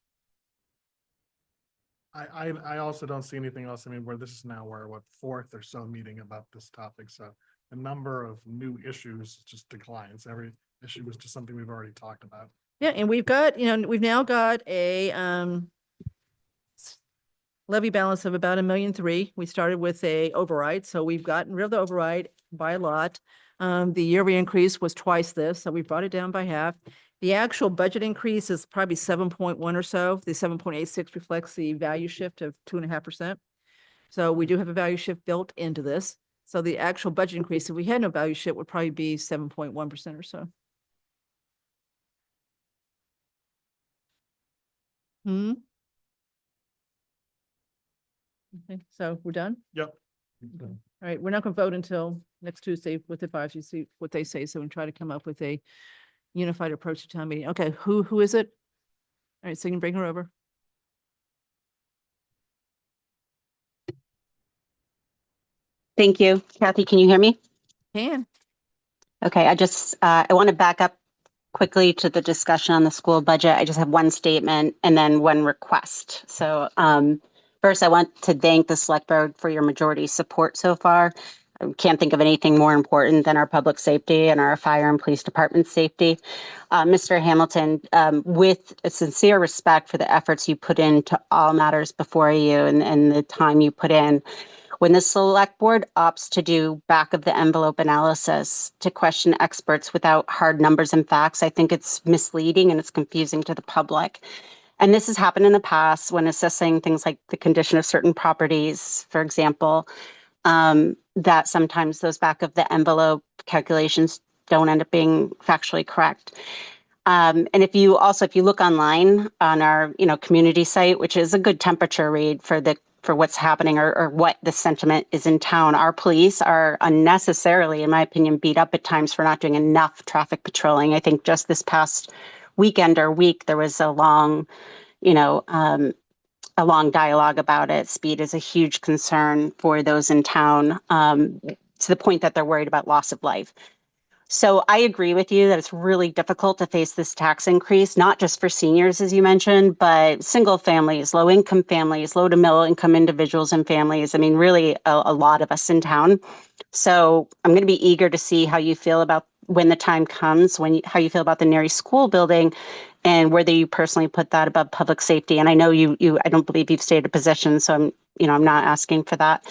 I also don't see anything else. I mean, where this is now what, fourth or so meeting about this topic. So the number of new issues just declines. Every issue was just something we've already talked about. Yeah, and we've got, we've now got a levy balance of about 1.3 million. We started with a override, so we've gotten rid of the override by a lot. The yearly increase was twice this, so we brought it down by half. The actual budget increase is probably 7.1 or so. The 7.86 reflects the value shift of 2.5%. So we do have a value shift built into this. So the actual budget increase, if we had no value shift, would probably be 7.1% or so. Okay, so we're done? Yep. All right, we're not going to vote until next Tuesday with advisory, see what they say. So we try to come up with a unified approach to town meeting. Okay, who is it? All right, so you can bring her over. Thank you. Kathy, can you hear me? Can. Okay, I want to back up quickly to the discussion on the school budget. I just have one statement and then one request. So first, I want to thank the select board for your majority support so far. I can't think of anything more important than our public safety and our fire and police department safety. Mr. Hamilton, with a sincere respect for the efforts you put into all matters before you and the time you put in, when the select board opts to do back of the envelope analysis to question experts without hard numbers and facts, I think it's misleading and it's confusing to the public. And this has happened in the past when assessing things like the condition of certain properties, for example, that sometimes those back of the envelope calculations don't end up being factually correct. And if you look online on our, community site, which is a good temperature read for what's happening or what the sentiment is in town, our police are unnecessarily, in my opinion, beat up at times for not doing enough traffic patrolling. I think just this past weekend or week, there was a long dialogue about it. Speed is a huge concern for those in town, to the point that they're worried about loss of life. So I agree with you that it's really difficult to face this tax increase, not just for seniors, as you mentioned, but single families, low income families, low to middle income individuals and families. I mean, really a lot of us in town. So I'm going to be eager to see how you feel about when the time comes, how you feel about the Neary School building and whether you personally put that above public safety. And I know I don't believe you've stated a position, so I'm not asking for that.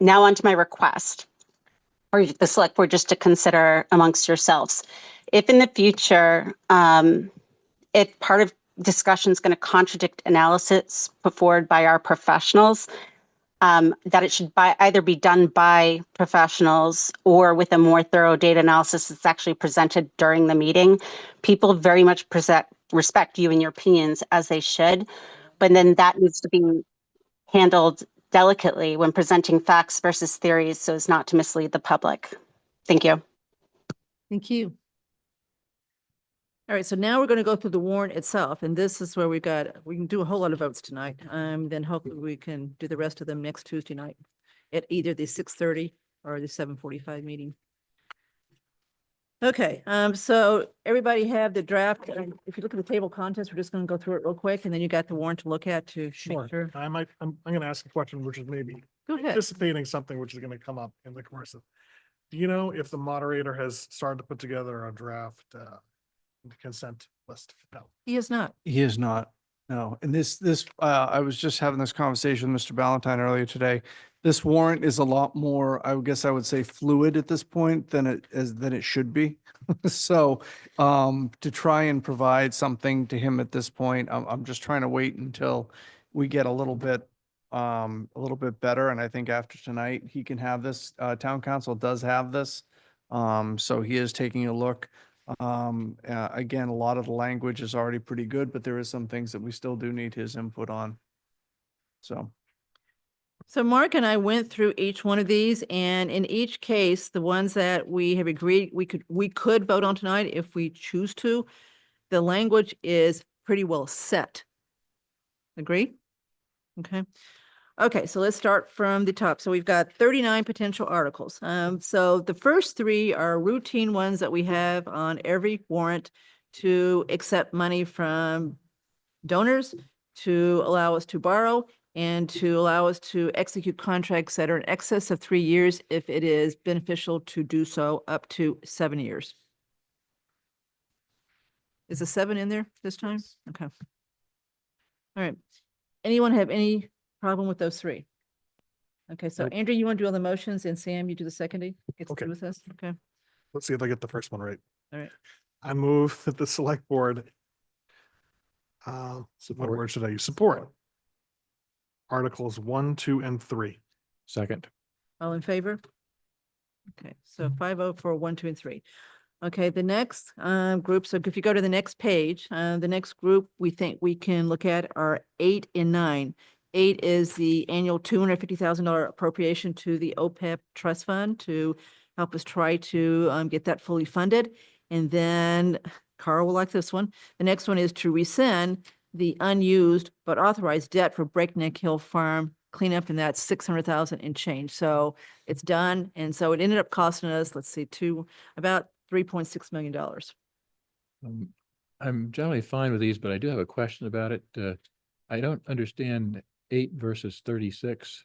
now onto my request, or the select board just to consider amongst yourselves. If in the future, if part of discussion is going to contradict analysis put forward by our professionals, that it should either be done by professionals or with a more thorough data analysis that's actually presented during the meeting. People very much respect you and your opinions, as they should, but then that needs to be handled delicately when presenting facts versus theories so as not to mislead the public. Thank you. Thank you. All right, so now we're going to go through the warrant itself, and this is where we can do a whole lot of votes tonight. Then hopefully we can do the rest of them next Tuesday night at either the 6:30 or the 7:45 meeting. Okay, so everybody have the draft. If you look at the table of contents, we're just going to go through it real quick, and then you got the warrant to look at to make sure. I'm gonna ask a question, which is maybe Go ahead. anticipating something which is gonna come up in the course of. Do you know if the moderator has started to put together a draft consent list? No. He is not. He is not, no. And I was just having this conversation with Mr. Ballantyne earlier today. This warrant is a lot more, I guess I would say, fluid at this point than it should be. So, to try and provide something to him at this point, I'm just trying to wait until we get a little bit better. And I think after tonight, he can have this, town council does have this. So he is taking a look. Again, a lot of the language is already pretty good, but there is some things that we still do need his input on. So Mark and I went through each one of these, and in each case, the ones that we have agreed we could vote on tonight if we choose to, the language is pretty well set. Agree? Okay. Okay, so let's start from the top. So we've got 39 potential articles. So the first three are routine ones that we have on every warrant to accept money from donors, to allow us to borrow, and to allow us to execute contracts that are in excess of 3 years if it is beneficial to do so up to 7 years. Is the 7 in there this time? Okay. All right. Anyone have any problem with those three? Okay, so Nope. Andrew, you want to do all the motions, and Sam, you do the seconding? Gets Okay. through with us? Okay. Let's see if I get the first one right. All right. I move that the select board. What word should I use? Support. Articles 1, 2, and 3. Second. All in favor? Okay, so 5-0 for 1, 2, and 3. Okay, the next group, so if you go to the next page, the next group we think we can look at are 8 and 9. 8 is the annual $250,000 appropriation to the OPEB trust fund to help us try to get that fully funded. And then Carl will like this one. The next one is to rescind the unused but authorized debt for Breakneck Hill Farm cleanup, and that's 600,000 and change. So it's done. And so it ended up costing us, let's see, about $3.6 million. I'm generally fine with these, but I do have a question about it. I don't understand 8 versus 36.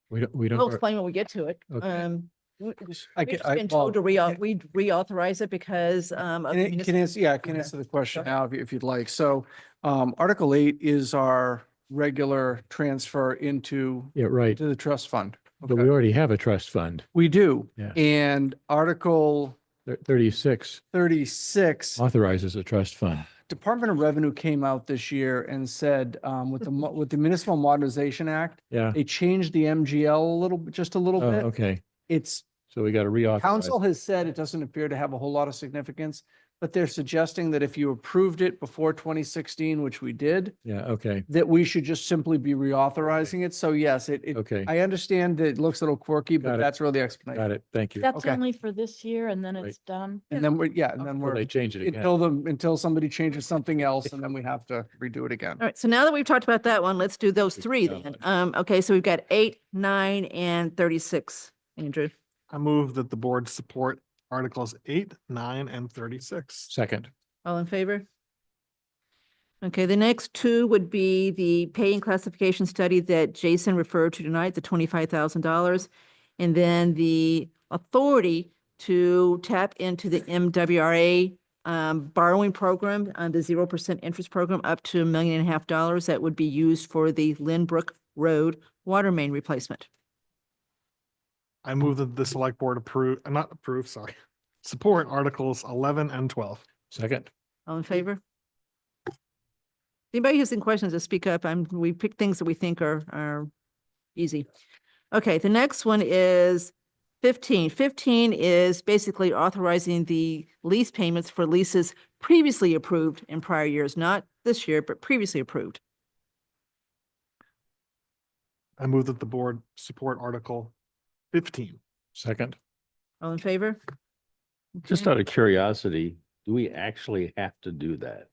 We We'll don't, explain when we get to it. Okay. We've I just can- been told to well, we reauthorize it because of Can I municipal- answer the question now if you'd like. So, Article 8 is our regular transfer into yeah, right. the trust fund. But we Okay. already have a trust fund. We do. Yeah. And Article 36 36, authorizes a trust fund. Department of Revenue came out this year and said, with the Municipal Modernization Act, Yeah. they changed the MGL just a little Oh, bit. okay. It's, So we got to reauthorize. council has said it doesn't appear to have a whole lot of significance, but they're suggesting that if you approved it before 2016, which we did, Yeah, okay, that we should just simply be reauthorizing it. So yes, okay. I understand that it looks a little quirky, Got but it. that's really the explanation. Got it. Thank you. That's Okay. only for this year and then Right. it's done. And then and then Well, we're, they change it again. until somebody changes something else and then we have to redo it again. All right, so now that we've talked about that one, let's do those three Yeah. then. Okay, so we've got 8, 9, and 36. Andrew, I move that the board support Articles 8, 9, and 36. Second. all in favor? Okay, the next two would be the pay and classification study that Jason referred to tonight, the $25,000. And then the authority to tap into the MWRA borrowing program, the 0% interest program, up to $1.5 million that would be used for the Lynbrook Road water main replacement. I move that the select board not approve, sorry, support Articles 11 and 12. Second. All in favor? Anybody who's in questions, to speak up. We pick things that we think are easy. Okay, the next one is 15. 15 is basically authorizing the lease payments for leases previously approved in prior years, not this year, but previously approved. I move that the board support Article 15. Second. All in favor? Just Okay. out of curiosity, do we actually have to do that?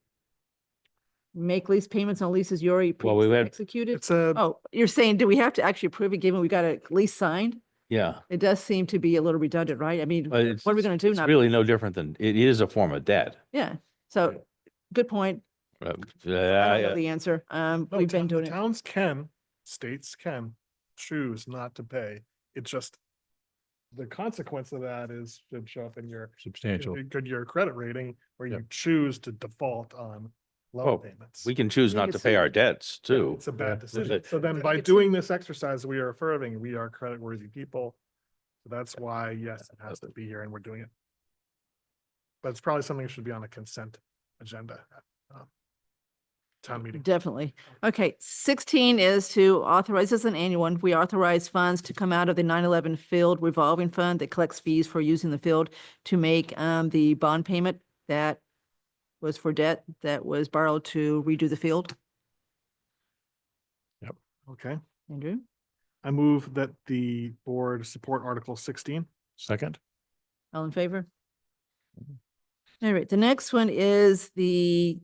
Make lease payments on leases you already Well, we previously had- executed? It's a, Oh, you're saying, do we have to actually approve it given we got a lease signed? Yeah. It does seem to be a little redundant, right? I mean, But it's, what are we gonna do? it's Not, really no different than, it is a form of debt. yeah, so, good point. Uh, I don't know uh, the answer. no, We've been the doing it. towns states can choose not to pay. It's just the consequence of that is should show up in your Substantial. your credit rating where you Yep. choose to default on loan Oh, payments. We can choose Yeah, not you to can pay see- our debts Yeah, too. It's a bad Yeah. decision. So then Yeah, by you can see- doing this exercise, we are affirming we are credit-worthy people. So that's why, yes, it has to be here and we're doing it. But it's probably something that should be on a consent agenda. Town meeting. Definitely. Okay, 16 is to authorize, this is an annual one, we authorize funds to come out of the 9/11 Field Revolving Fund that collects fees for using the field to make the bond payment that was for debt that was borrowed to redo the field. Okay. Andrew? I move that the board support Article 16. Second. All in favor? All right, the next one is the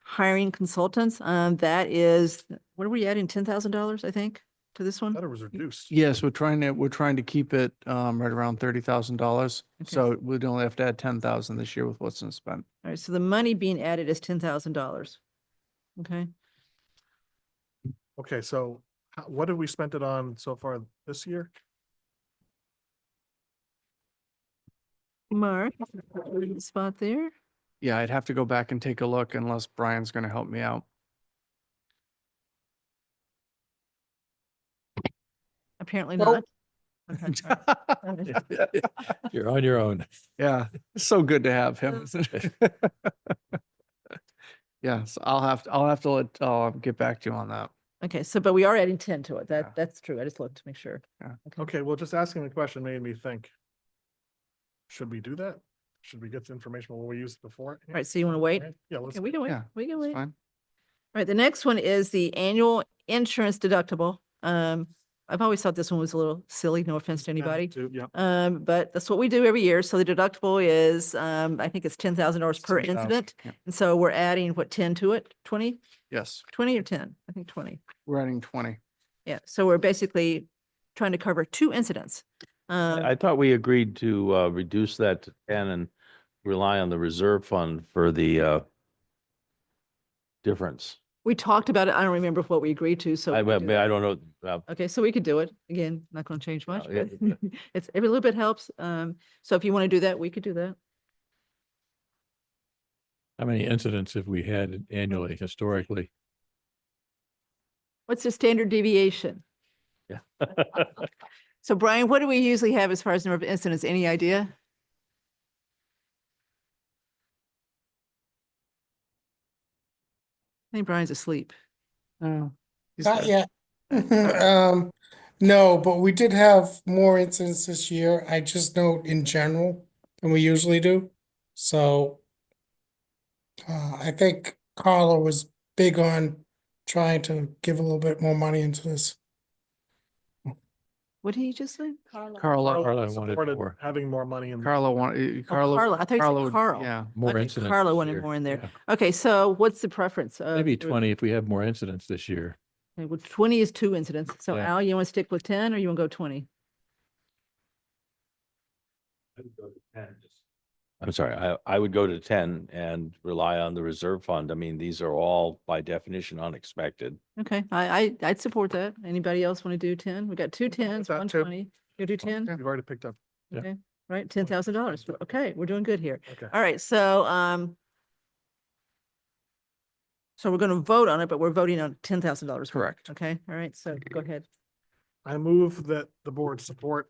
hiring consultants. That is, what are we adding, $10,000, I think, to this I one? thought it was reduced. Yes, we're trying to keep it right around $30,000. Okay. So we'd only have to add 10,000 this year with what's been spent. All right, so the money being added is $10,000. Okay, Okay, so what have we spent it on so far this year? Mark, spot there. Yeah, I'd have to go back and take a look unless Brian's going to help me out. Apparently Nope. not. Okay, all right. You're on your own. Yeah, it's so good to have him. Isn't it? Yes, I'll have to let get back to you on that. Okay, so, but we are adding 10 to it. Yeah. That's true. I just looked to make sure. Okay, well, just asking the question made me think. Should we do that? Should we get the information when we used it before? All right, so you want to wait? Yeah, let's. Okay, we can wait. Yeah, We can It's wait. All fine. right, the next one is the annual insurance deductible. I've always thought this one was a little silly, no offense to anybody. Yeah, But that's what we do every year. So the deductible is, I think it's $10,000 per 10,000, incident. yeah. And so we're adding what, 10 to it? 20? Yes, 20 or 10? I think 20. we're adding 20. Yeah, so we're basically trying to cover 2 incidents. I thought we agreed to reduce that to 10 and rely on the reserve fund for the difference. We talked about it. I don't remember what we agreed to, so. I we can do I that. don't know. Okay, so we could do it. Again, not going to change much, yeah, but it's, every little bit helps. So if you want to do that, we could do that. How many incidents have we had annually historically? What's the standard deviation? Yeah. So Brian, what do we usually have as far as number of incidents? Any idea? I think Brian's asleep. Oh, he's Not got- yet. No, but we did have more incidents this year. I just note in general than we usually do. So I think Carla was big on trying to give a little bit more money into this. What did he just say? Carla, Carla wanted supported more. having more money in. Carla wanted, Oh, Carla. Carla. I thought you Carla said would- Carl. Yeah, More Okay, incidents. Carla this wanted year. more in there. Yeah. Okay, so what's the preference? Maybe 20 if we have more incidents this year. Okay, well, 20 is 2 incidents. So Yeah. Al, you want to stick with 10 or you want to go 20? I'm sorry, I would go to 10 and rely on the reserve fund. I mean, these are all by definition unexpected. Okay, I'd support that. Anybody else want to do 10? We got 2 10s, that one too. 20. You do 10? We've already picked up. Yeah. Okay. right? $10,000. Okay, we're doing good here. Okay. All right, so we're gonna vote on it, but we're voting on $10,000. Correct. Okay, all right, so go ahead. I move that the board support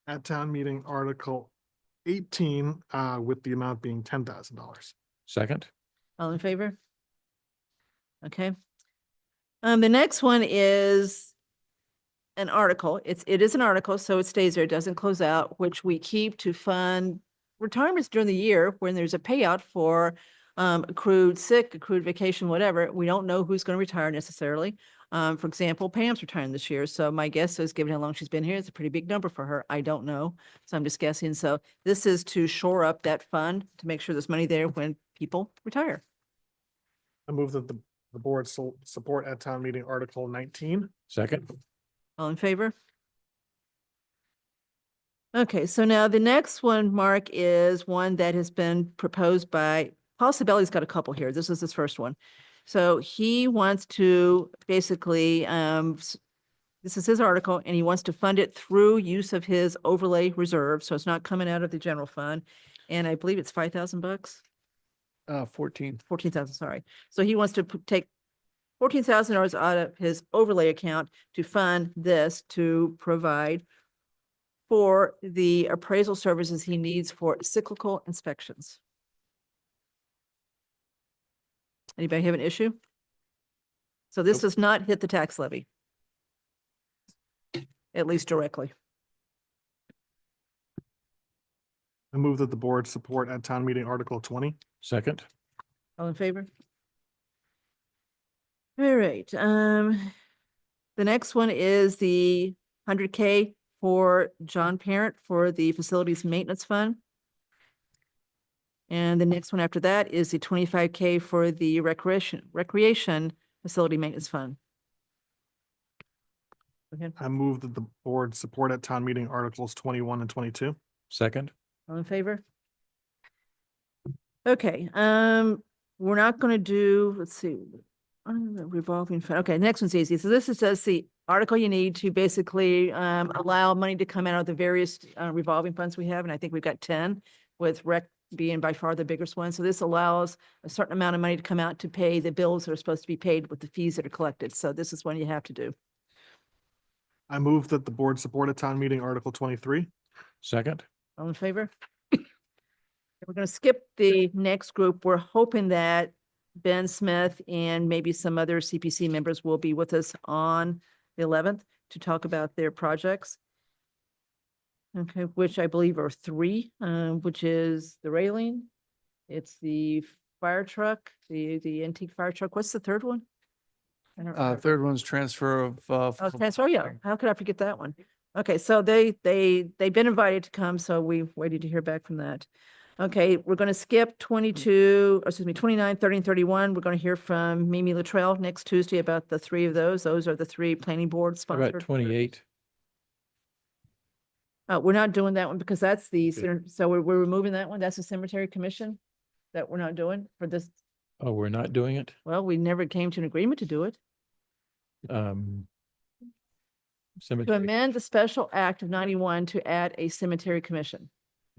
at town meeting Article 18, with the amount being $10,000. Second? All in favor? Okay. The next one is an article. It is an article, so it stays there. It doesn't close out, which we keep to fund retirements during the year when there's a payout for accrued sick, accrued vacation, whatever. We don't know who's going to retire necessarily. For example, Pam's retiring this year. So my guess is, given how long she's been here, it's a pretty big number for her. I don't know. So I'm just guessing. So this is to shore up that fund to make sure there's money there when people retire. I move that the board support at town meeting Article 19. Second? All in favor? Okay, so now the next one, Mark, is one that has been proposed by, Paul Sabelli's got a couple here. This is his first one. So he wants to basically, this is his article, and he wants to fund it through use of his overlay reserve. So it's not coming out of the general fund. And I believe it's $5,000. 14. 14,000, sorry. So he wants to take $14,000 out of his overlay account to fund this to provide for the appraisal services he needs for cyclical inspections. Anybody have an issue? So this does not hit the tax levy, at least directly. I move that the board support at town meeting Article 20. Second? All in favor? All right, the next one is the 100K for John Parent for the Facilities Maintenance Fund. And the next one after that is the 25K for the Recreation Facility Maintenance Fund. Go ahead. I move that the board support at town meeting Articles 21 and 22. Second? All in favor? Okay, we're not gonna do, let's see, revolving fund. Okay, next one's easy. So this is just the article you need to basically allow money to come out of the various revolving funds we have, and I think we've got 10, with rec being by far the biggest one. So this allows a certain amount of money to come out to pay the bills that are supposed to be paid with the fees that are collected. So this is one you have to do. I move that the board support at town meeting Article 23. Second? All in favor? We're going to skip the next group. We're hoping that Ben Smith and maybe some other CPC members will be with us on the 11th to talk about their projects. Okay, which I believe are 3, which is the railing, it's the fire truck, the antique fire truck. What's the third one? I don't remember. Third one's transfer of. Oh, transfer, yeah. How could I forget that one? Okay, so they've been invited to come, so we waited to hear back from that. Okay, we're going to skip 29, 30, and 31. We're going to hear from Mimi Luttrell next Tuesday about the 3 of those. Those are the 3 planning board How about sponsored. 28? We're not doing that one because that's the, Okay. so we're removing that one. That's the cemetery commission that we're not doing for this. Oh, we're not doing it? Well, we never came to an agreement to do it. To Cemetery. amend the special act of 91 to add a cemetery commission.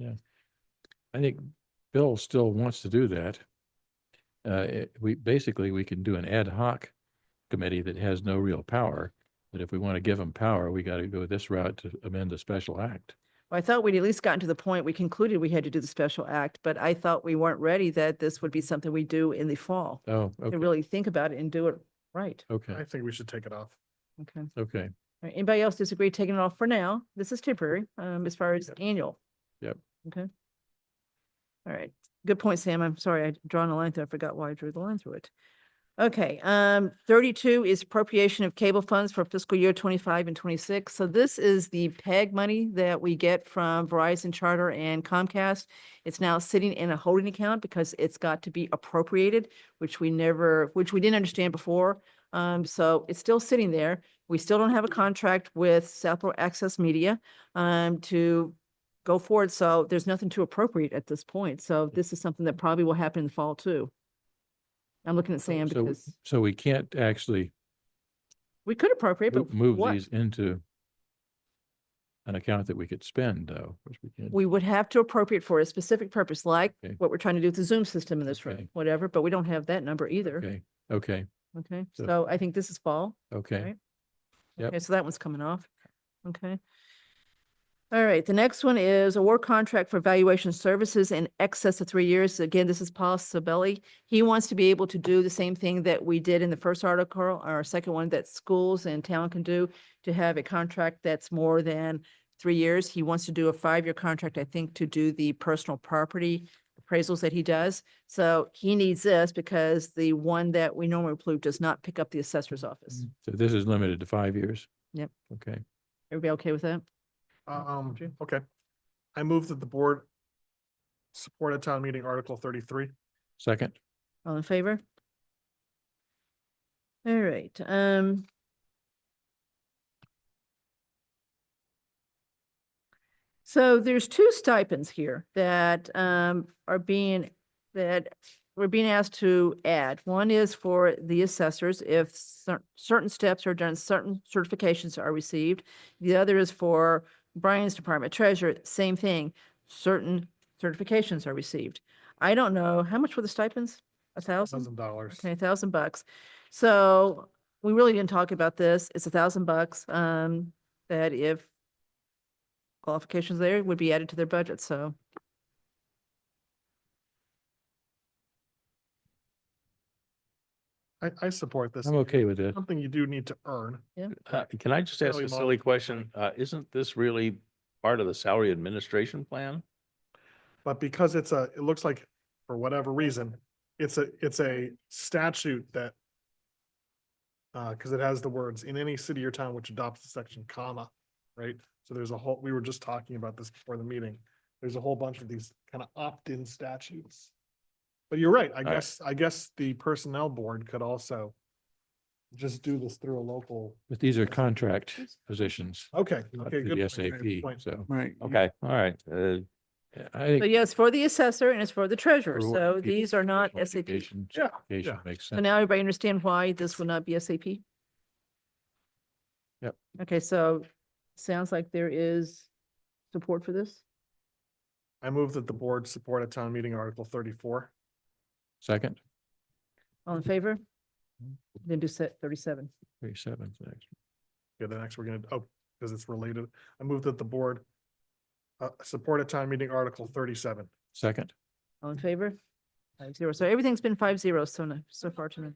I think Bill still wants to do that. We can do an ad hoc committee that has no real power. But if we want to give them power, we got to go this route to amend the special act. Well, I thought we'd at least gotten to the point, we concluded we had to do the special act, but I thought we weren't ready that this would be something we do in the fall. Oh, To okay, really think about it and do it right. okay, I think we should take it off. Okay. okay. All right, anybody else disagree taking it off for now? This is temporary, as far as annual. Yep. Okay. All right. Good point, Sam. I'm sorry, I drawn a line there. I forgot why I drew the line through it. Okay, 32 is appropriation of cable funds for fiscal year 25 and 26. So this is the PEG money that we get from Verizon, Charter, and Comcast. It's now sitting in a holding account because it's got to be appropriated, which we didn't understand before. So it's still sitting there. We still don't have a contract with Southborough Access Media to go forward. So there's nothing to appropriate at this point. So this is something that probably will happen in the fall too. I'm looking at Sam So- because So we can't actually we could appropriate, but move what? these into, an account that we could spend, though, which we can. We would have to appropriate for a specific purpose, like Okay. what we're trying to do with the Zoom system in this room, Okay. whatever, but we don't have that number either. Okay, okay, Okay, So- so I think this is fall. okay. Right. Yep. Okay, so that one's coming off. Okay. All right, the next one is award contract for evaluation services in excess of 3 years. Again, this is Paul Sabelli. He wants to be able to do the same thing that we did in the first article, or second one, that schools and town can do, to have a contract that's more than 3 years. He wants to do a 5-year contract, I think, to do the personal property appraisals that he does. So he needs this because the one that we normally approve does not pick up the assessor's office. So this is limited to 5 years? Yep. Okay, Everybody okay with that? Okay. I move that the board support a town meeting Article 33. second, All in favor? All right, so there's 2 stipends here that are being, that we're being asked to add. One is for the assessors if certain steps are done, certain certifications are received. The other is for Brian's department, treasurer, same thing, certain certifications are received. I don't know, how much were the stipends? $1,000? $1,000. Okay, $1,000. So we really didn't talk about this. It's $1,000, that if qualifications there would be added to their budget, so. I support this. I'm okay with it. Something you do need to earn. Can I just ask Fairly a silly modest question? Isn't this really part of the salary administration plan? But because it looks like, for whatever reason, it's a statute that, because it has the words, in any city or town which adopts the section, comma, right? So there's a whole, we were just talking about this before the meeting. There's a whole bunch of these kind of opt-in statutes. But you're right, right. I guess the personnel board could also just do this through a local. But these are contract positions. Okay, not okay, through good. the point, good point. SAP, so Right. Okay, all right. I So think. yeah, it's for the assessor and it's for the treasurer, for what so people- these are not SAP. qualification- Yeah, certification yeah. Makes So sense. now everybody understand why this will not be SAP? Yep. Okay, so sounds like there is support for this. I move that the board support a town meeting Article 34. Second, All in favor? Then do set 37. 37 's next. Yeah, the next we're gonna, because it's related. I move that the board support a town meeting Article 37. Second, All in favor? 5-0. So everything's been 5-0 so far tonight.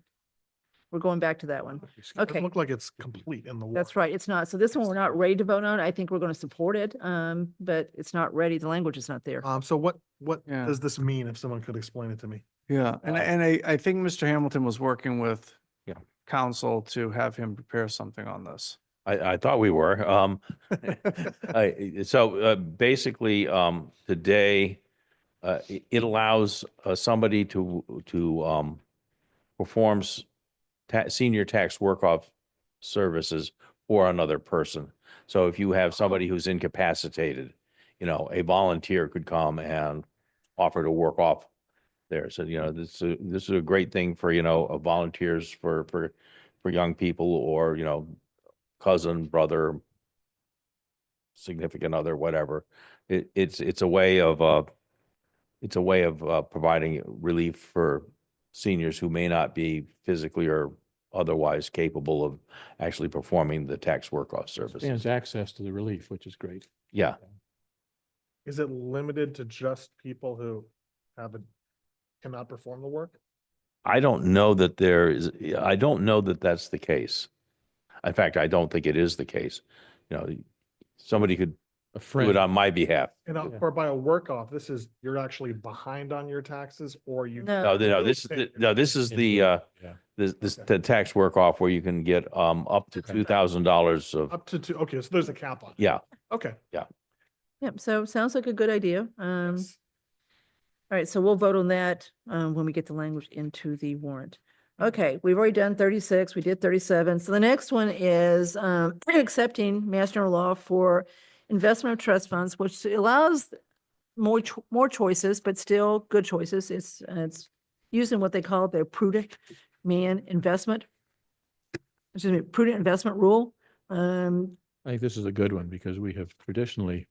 We're going back to that one. It Okay. doesn't look like it's complete in the. That's warrant. right. It's not. So this one, we're not ready to vote on. I think we're going to support it. But it's not ready. The language is not there. So what Yeah. does this mean, if someone could explain it to me? Yeah, I think Mr. Hamilton was working with Yeah. council to have him prepare something on this. I thought we were. Basically, today, it allows somebody to performs senior tax work-off services for another person. So if you have somebody who's incapacitated, a volunteer could come and offer to work off there. So, this is a great thing for, volunteers for young people or, cousin, brother, significant other, whatever. It's a way of providing relief for seniors who may not be physically or otherwise capable of actually performing the tax work-off service. expands access to the relief, which is great. Yeah, Is it limited to just people who cannot perform the work? I don't know that that's the case. In fact, I don't think it is the case. Somebody could A do friend. it on my behalf. And Yeah. or by a work off, you're actually behind on your taxes, or you. No. This is the, Yeah. the tax work-off where you can get, up to Okay. $2,000 of, Up to two, okay, so there's a cap on it. yeah. Okay. Yep. So sounds like a good idea. Yes. All right, so we'll vote on that when we get the language into the warrant. Okay, we've already done 36, we did 37. So the next one is accepting Mass General Law for investment of trust funds, which allows more choices, but still good choices. It's using what they call their prudent investment rule. I think this is a good one because we have traditionally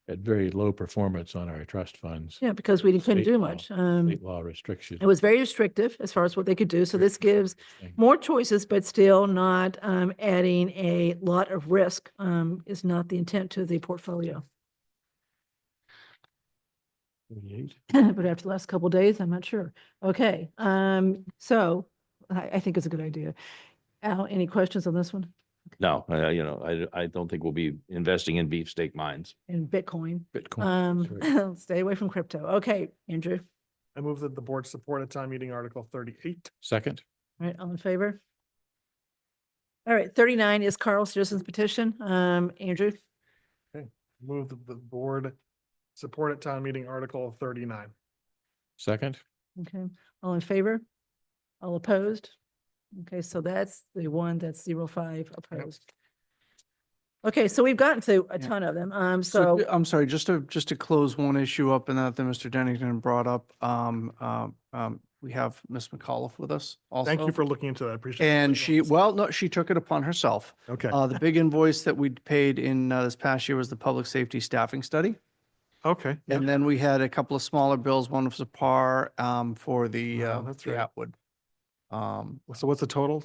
had very low performance on our trust funds. Yeah, because we couldn't State do law- much. State law restrictions. It was very restrictive as far as what they could do. So Very this gives thing. more choices, but still not adding a lot of risk is not the intent to the portfolio. 38. But after the last couple of days, I'm not sure. Okay, so I think it's a good idea. Al, any questions on this one? No, I don't think we'll be investing in beefsteak mines. In Bitcoin? Bitcoin. that's right. Stay away from crypto. Okay, Andrew. I move that the board support a town meeting Article 38. Second, All right, all in favor? All right, 39 is Carl's citizens petition. Andrew, Move that the board support at town meeting Article 39. second, okay, all in favor? All opposed? Okay, so that's the one that's 05 opposed. Okay, so we've gotten through a Yeah. ton of them. So So, I'm sorry, just to close one issue up and that Mr. Dennington brought up, we have Ms. McAuliffe with us also. Thank you for looking into that. I appreciate it. And she, well, no, she took it upon herself. Okay, The big invoice that we paid in this past year was the public safety staffing study. okay. yeah. And then we had a couple of smaller bills. One was a par for the that's the right. Atwood. So what's the total?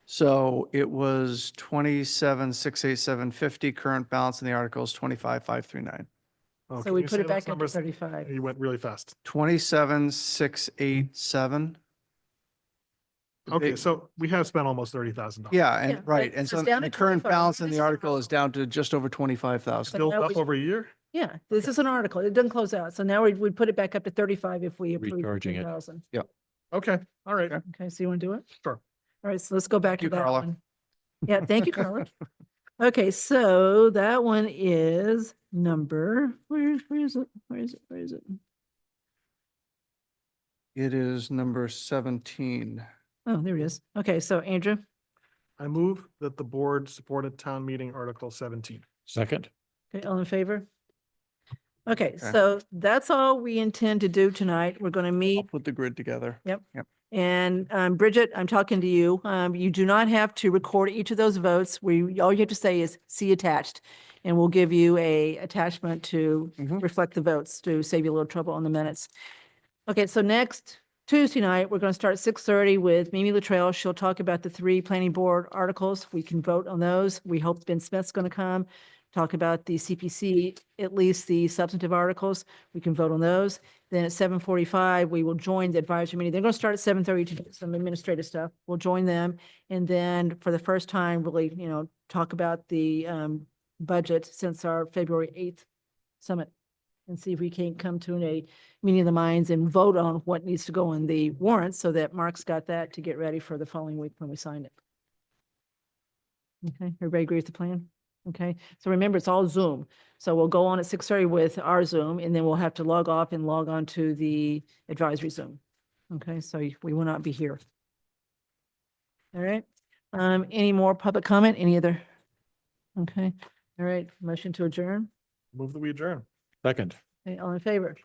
So it was 27,687.50. Current balance in the article is 25,539. Oh, so can we you put say it back those up to numbers? 35. You went really fast. 27,687. Okay, so we have spent almost $30,000. Yeah, Yeah, and right. but And it's so down the to current 25. balance in This the is an article is down to just over 25,000. Built now up we- over a year? Yeah, this is an article. It doesn't close out. So now we put it back up to 35 if we approve Recharging it. 3,000. Okay, all right. Okay. Okay, so you want to do it? Sure. All right, so let's go back Thank to you, that Carla. one. Yeah, thank you, Carla. Okay, so that one is number, where is it? Where is it? It is number 17. Oh, there it is. Okay, so Andrew, I move that the board support a town meeting Article 17. second, okay, all in favor? Okay, so that's all we intend to do tonight. We're going to I'll meet. put the grid together. And Bridget, I'm talking to you. You do not have to record each of those votes. All you have to say is see attached. And we'll give you a attachment to Mhm. reflect the votes to save you a little trouble on the minutes. Okay, so next Tuesday night, we're going to start at 6:30 with Mimi Latrell. She'll talk about the 3 planning board articles. We can vote on those. We hope Ben Smith's going to come, talk about the CPC, at least the substantive articles. We can vote on those. Then at 7:45, we will join the advisory meeting. They're going to start at 7:30 to do some administrative stuff. We'll join them. And then for the first time, really, talk about the budget since our February 8th summit and see if we can come to a meeting of the minds and vote on what needs to go in the warrant so that Mark's got that to get ready for the following week when we sign it. Okay, everybody agree with the plan? Okay, so remember, it's all Zoom. So we'll go on at 6:30 with our Zoom, and then we'll have to log off and log on to the advisory Zoom. Okay, so we will not be here. All right, any more public comment? Any other? Okay, all right, motion to adjourn. Move that we adjourn. second. Okay, all in favor?